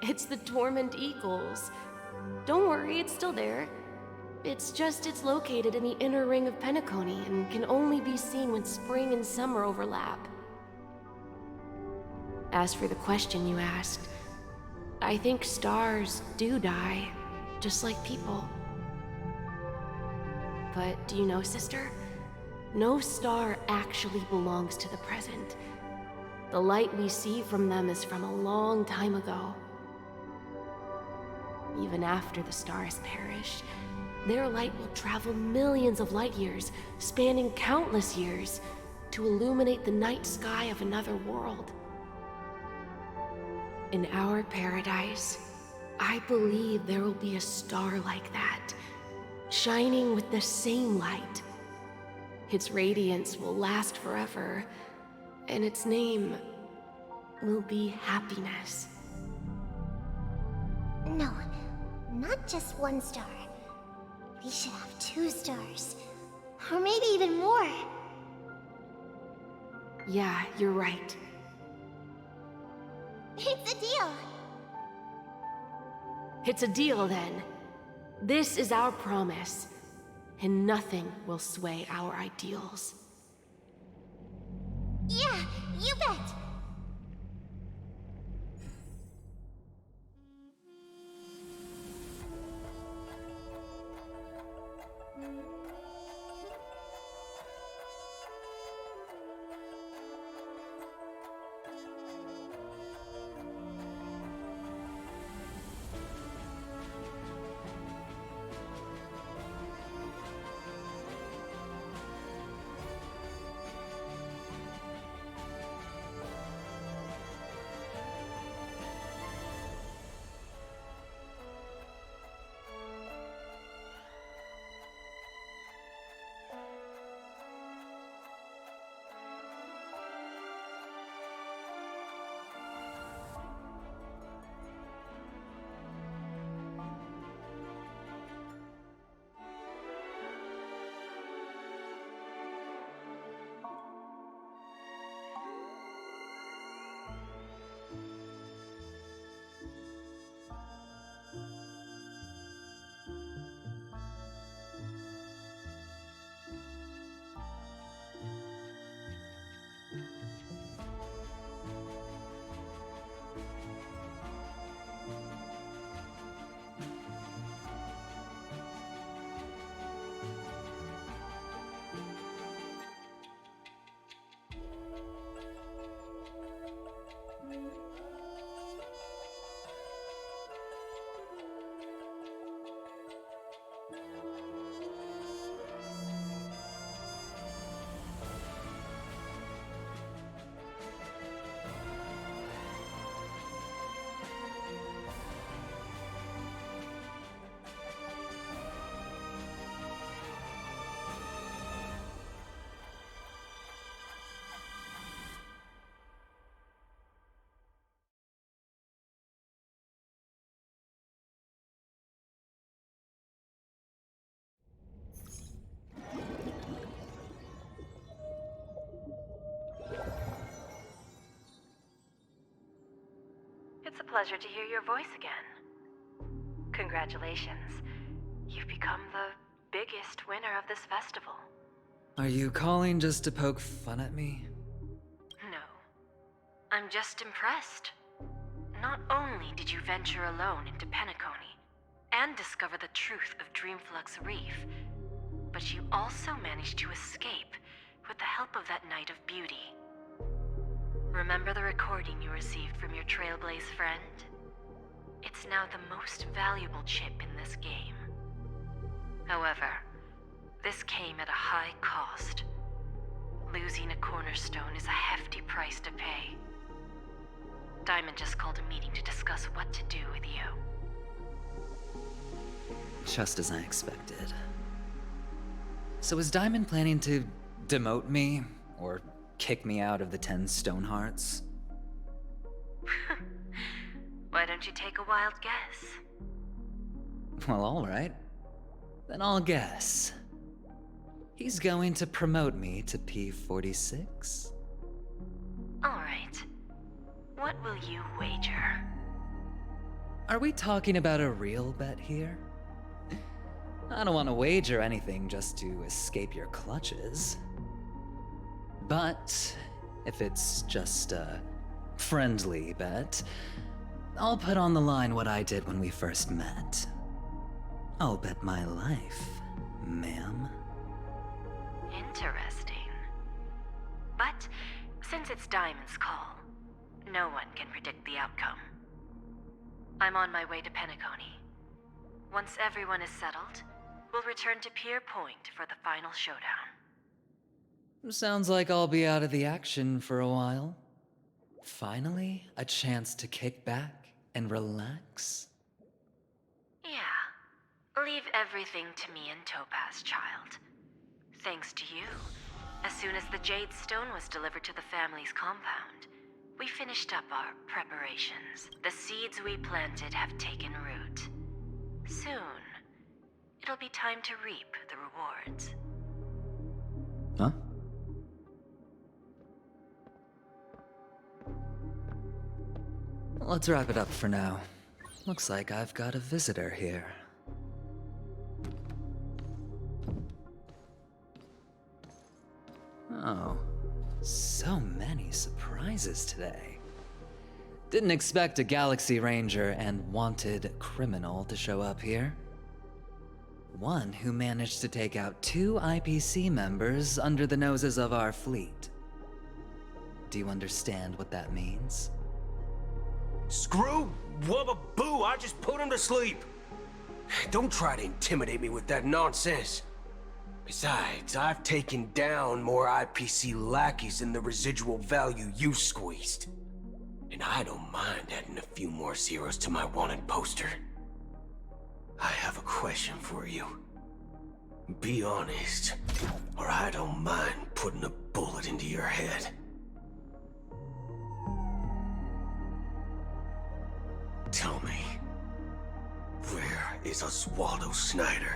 It's the Torment Eagles. Don't worry, it's still there. It's located in the inner ring of Penacony and can only be seen when spring and summer overlap. As for the question you asked, I think stars do die, just like people. But do you know, sister? No star actually belongs to the present. The light we see from them is from a long time ago. Even after the stars perish, their light will travel millions of light years, spanning countless years, to illuminate the night sky of another world. In our paradise, I believe there will be a star like that, shining with the same light. Its radiance will last forever, and its name will be happiness. No, not just one star. We should have 2 stars. Or maybe even more. Yeah, you're right. It's a deal. It's a deal then. This is our promise, and nothing will sway our ideals. Yeah, you bet. It's a pleasure to hear your voice again. Congratulations. You've become the biggest winner of this festival. Are you calling just to poke fun at me? No. I'm just impressed. Not only did you venture alone into Penacony and discover the truth of Dreamflux Reef, but you also managed to escape with the help of that Knight of Beauty. Remember the recording you received from your Trailblaze friend? It's now the most valuable chip in this game. However, this came at a high cost. Losing a cornerstone is a hefty price to pay. Diamond just called a meeting to discuss what to do with you. Just as I expected. So is Diamond planning to demote me, or kick me out of the 10 Stonehearts? Why don't you take a wild guess? Well, alright. Then I'll guess. He's going to promote me to P46? Alright. What will you wager? Are we talking about a real bet here? I don't want to wager anything just to escape your clutches. But if it's just a friendly bet, I'll put on the line what I did when we first met. I'll bet my life, ma'am. Interesting. But since it's Diamond's call, no one can predict the outcome. I'm on my way to Penacony. Once everyone is settled, we'll return to Pier Point for the final showdown. Sounds like I'll be out of the action for a while. Finally, a chance to kick back and relax. Yeah. Leave everything to me and Topaz, child. Thanks to you, as soon as the Jade Stone was delivered to the family's compound, we finished up our preparations. The seeds we planted have taken root. Soon, it'll be time to reap the rewards. Huh? Let's wrap it up for now. Looks like I've got a visitor here. Oh, so many surprises today. Didn't expect a Galaxy Ranger and wanted criminal to show up here. One who managed to take out 2 IPC members under the noses of our fleet. Do you understand what that means? Screw wubba boo, I just put him to sleep. Don't try to intimidate me with that nonsense. Besides, I've taken down more IPC lackeys than the residual value you squeezed. And I don't mind adding a few more zeros to my wanted poster. I have a question for you. Be honest, or I don't mind putting a bullet into your head. Tell me, where is Oswaldo Snyder?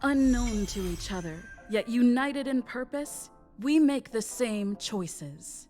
Unknown to each other, yet united in purpose, we make the same choices.